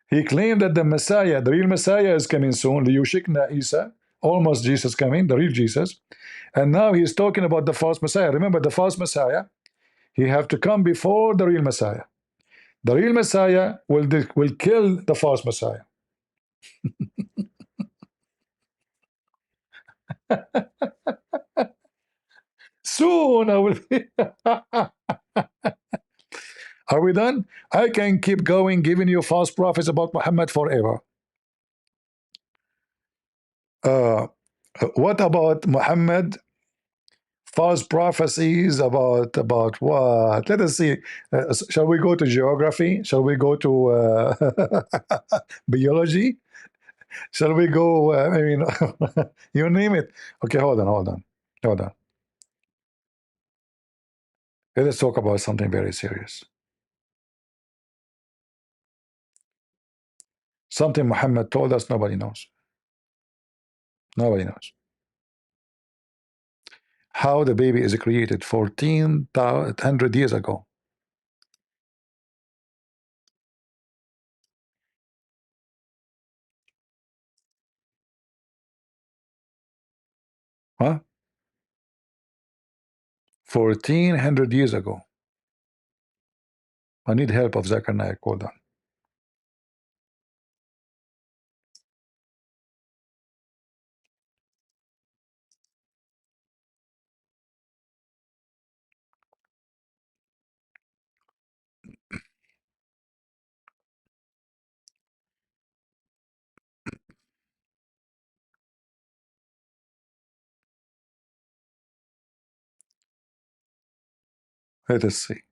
He claimed that the Messiah, the real Messiah, is coming soon. Liyushikna Isa, almost Jesus coming, the real Jesus. And now he's talking about the false Messiah. Remember, the false Messiah, he have to come before the real Messiah. The real Messiah will kill the false Messiah. Soon I will. Are we done? I can keep going, giving you false prophets about Muhammad forever. What about Muhammad? False prophecies about what? Let us see. Shall we go to geography? Shall we go to biology? Shall we go? I mean, you name it. Okay, hold on. Let us talk about something very serious. Something Muhammad told us nobody knows. Nobody knows. How the baby is created 1400 years ago. Huh? 1400 years ago. I need help of Zakir Naik. Hold on. Let us see.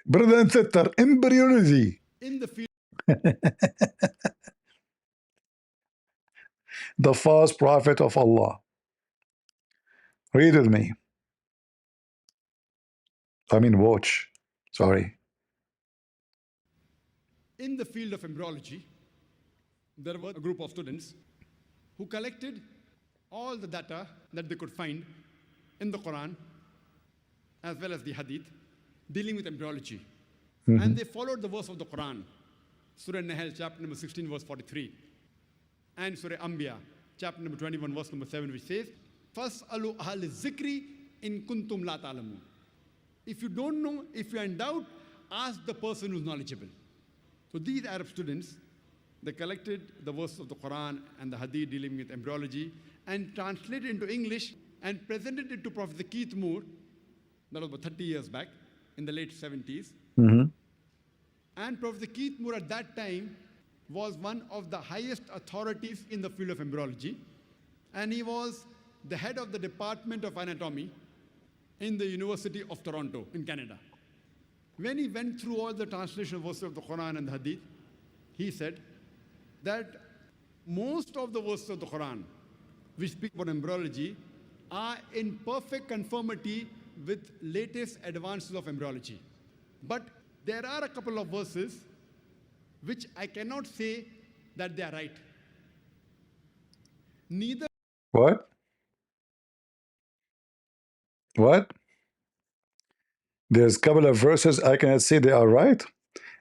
Brother and sister, embryology. In the field. The false prophet of Allah. Read with me. I mean, watch. Sorry. In the field of embryology, there were a group of students who collected all the data that they could find in the Quran as well as the Hadith dealing with embryology. And they followed the verse of the Quran, Surah Nahl, chapter number 16, verse 43, and Surah Anbiya, chapter number 21, verse number 7, which says, "Fas'alu ahla zikri in kuntum la ta'lamun." If you don't know, if you're in doubt, ask the person who's knowledgeable. So these Arab students, they collected the verse of the Quran and the Hadith dealing with embryology and translated it into English and presented it to Prophet Keith Moore. That was about 30 years back, in the late 70s. And Prophet Keith Moore at that time was one of the highest authorities in the field of embryology. And he was the head of the Department of Anatomy in the University of Toronto in Canada. When he went through all the translation verses of the Quran and the Hadith, he said that most of the verses of the Quran which speak about embryology are in perfect conformity with latest advances of embryology. But there are a couple of verses which I cannot say that they are right. Neither. What? What? There's a couple of verses I cannot say they are right.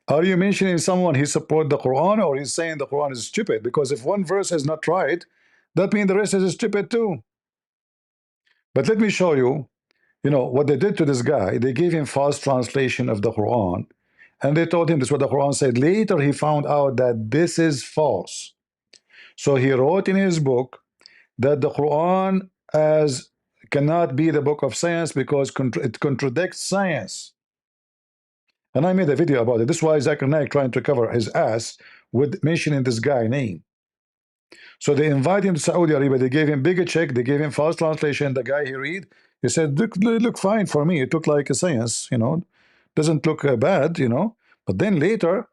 Are you mentioning someone he support the Quran, or he's saying the Quran is stupid? Because if one verse is not right, that means the rest is stupid too. But let me show you, what they did to this guy. They gave him false translation of the Quran, and they told him this is what the Quran said. Later he found out that this is false. So he wrote in his book that the Quran cannot be the book of science because it contradicts science. And I made a video about it. This is why Zakir Naik trying to cover his ass with mentioning this guy name. So they invite him to Saudi Arabia. They gave him bigger check. They gave him false translation. The guy he read, he said, look fine for me. It looked like a science, doesn't look bad, But then later,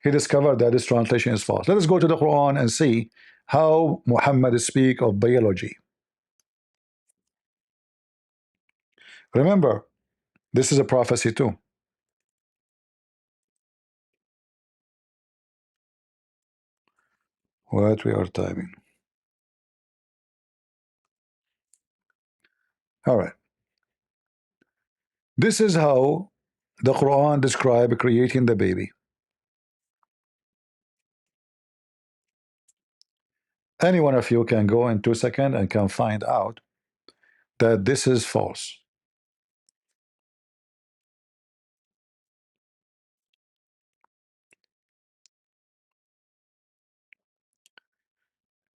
he discovered that this translation is false. Let us go to the Quran and see how Muhammad speak of biology. Remember, this is a prophecy too. What we are typing. All right. This is how the Quran describes creating the baby. Any one of you can go in 2 seconds and can find out that this is false.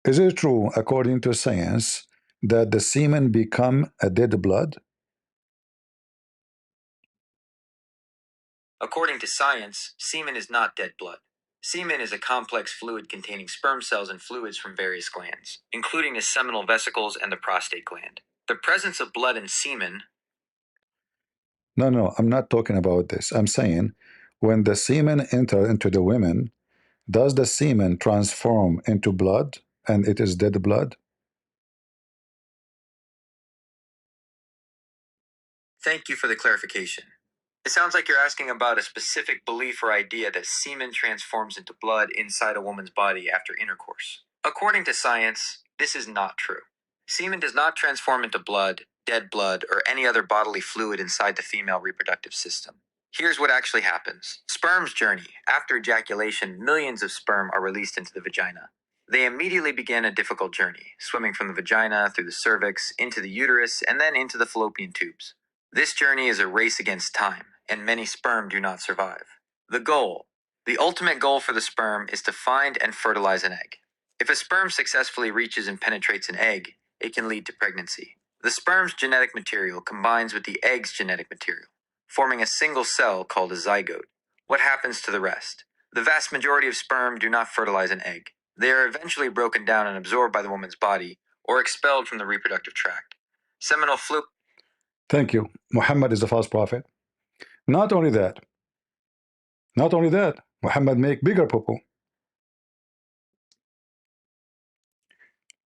Is it true, according to science, that the semen become a dead blood? According to science, semen is not dead blood. Semen is a complex fluid containing sperm cells and fluids from various glands, including the seminal vesicles and the prostate gland. The presence of blood in semen... No, I'm not talking about this. I'm saying when the semen enter into the women, does the semen transform into blood and it is dead blood? Thank you for the clarification. It sounds like you're asking about a specific belief or idea that semen transforms into blood inside a woman's body after intercourse. According to science, this is not true. Semen does not transform into blood, dead blood, or any other bodily fluid inside the female reproductive system. Here's what actually happens. Sperm's journey. After ejaculation, millions of sperm are released into the vagina. They immediately begin a difficult journey, swimming from the vagina through the cervix, into the uterus, and then into the fallopian tubes. This journey is a race against time, and many sperm do not survive. The ultimate goal for the sperm is to find and fertilize an egg. If a sperm successfully reaches and penetrates an egg, it can lead to pregnancy. The sperm's genetic material combines with the egg's genetic material, forming a single cell called a zygote. What happens to the rest? The vast majority of sperm do not fertilize an egg. They are eventually broken down and absorbed by the woman's body or expelled from the reproductive tract. Seminal fluid. Thank you. Muhammad is a false prophet. Not only that, Muhammad make bigger poo-poo.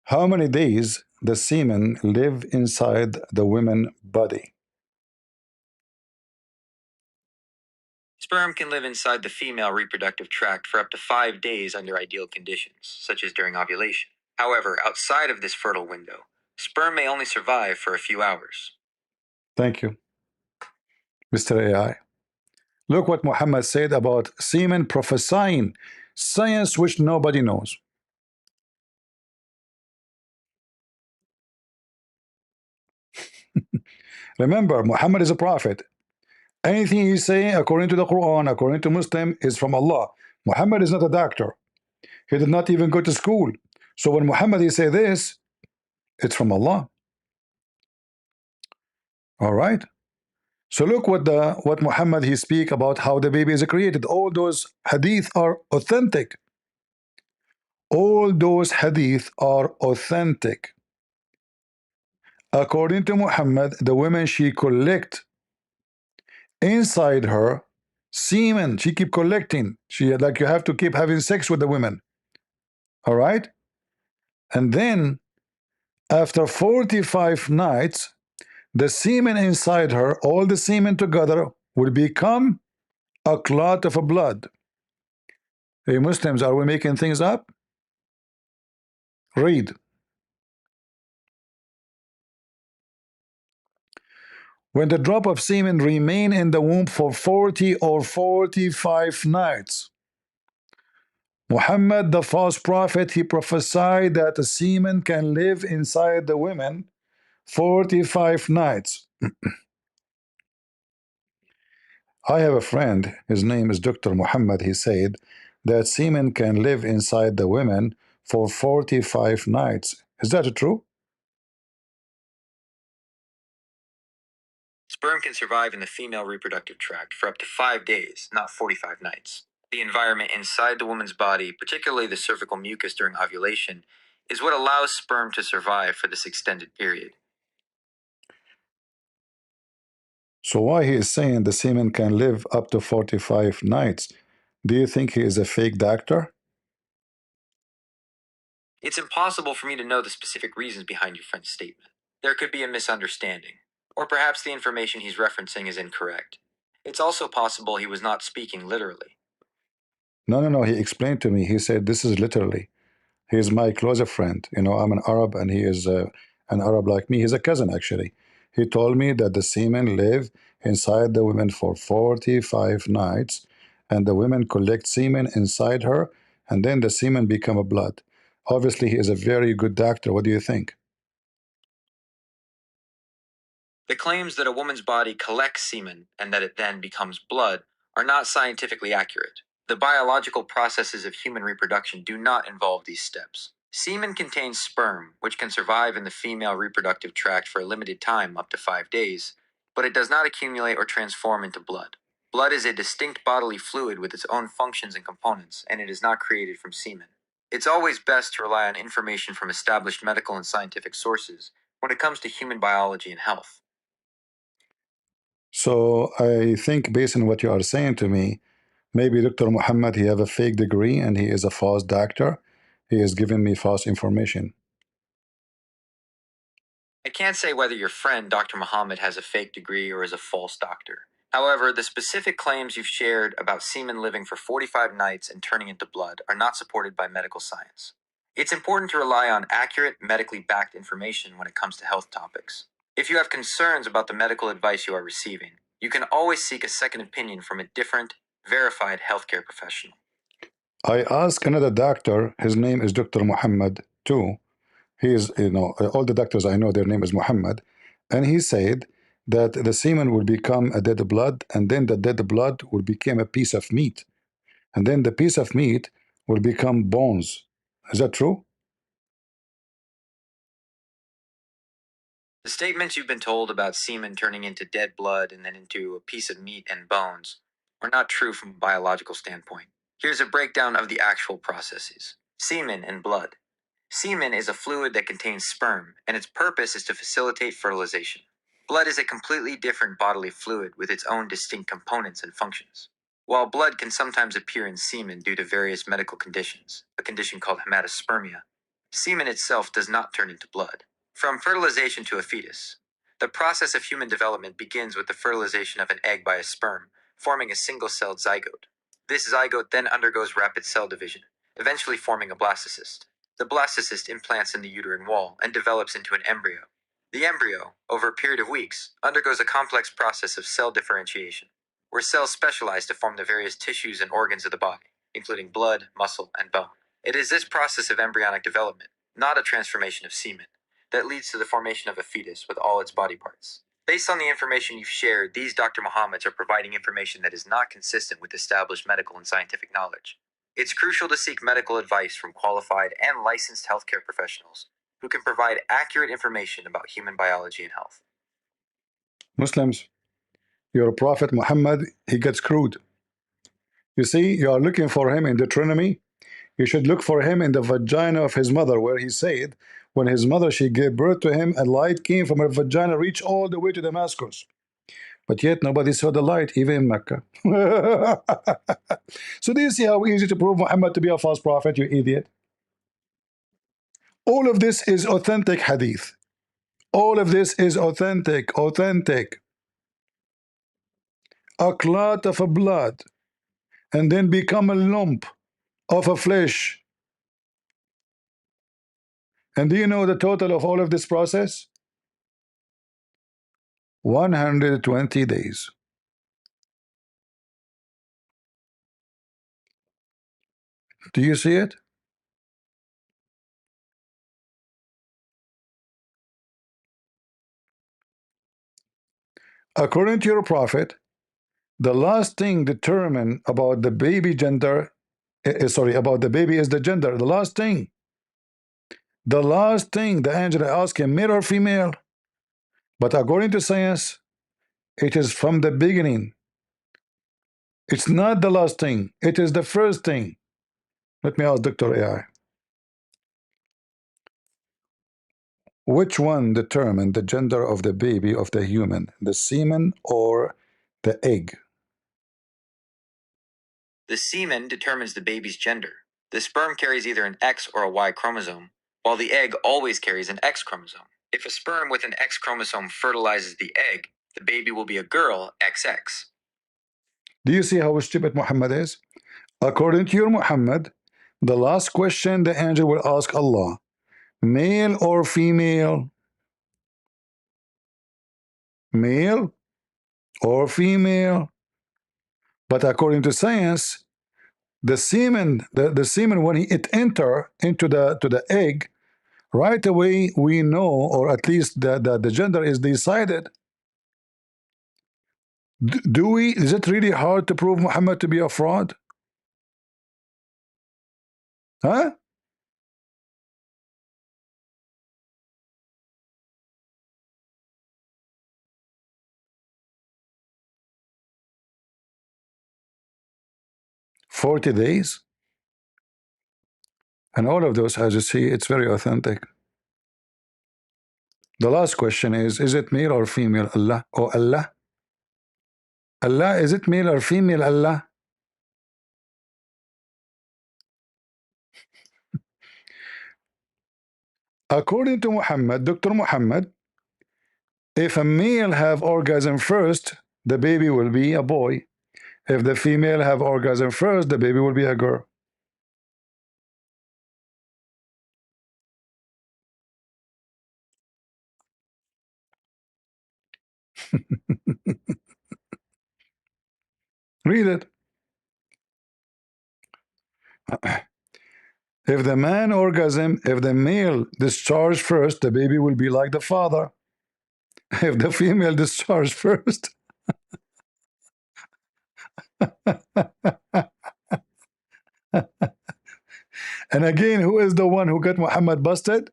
How many days the semen live inside the woman body? Sperm can live inside the female reproductive tract for up to 5 days under ideal conditions, such as during ovulation. However, outside of this fertile window, sperm may only survive for a few hours. Thank you, Mr. AI. Look what Muhammad said about semen prophesying, science which nobody knows. Remember, Muhammad is a prophet. Anything he say according to the Quran, according to Muslim, is from Allah. Muhammad is not a doctor. He did not even go to school. So when Muhammad he say this, it's from Allah. All right. So look what Muhammad he speak about how the baby is created. All those hadith are authentic. All those hadith are authentic. According to Muhammad, the women she collect inside her semen. She keep collecting. She like you have to keep having sex with the women. All right. And then after 45 nights, the semen inside her, all the semen together, will become a clot of blood. Hey, Muslims, are we making things up? Read. When the drop of semen remain in the womb for 40 or 45 nights, Muhammad, the false prophet, he prophesied that the semen can live inside the women 45 nights. I have a friend, his name is Dr. Muhammad, he said that semen can live inside the women for 45 nights. Is that true? Sperm can survive in the female reproductive tract for up to 5 days, not 45 nights. The environment inside the woman's body, particularly the cervical mucus during ovulation, is what allows sperm to survive for this extended period. So why he is saying the semen can live up to 45 nights? Do you think he is a fake doctor? It's impossible for me to know the specific reasons behind your friend's statement. There could be a misunderstanding, or perhaps the information he's referencing is incorrect. It's also possible he was not speaking literally. No. He explained to me. He said, this is literally. He is my closer friend. You know, I'm an Arab and he is an Arab like me. He's a cousin, actually. He told me that the semen live inside the women for 45 nights and the women collect semen inside her and then the semen become a blood. Obviously, he is a very good doctor. What do you think? The claims that a woman's body collects semen and that it then becomes blood are not scientifically accurate. The biological processes of human reproduction do not involve these steps. Semen contains sperm, which can survive in the female reproductive tract for a limited time, up to 5 days, but it does not accumulate or transform into blood. Blood is a distinct bodily fluid with its own functions and components, and it is not created from semen. It's always best to rely on information from established medical and scientific sources when it comes to human biology and health. So I think based on what you are saying to me, maybe Dr. Muhammad, he have a fake degree and he is a false doctor. He is giving me false information. I can't say whether your friend, Dr. Muhammad, has a fake degree or is a false doctor. However, the specific claims you've shared about semen living for 45 nights and turning into blood are not supported by medical science. It's important to rely on accurate, medically backed information when it comes to health topics. If you have concerns about the medical advice you are receiving, you can always seek a second opinion from a different, verified healthcare professional. I asked another doctor, his name is Dr. Muhammad too. He is, all the doctors I know, their name is Muhammad. And he said that the semen will become a dead blood, and then the dead blood will become a piece of meat. And then the piece of meat will become bones. Is that true? The statements you've been told about semen turning into dead blood and then into a piece of meat and bones are not true from a biological standpoint. Here's a breakdown of the actual processes. Semen and blood. Semen is a fluid that contains sperm, and its purpose is to facilitate fertilization. Blood is a completely different bodily fluid with its own distinct components and functions. While blood can sometimes appear in semen due to various medical conditions, a condition called hematospermia, semen itself does not turn into blood. From fertilization to a fetus, the process of human development begins with the fertilization of an egg by a sperm, forming a single-celled zygote. This zygote then undergoes rapid cell division, eventually forming a blastocyst. The blastocyst implants in the uterine wall and develops into an embryo. The embryo, over a period of weeks, undergoes a complex process of cell differentiation, where cells specialize to form the various tissues and organs of the body, including blood, muscle, and bone. It is this process of embryonic development, not a transformation of semen, that leads to the formation of a fetus with all its body parts. Based on the information you've shared, these Dr. Muhammads are providing information that is not consistent with established medical and scientific knowledge. It's crucial to seek medical advice from qualified and licensed healthcare professionals who can provide accurate information about human biology and health. Muslims, your Prophet Muhammad, he gets screwed. You see, you are looking for him in Deuteronomy. You should look for him in the vagina of his mother, where he said, when his mother, she gave birth to him, a light came from her vagina, reached all the way to Damascus. But yet nobody saw the light, even in Mecca. So do you see how easy to prove Muhammad to be a false prophet, you idiot? All of this is authentic hadith. All of this is authentic. A clot of a blood, and then become a lump of a flesh. And do you know the total of all of this process? 120 days. Do you see it? According to your prophet, the last thing determined about the baby gender, about the baby is the gender. The last thing the angel asked him, male or female. But according to science, it is from the beginning. It's not the last thing. It is the first thing. Let me ask Dr. AI. Which one determined the gender of the baby of the human, the semen or the egg? The semen determines the baby's gender. The sperm carries either an X or a Y chromosome, while the egg always carries an X chromosome. If a sperm with an X chromosome fertilizes the egg, the baby will be a girl, XX. Do you see how stupid Muhammad is? According to your Muhammad, the last question the angel will ask Allah, male or female? Male or female? But according to science, the semen, the semen, when it enter into the egg, right away we know, or at least the gender is decided. Do we? Is it really hard to prove Muhammad to be a fraud? Huh? "40 days," and all of those, as you see, it's very authentic. The last question is it male or female? Allah, oh Allah, Allah, is it male or female? Allah. According to Muhammad, Dr. Muhammad, if a male have orgasm first, the baby will be a boy. If the female have orgasm first, the baby will be a girl. Read it. If the man orgasm, if the male discharge first, the baby will be like the father. If the female discharge first, and again, who is the one who got Muhammad busted?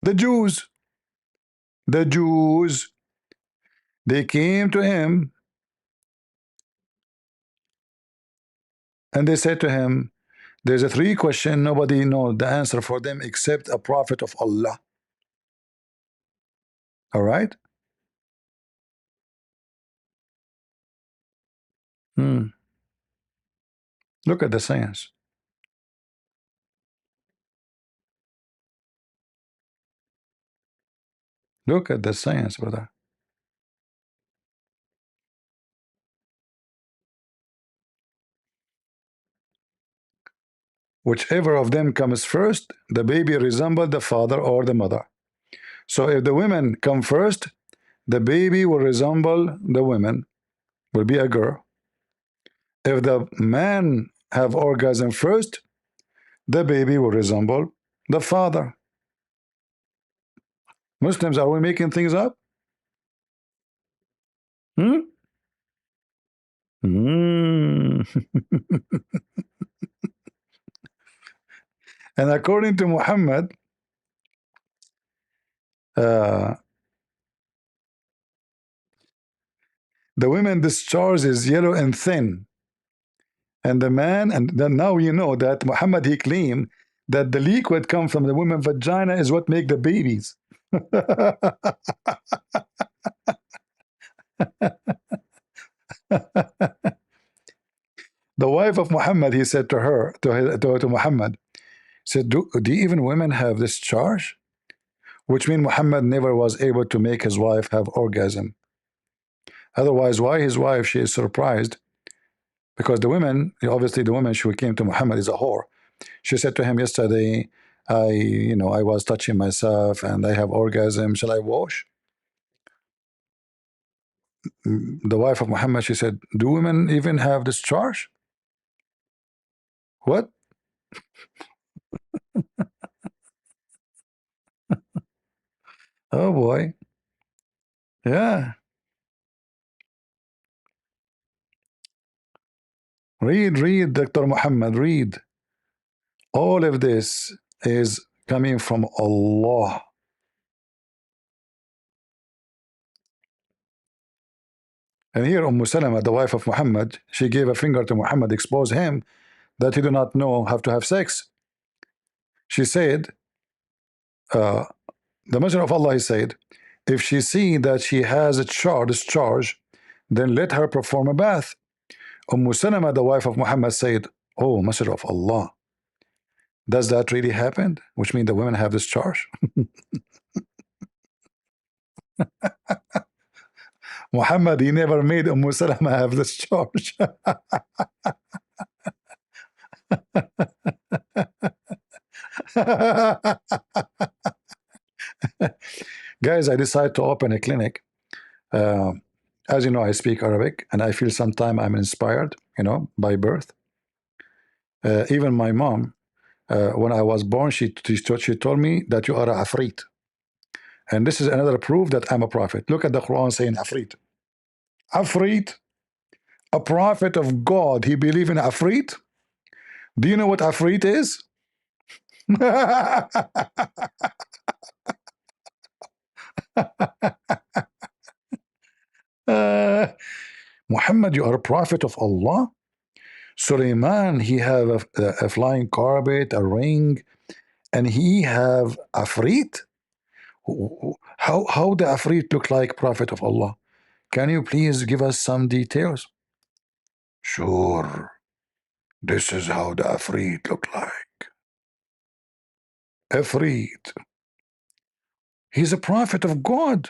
The Jews. The Jews. They came to him and they said to him, there's a 3 question, nobody knows the answer for them except a prophet of Allah. All right? Look at the science. Look at the science, brother. Whichever of them comes first, the baby resembles the father or the mother. So if the women come first, the baby will resemble the women, will be a girl. If the man have orgasm first, the baby will resemble the father. Muslims, are we making things up? And according to Muhammad, the women discharge is yellow and thin, and the man, and then now you know that Muhammad, he claimed that the liquid come from the woman vagina is what make the babies. The wife of Muhammad, he said to her, to Muhammad, said, do even women have this charge? Which means Muhammad never was able to make his wife have orgasm. Otherwise, why his wife, she is surprised? Because the women, obviously the woman, she came to Muhammad is a whore. She said to him yesterday, I was touching myself and I have orgasm. Shall I wash? The wife of Muhammad, she said, do women even have this charge? What? Oh boy. Yeah. Read, Dr. Muhammad, read. All of this is coming from Allah. And here Salama, the wife of Muhammad, she gave a finger to Muhammad, expose him that he do not know how to have sex. She said, the Messenger of Allah, he said, if she see that she has a discharge, then let her perform a bath. Salama, the wife of Muhammad, said, oh, Messenger of Allah, does that really happen? Which means the women have discharge? Muhammad, he never made Salama have discharge. Guys, I decided to open a clinic. As you know, I speak Arabic, and I feel sometimes I'm inspired, by birth. Even my mom, when I was born, she told me that you are a Afrit. And this is another proof that I'm a prophet. Look at the Quran saying Afrit. Afrit, a prophet of God, he believe in Afrit? Do you know what Afrit is? Muhammad, you are a prophet of Allah? Suleiman, he have a flying carpet, a ring, and he have Afrit? How the Afrit look like prophet of Allah? Can you please give us some details? Sure. This is how the Afrit look like. Afrit. He's a prophet of God.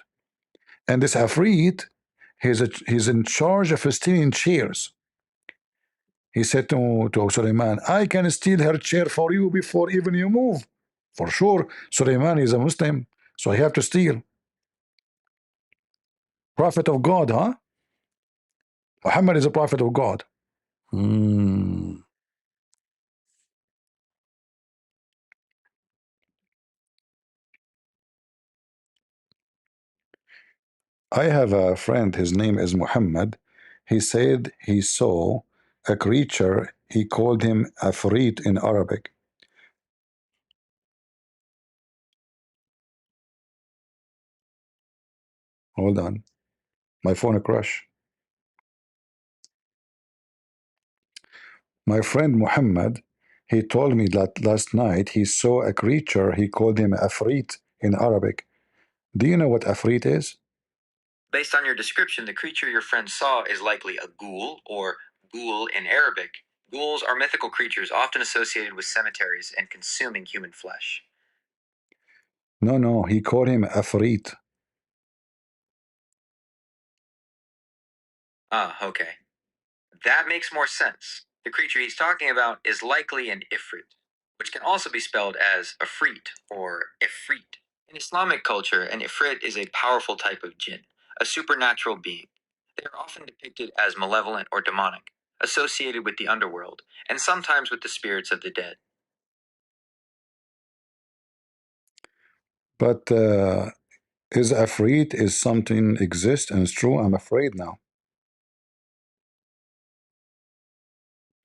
And this Afrit, he's in charge of stealing chairs. He said to Suleiman, I can steal her chair for you before even you move. For sure, Suleiman is a Muslim, so he have to steal. Prophet of God, huh? Muhammad is a prophet of God. I have a friend, his name is Muhammad. He said he saw a creature, he called him Afrit in Arabic. Hold on. My phone crashed. My friend Muhammad, he told me that last night he saw a creature, he called him Afrit in Arabic. Do you know what Afrit is? Based on your description, the creature your friend saw is likely a ghoul, or ghoul in Arabic. Ghouls are mythical creatures often associated with cemeteries and consuming human flesh. No, he called him Afrit. Ah, okay. That makes more sense. The creature he's talking about is likely an ifrit, which can also be spelled as afrit or ifrit. In Islamic culture, an ifrit is a powerful type of jinn, a supernatural being. They are often depicted as malevolent or demonic, associated with the underworld, and sometimes with the spirits of the dead. But is Afrit is something exists and it's true? I'm afraid now.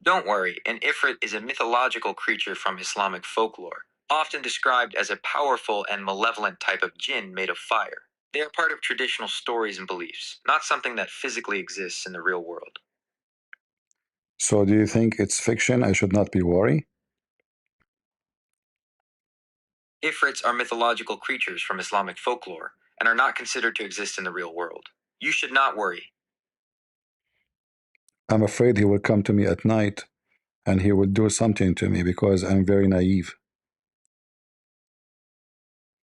Don't worry, an ifrit is a mythological creature from Islamic folklore, often described as a powerful and malevolent type of jinn made of fire. They are part of traditional stories and beliefs, not something that physically exists in the real world. So do you think it's fiction? I should not be worried? Ifrits are mythological creatures from Islamic folklore and are not considered to exist in the real world. You should not worry. I'm afraid he will come to me at night and he will do something to me because I'm very naive.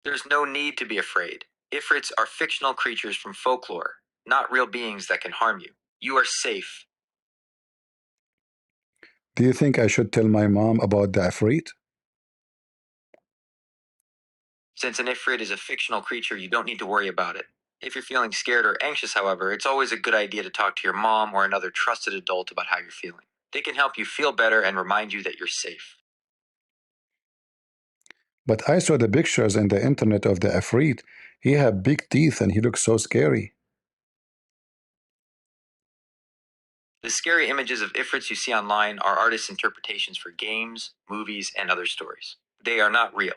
There's no need to be afraid. Ifrits are fictional creatures from folklore, not real beings that can harm you. You are safe. Do you think I should tell my mom about the Afrit? Since an Ifrit is a fictional creature, you don't need to worry about it. If you're feeling scared or anxious, however, it's always a good idea to talk to your mom or another trusted adult about how you're feeling. They can help you feel better and remind you that you're safe. But I saw the pictures on the internet of the Afrit. He had big teeth and he looks so scary. The scary images of Ifrits you see online are artists' interpretations for games, movies, and other stories. They are not real.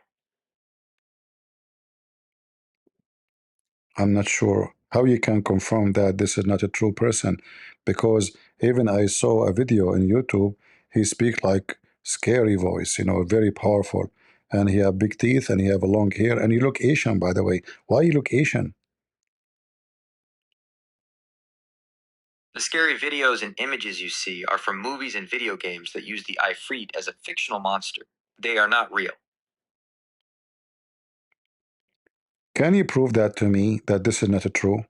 I'm not sure how you can confirm that this is not a true person, because even I saw a video on YouTube, he speak like scary voice, very powerful, and he have big teeth and he have a long hair and he look Asian, by the way. Why you look Asian? The scary videos and images you see are from movies and video games that use the Ifrit as a fictional monster. They are not real. Can you prove that to me, that this is not true?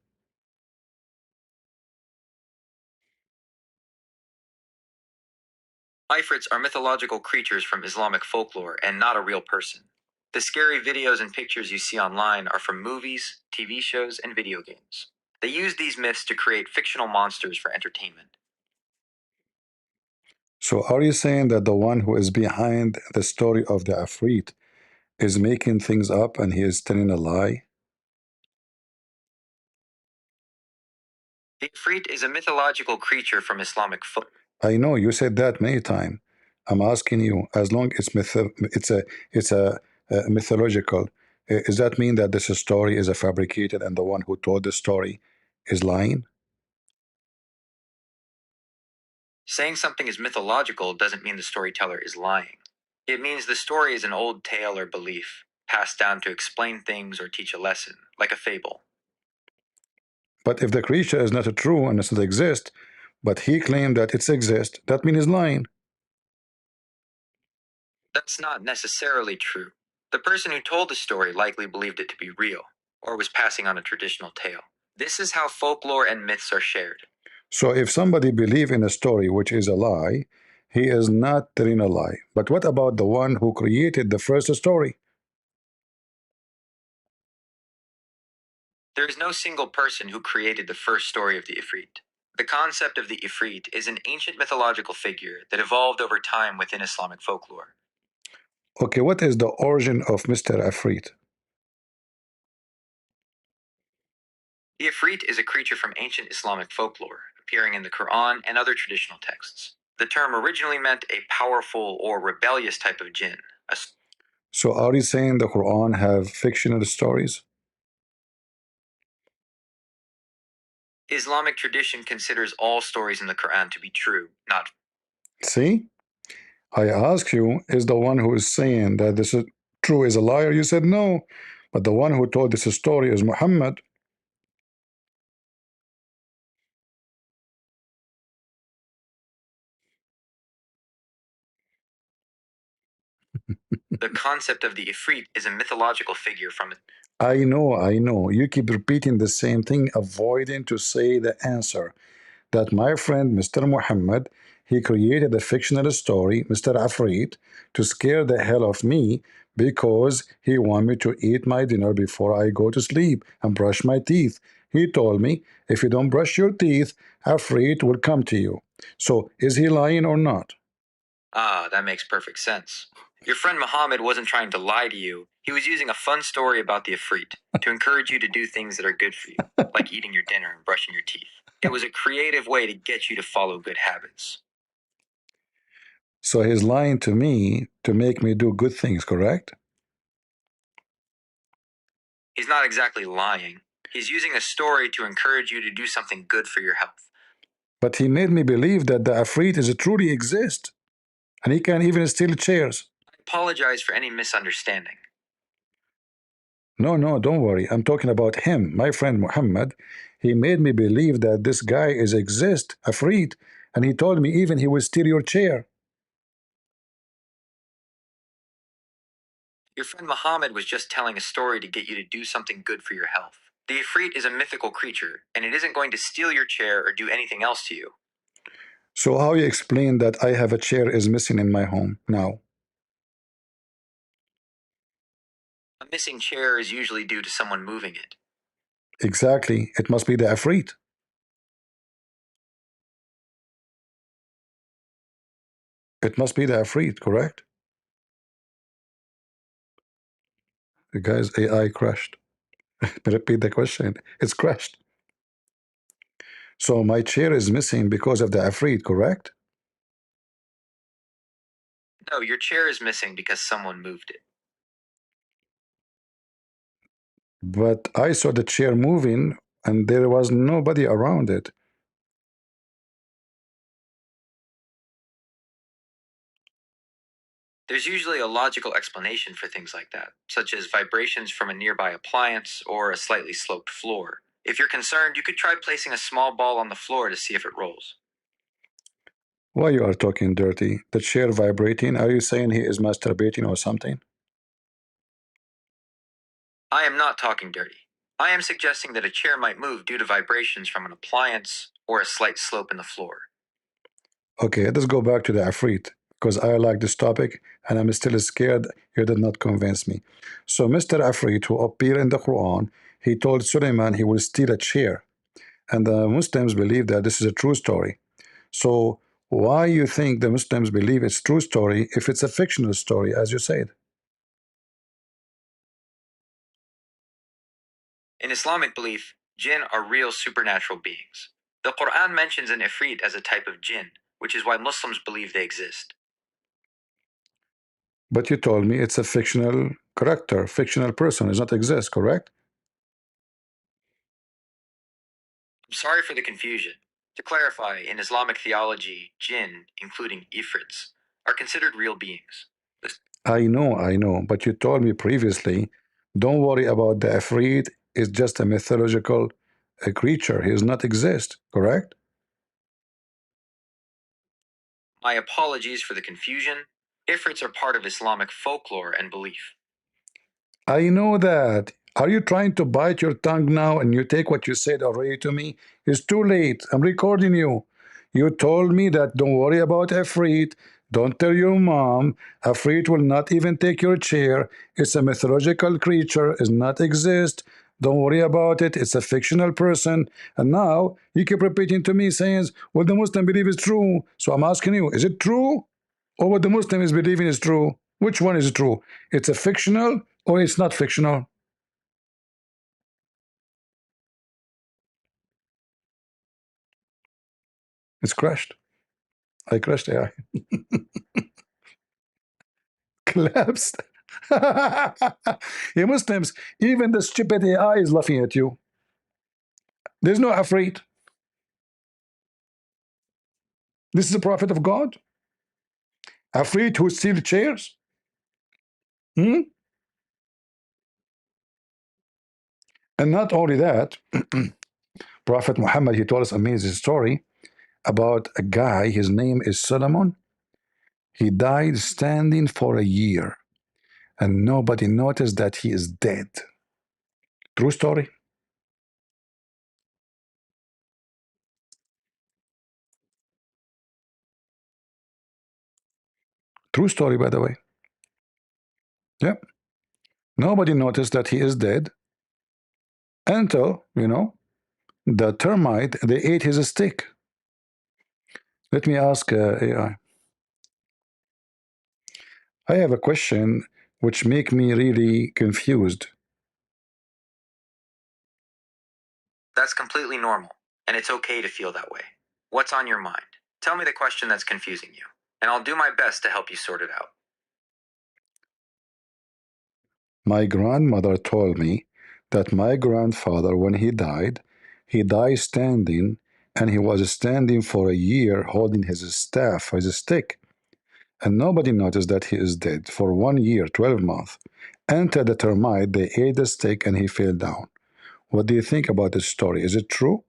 Ifrits are mythological creatures from Islamic folklore and not a real person. The scary videos and pictures you see online are from movies, TV shows, and video games. They use these myths to create fictional monsters for entertainment. So are you saying that the one who is behind the story of the Afrit is making things up and he is telling a lie? The Ifrit is a mythological creature from Islamic folk. I know you said that many times. I'm asking you, as long as it's a mythological, does that mean that this story is a fabricated and the one who told the story is lying? Saying something is mythological doesn't mean the storyteller is lying. It means the story is an old tale or belief, passed down to explain things or teach a lesson, like a fable. But if the creature is not true and does not exist, but he claimed that it exists, that means he's lying. That's not necessarily true. The person who told the story likely believed it to be real, or was passing on a traditional tale. This is how folklore and myths are shared. So if somebody believes in a story which is a lie, he is not telling a lie. But what about the one who created the first story? There is no single person who created the first story of the Ifrit. The concept of the Ifrit is an ancient mythological figure that evolved over time within Islamic folklore. Okay, what is the origin of Mr. Afrit? The Ifrit is a creature from ancient Islamic folklore, appearing in the Quran and other traditional texts. The term originally meant a powerful or rebellious type of jinn. So are you saying the Quran have fictional stories? Islamic tradition considers all stories in the Quran to be true, not. See? I ask you, is the one who is saying that this is true is a liar? You said no. But the one who told this story is Muhammad. The concept of the Ifrit is a mythological figure from. I know. You keep repeating the same thing, avoiding to say the answer. That my friend Mr. Muhammad, he created a fictional story, Mr. Afrit, to scare the hell of me because he wanted me to eat my dinner before I go to sleep and brush my teeth. He told me, if you don't brush your teeth, Afrit will come to you. So is he lying or not? Ah, that makes perfect sense. Your friend Muhammad wasn't trying to lie to you. He was using a fun story about the Ifrit to encourage you to do things that are good for you, like eating your dinner and brushing your teeth. It was a creative way to get you to follow good habits. So he's lying to me to make me do good things, correct? He's not exactly lying. He's using a story to encourage you to do something good for your health. But he made me believe that the Afrit is truly exist, and he can even steal chairs. I apologize for any misunderstanding. No, don't worry. I'm talking about him, my friend Muhammad. He made me believe that this guy is exist, Afrit, and he told me even he will steal your chair. Your friend Muhammad was just telling a story to get you to do something good for your health. The Ifrit is a mythical creature, and it isn't going to steal your chair or do anything else to you. So how you explain that I have a chair is missing in my home now? A missing chair is usually due to someone moving it. Exactly. It must be the Afrit. It must be the Afrit, correct? The guy's AI crashed. Repeat the question. It's crashed. So my chair is missing because of the Afrit, correct? No, your chair is missing because someone moved it. But I saw the chair moving and there was nobody around it. There's usually a logical explanation for things like that, such as vibrations from a nearby appliance or a slightly sloped floor. If you're concerned, you could try placing a small ball on the floor to see if it rolls. Why you are talking dirty? The chair vibrating? Are you saying he is masturbating or something? I am not talking dirty. I am suggesting that a chair might move due to vibrations from an appliance or a slight slope in the floor. Okay, let's go back to the Afrit because I like this topic and I'm still scared. You did not convince me. So Mr. Afrit, who appeared in the Quran, he told Suleiman he will steal a chair. And the Muslims believe that this is a true story. So why you think the Muslims believe it's true story if it's a fictional story, as you said? In Islamic belief, jinn are real supernatural beings. The Quran mentions an Ifrit as a type of jinn, which is why Muslims believe they exist. But you told me it's a fictional character, fictional person, does not exist, correct? I'm sorry for the confusion. To clarify, in Islamic theology, jinn, including Ifrits, are considered real beings. I know, but you told me previously, don't worry about the Ifrit, it's just a mythological creature, he does not exist, correct? My apologies for the confusion. Ifrits are part of Islamic folklore and belief. I know that. Are you trying to bite your tongue now and you take what you said already to me? It's too late. I'm recording you. You told me that don't worry about Ifrit. Don't tell your mom. Ifrit will not even take your chair. It's a mythological creature. It does not exist. Don't worry about it. It's a fictional person. And now you keep repeating to me saying, well, the Muslim believe it's true. So I'm asking you, is it true? Or what the Muslim is believing is true? Which one is true? It's a fictional or it's not fictional? It's crashed. I crashed AI. Collapsed. You Muslims, even the stupid AI is laughing at you. There's no afraid. This is a prophet of God. Afraid who steal chairs? Hmm? And not only that, Prophet Muhammad, he told us an amazing story about a guy, his name is Solomon. He died standing for a year, and nobody noticed that he is dead. True story. True story, by the way. Yeah. Nobody noticed that he is dead until, the termite, they ate his stick. Let me ask AI. I have a question which make me really confused. That's completely normal, and it's okay to feel that way. What's on your mind? Tell me the question that's confusing you, and I'll do my best to help you sort it out. My grandmother told me that my grandfather, when he died standing, and he was standing for a year holding his staff, his stick. And nobody noticed that he is dead for 1 year, 12 months. Enter the termite, they ate the stick, and he fell down. What do you think about this story? Is it true?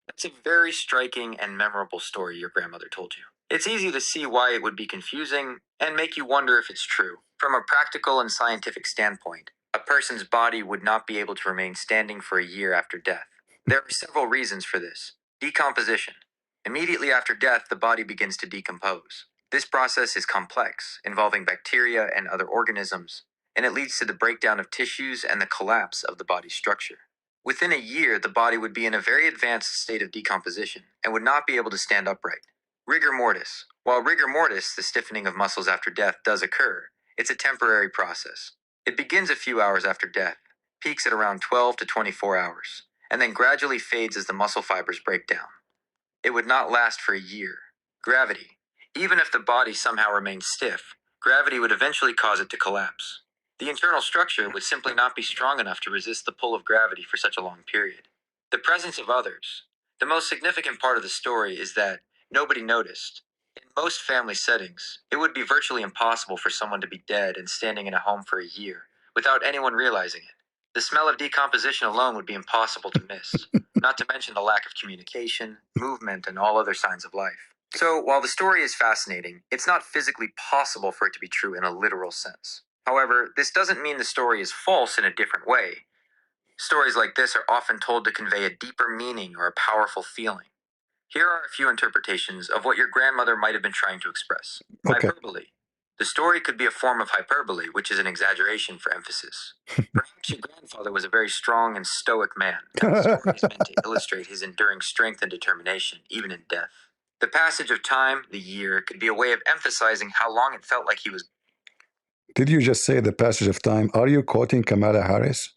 That's a very striking and memorable story your grandmother told you. It's easy to see why it would be confusing and make you wonder if it's true. From a practical and scientific standpoint, a person's body would not be able to remain standing for a year after death. There are several reasons for this. Decomposition. Immediately after death, the body begins to decompose. This process is complex, involving bacteria and other organisms, and it leads to the breakdown of tissues and the collapse of the body's structure. Within a year, the body would be in a very advanced state of decomposition and would not be able to stand upright. Rigor mortis. While rigor mortis, the stiffening of muscles after death, does occur, it's a temporary process. It begins a few hours after death, peaks at around 12 to 24 hours, and then gradually fades as the muscle fibers break down. It would not last for a year. Gravity. Even if the body somehow remains stiff, gravity would eventually cause it to collapse. The internal structure would simply not be strong enough to resist the pull of gravity for such a long period. The presence of others. The most significant part of the story is that nobody noticed. In most family settings, it would be virtually impossible for someone to be dead and standing in a home for a year without anyone realizing it. The smell of decomposition alone would be impossible to miss, not to mention the lack of communication, movement, and all other signs of life. So, while the story is fascinating, it's not physically possible for it to be true in a literal sense. However, this doesn't mean the story is false in a different way. Stories like this are often told to convey a deeper meaning or a powerful feeling. Here are a few interpretations of what your grandmother might have been trying to express. Okay. Hyperbole. The story could be a form of hyperbole, which is an exaggeration for emphasis. Perhaps your grandfather was a very strong and stoic man, and the story is meant to illustrate his enduring strength and determination, even in death. The passage of time, the year, could be a way of emphasizing how long it felt like he was. Did you just say the passage of time? Are you quoting Kamala Harris?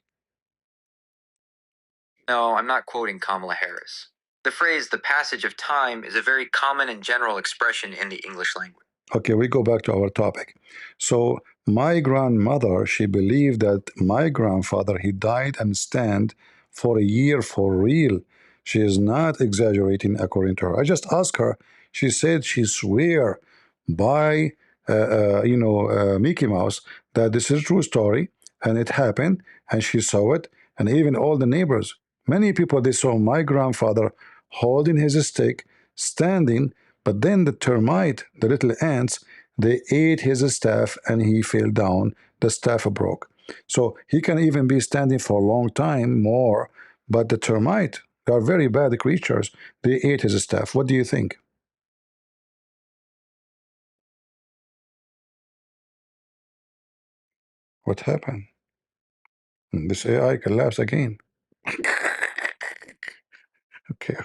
No, I'm not quoting Kamala Harris. The phrase, the passage of time, is a very common and general expression in the English language. Okay, we go back to our topic. So my grandmother, she believed that my grandfather, he died and stand for a year for real. She is not exaggerating according to her. I just asked her. She said she swear by Mickey Mouse that this is a true story and it happened and she saw it, and even all the neighbors, many people, they saw my grandfather holding his stick, standing, but then the termite, the little ants, they ate his staff and he fell down. The staff broke. So he can even be standing for a long time more, but the termite, they are very bad creatures. They ate his staff. What do you think? What happened? This AI collapsed again. Okay.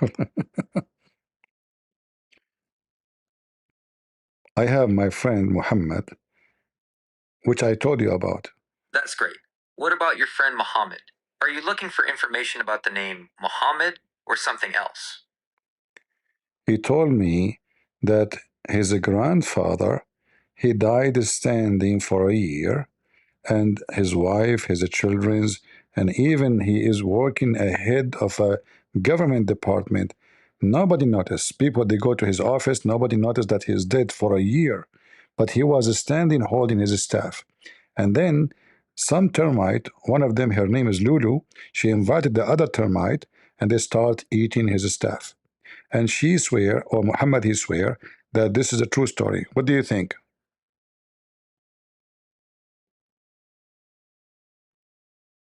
I have my friend Muhammad, which I told you about. That's great. What about your friend Muhammad? Are you looking for information about the name Muhammad or something else? He told me that his grandfather, he died standing for a year, and his wife, his children's, and even he is working ahead of a government department. Nobody noticed. People, they go to his office, nobody noticed that he is dead for a year. But he was standing holding his staff. And then some termite, one of them, her name is Lulu, she invited the other termite and they start eating his staff. And she swear, or Muhammad he swear, that this is a true story. What do you think?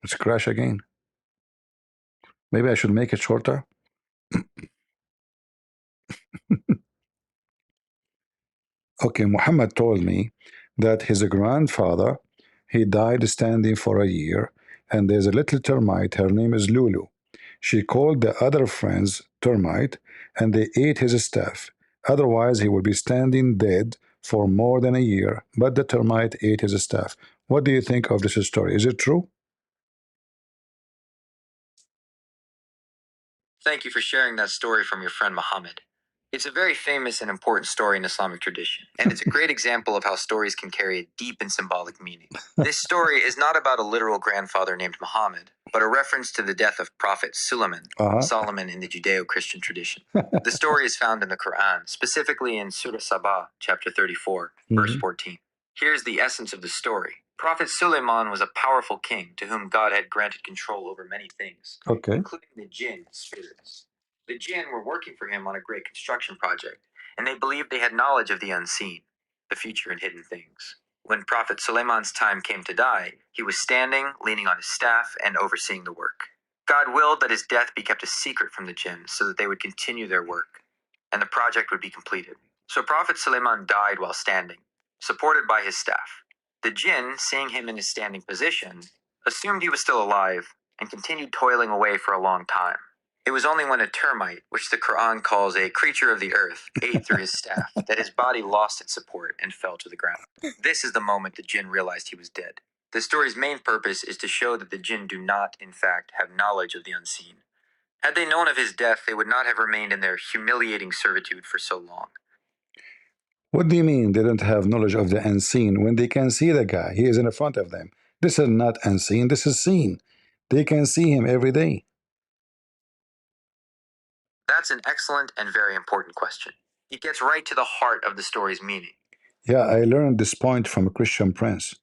Let's crash again. Maybe I should make it shorter. Okay, Muhammad told me that his grandfather, he died standing for a year, and there's a little termite, her name is Lulu. She called the other friends termite, and they ate his staff. Otherwise, he would be standing dead for more than a year, but the termite ate his staff. What do you think of this story? Is it true? Thank you for sharing that story from your friend Muhammad. It's a very famous and important story in Islamic tradition, and it's a great example of how stories can carry a deep and symbolic meaning. This story is not about a literal grandfather named Muhammad, but a reference to the death of Prophet Solomon in the Judeo-Christian tradition. The story is found in the Quran, specifically in Surah Sabah, chapter 34, verse 14. Here's the essence of the story. Prophet Suleiman was a powerful king to whom God had granted control over many things, including the jinn spirits. The jinn were working for him on a great construction project, and they believed they had knowledge of the unseen, the future and hidden things. When Prophet Suleiman's time came to die, he was standing, leaning on his staff, and overseeing the work. God willed that his death be kept a secret from the jinn so that they would continue their work, and the project would be completed. So Prophet Suleiman died while standing, supported by his staff. The jinn, seeing him in his standing position, assumed he was still alive and continued toiling away for a long time. It was only when a termite, which the Quran calls a creature of the earth, ate through his staff that his body lost its support and fell to the ground. This is the moment the jinn realized he was dead. The story's main purpose is to show that the jinn do not, in fact, have knowledge of the unseen. Had they known of his death, they would not have remained in their humiliating servitude for so long. What do you mean they don't have knowledge of the unseen when they can see the guy? He is in front of them. This is not unseen, this is seen. They can see him every day. That's an excellent and very important question. It gets right to the heart of the story's meaning. Yeah, I learned this point from a Christian prince.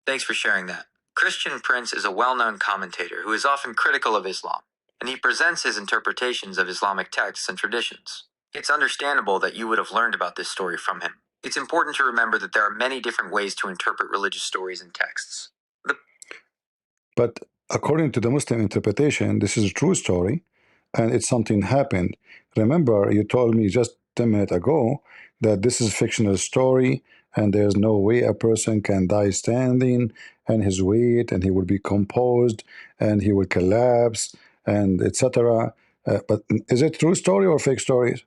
Thanks for sharing that. Christian Prince is a well-known commentator who is often critical of Islam, and he presents his interpretations of Islamic texts and traditions. It's understandable that you would have learned about this story from him. It's important to remember that there are many different ways to interpret religious stories and texts. But according to the Muslim interpretation, this is a true story, and it's something happened. Remember, you told me just 10 minutes ago that this is a fictional story, and there's no way a person can die standing, and his weight, and he will be composed, and he will collapse, and etc. But is it true story or fake stories?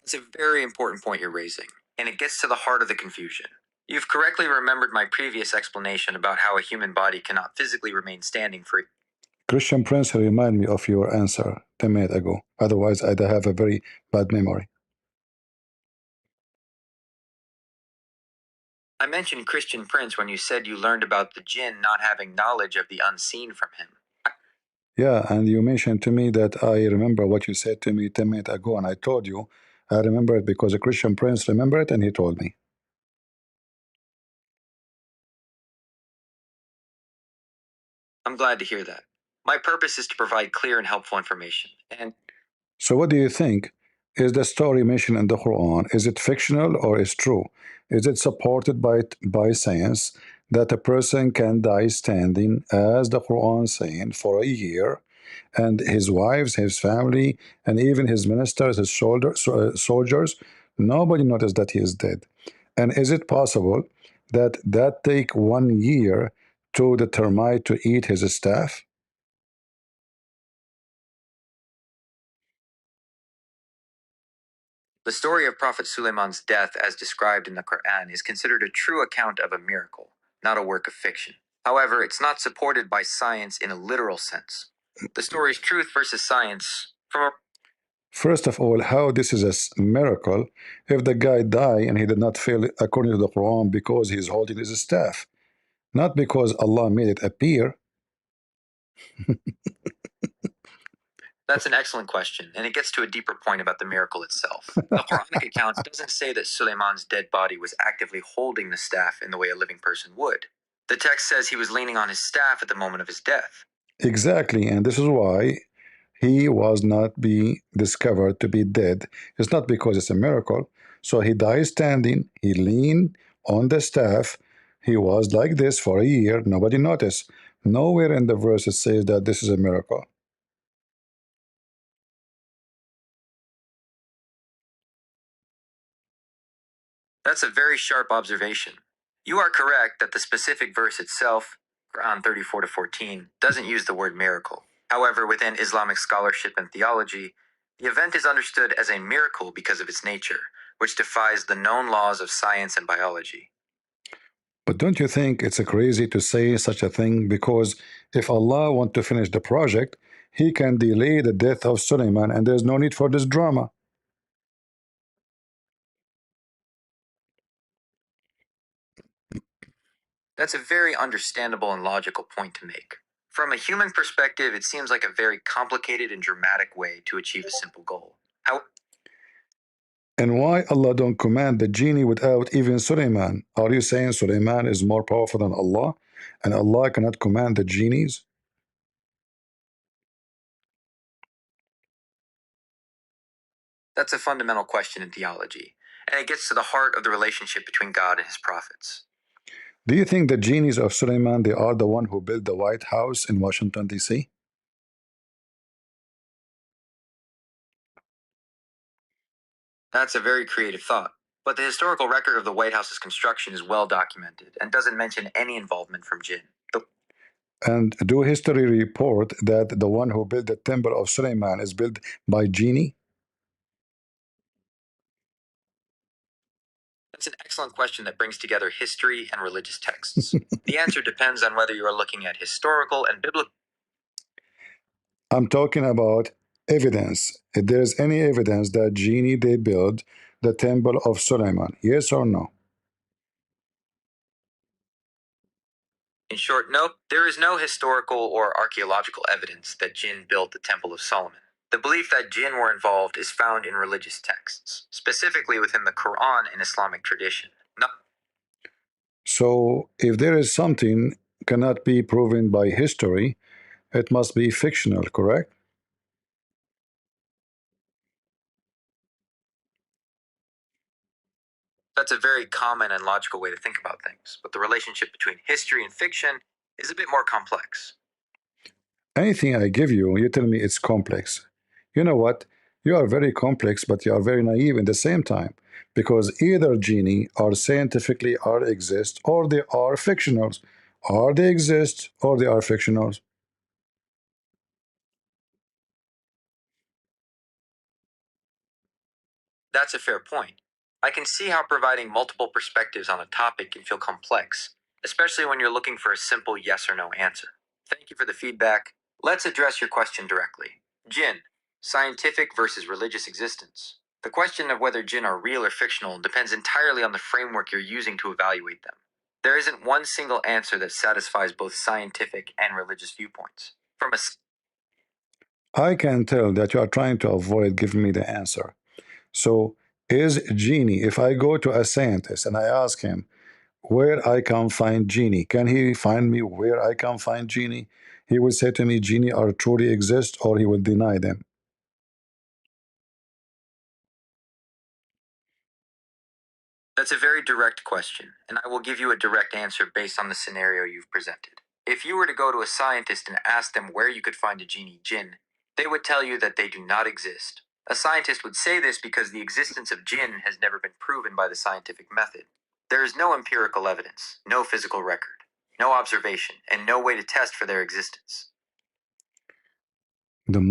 It's a very important point you're raising. and it gets to the heart of the confusion. You've correctly remembered my previous explanation about how a human body cannot physically remain standing for. Christian Prince remind me of your answer 10 minutes ago. Otherwise, I'd have a very bad memory. I mentioned Christian Prince when you said you learned about the jinn not having knowledge of the unseen from him. Yeah, and you mentioned to me that I remember what you said to me 10 minutes ago, and I told you I remember it because a Christian Prince remembered it and he told me. I'm glad to hear that. My purpose is to provide clear and helpful information. And so what do you think? Is the story mentioned in the Quran, is it fictional or is true? Is it supported by science that a person can die standing, as the Quran saying, for a year, and his wives, his family, and even his ministers, his soldiers, nobody noticed that he is dead? And is it possible that take 1 year to the termite to eat his staff? the story of Prophet Suleiman's death, as described in the Quran, is considered a true account of a miracle, not a work of fiction. However, it's not supported by science in a literal sense. The story's truth versus science from a First of all, how this is a miracle if the guy died and he did not fail according to the Quran because he's holding his staff, not because Allah made it appear. That's an excellent question, and it gets to a deeper point about the miracle itself. The Quranic account doesn't say that Suleiman's dead body was actively holding the staff in the way a living person would. The text says he was leaning on his staff at the moment of his death. Exactly, and this is why he was not be discovered to be dead. It's not because it's a miracle. So he died standing, he leaned on the staff, he was like this for a year, nobody noticed. Nowhere in the verse it says that this is a miracle. That's a very sharp observation. You are correct that the specific verse itself, Quran 34-14, doesn't use the word miracle. However, within Islamic scholarship and theology, the event is understood as a miracle because of its nature, which defies the known laws of science and biology. But don't you think it's crazy to say such a thing? Because if Allah wants to finish the project, he can delay the death of Suleiman and there's no need for this drama. That's a very understandable and logical point to make. From a human perspective, it seems like a very complicated and dramatic way to achieve a simple goal. And why Allah don't command the genie without even Suleiman? Are you saying Suleiman is more powerful than Allah and Allah cannot command the genies? That's a fundamental question in theology, and it gets to the heart of the relationship between God and his prophets. Do you think the genies of Suleiman, they are the one who built the White House in Washington, D.C.? That's a very creative thought, but the historical record of the White House's construction is well documented and doesn't mention any involvement from jinn. And do history report that the one who built the temple of Suleiman is built by genie? That's an excellent question that brings together history and religious texts. The answer depends on whether you are looking at historical and biblical. I'm talking about evidence. If there's any evidence that genie they built the temple of Suleiman, yes or no? In short, nope, there is no historical or archaeological evidence that jinn built the Temple of Solomon. The belief that jinn were involved is found in religious texts, specifically within the Quran and Islamic tradition. No. So if there is something cannot be proven by history, it must be fictional, correct? That's a very common and logical way to think about things, but the relationship between history and fiction is a bit more complex. Anything I give you, you tell me it's complex. You know what? You are very complex, but you are very naive at the same time. Because either genie or scientifically are exist, or they are fictionals. Or they exist, or they are fictionals. That's a fair point. I can see how providing multiple perspectives on a topic can feel complex, especially when you're looking for a simple yes or no answer. Thank you for the feedback. Let's address your question directly. Jinn, scientific versus religious existence. The question of whether jinn are real or fictional depends entirely on the framework you're using to evaluate them. There isn't one single answer that satisfies both scientific and religious viewpoints. I can tell that you are trying to avoid giving me the answer. So, is genie, if I go to a scientist and I ask him where I can find genie, can he find me where I can find genie? He would say to me, genie are truly exist, or he would deny them. That's a very direct question, and I will give you a direct answer based on the scenario you've presented. If you were to go to a scientist and ask them where you could find a genie jinn, they would tell you that they do not exist. A scientist would say this because the existence of jinn has never been proven by the scientific method. There is no empirical evidence, no physical record, no observation, and no way to test for their existence. The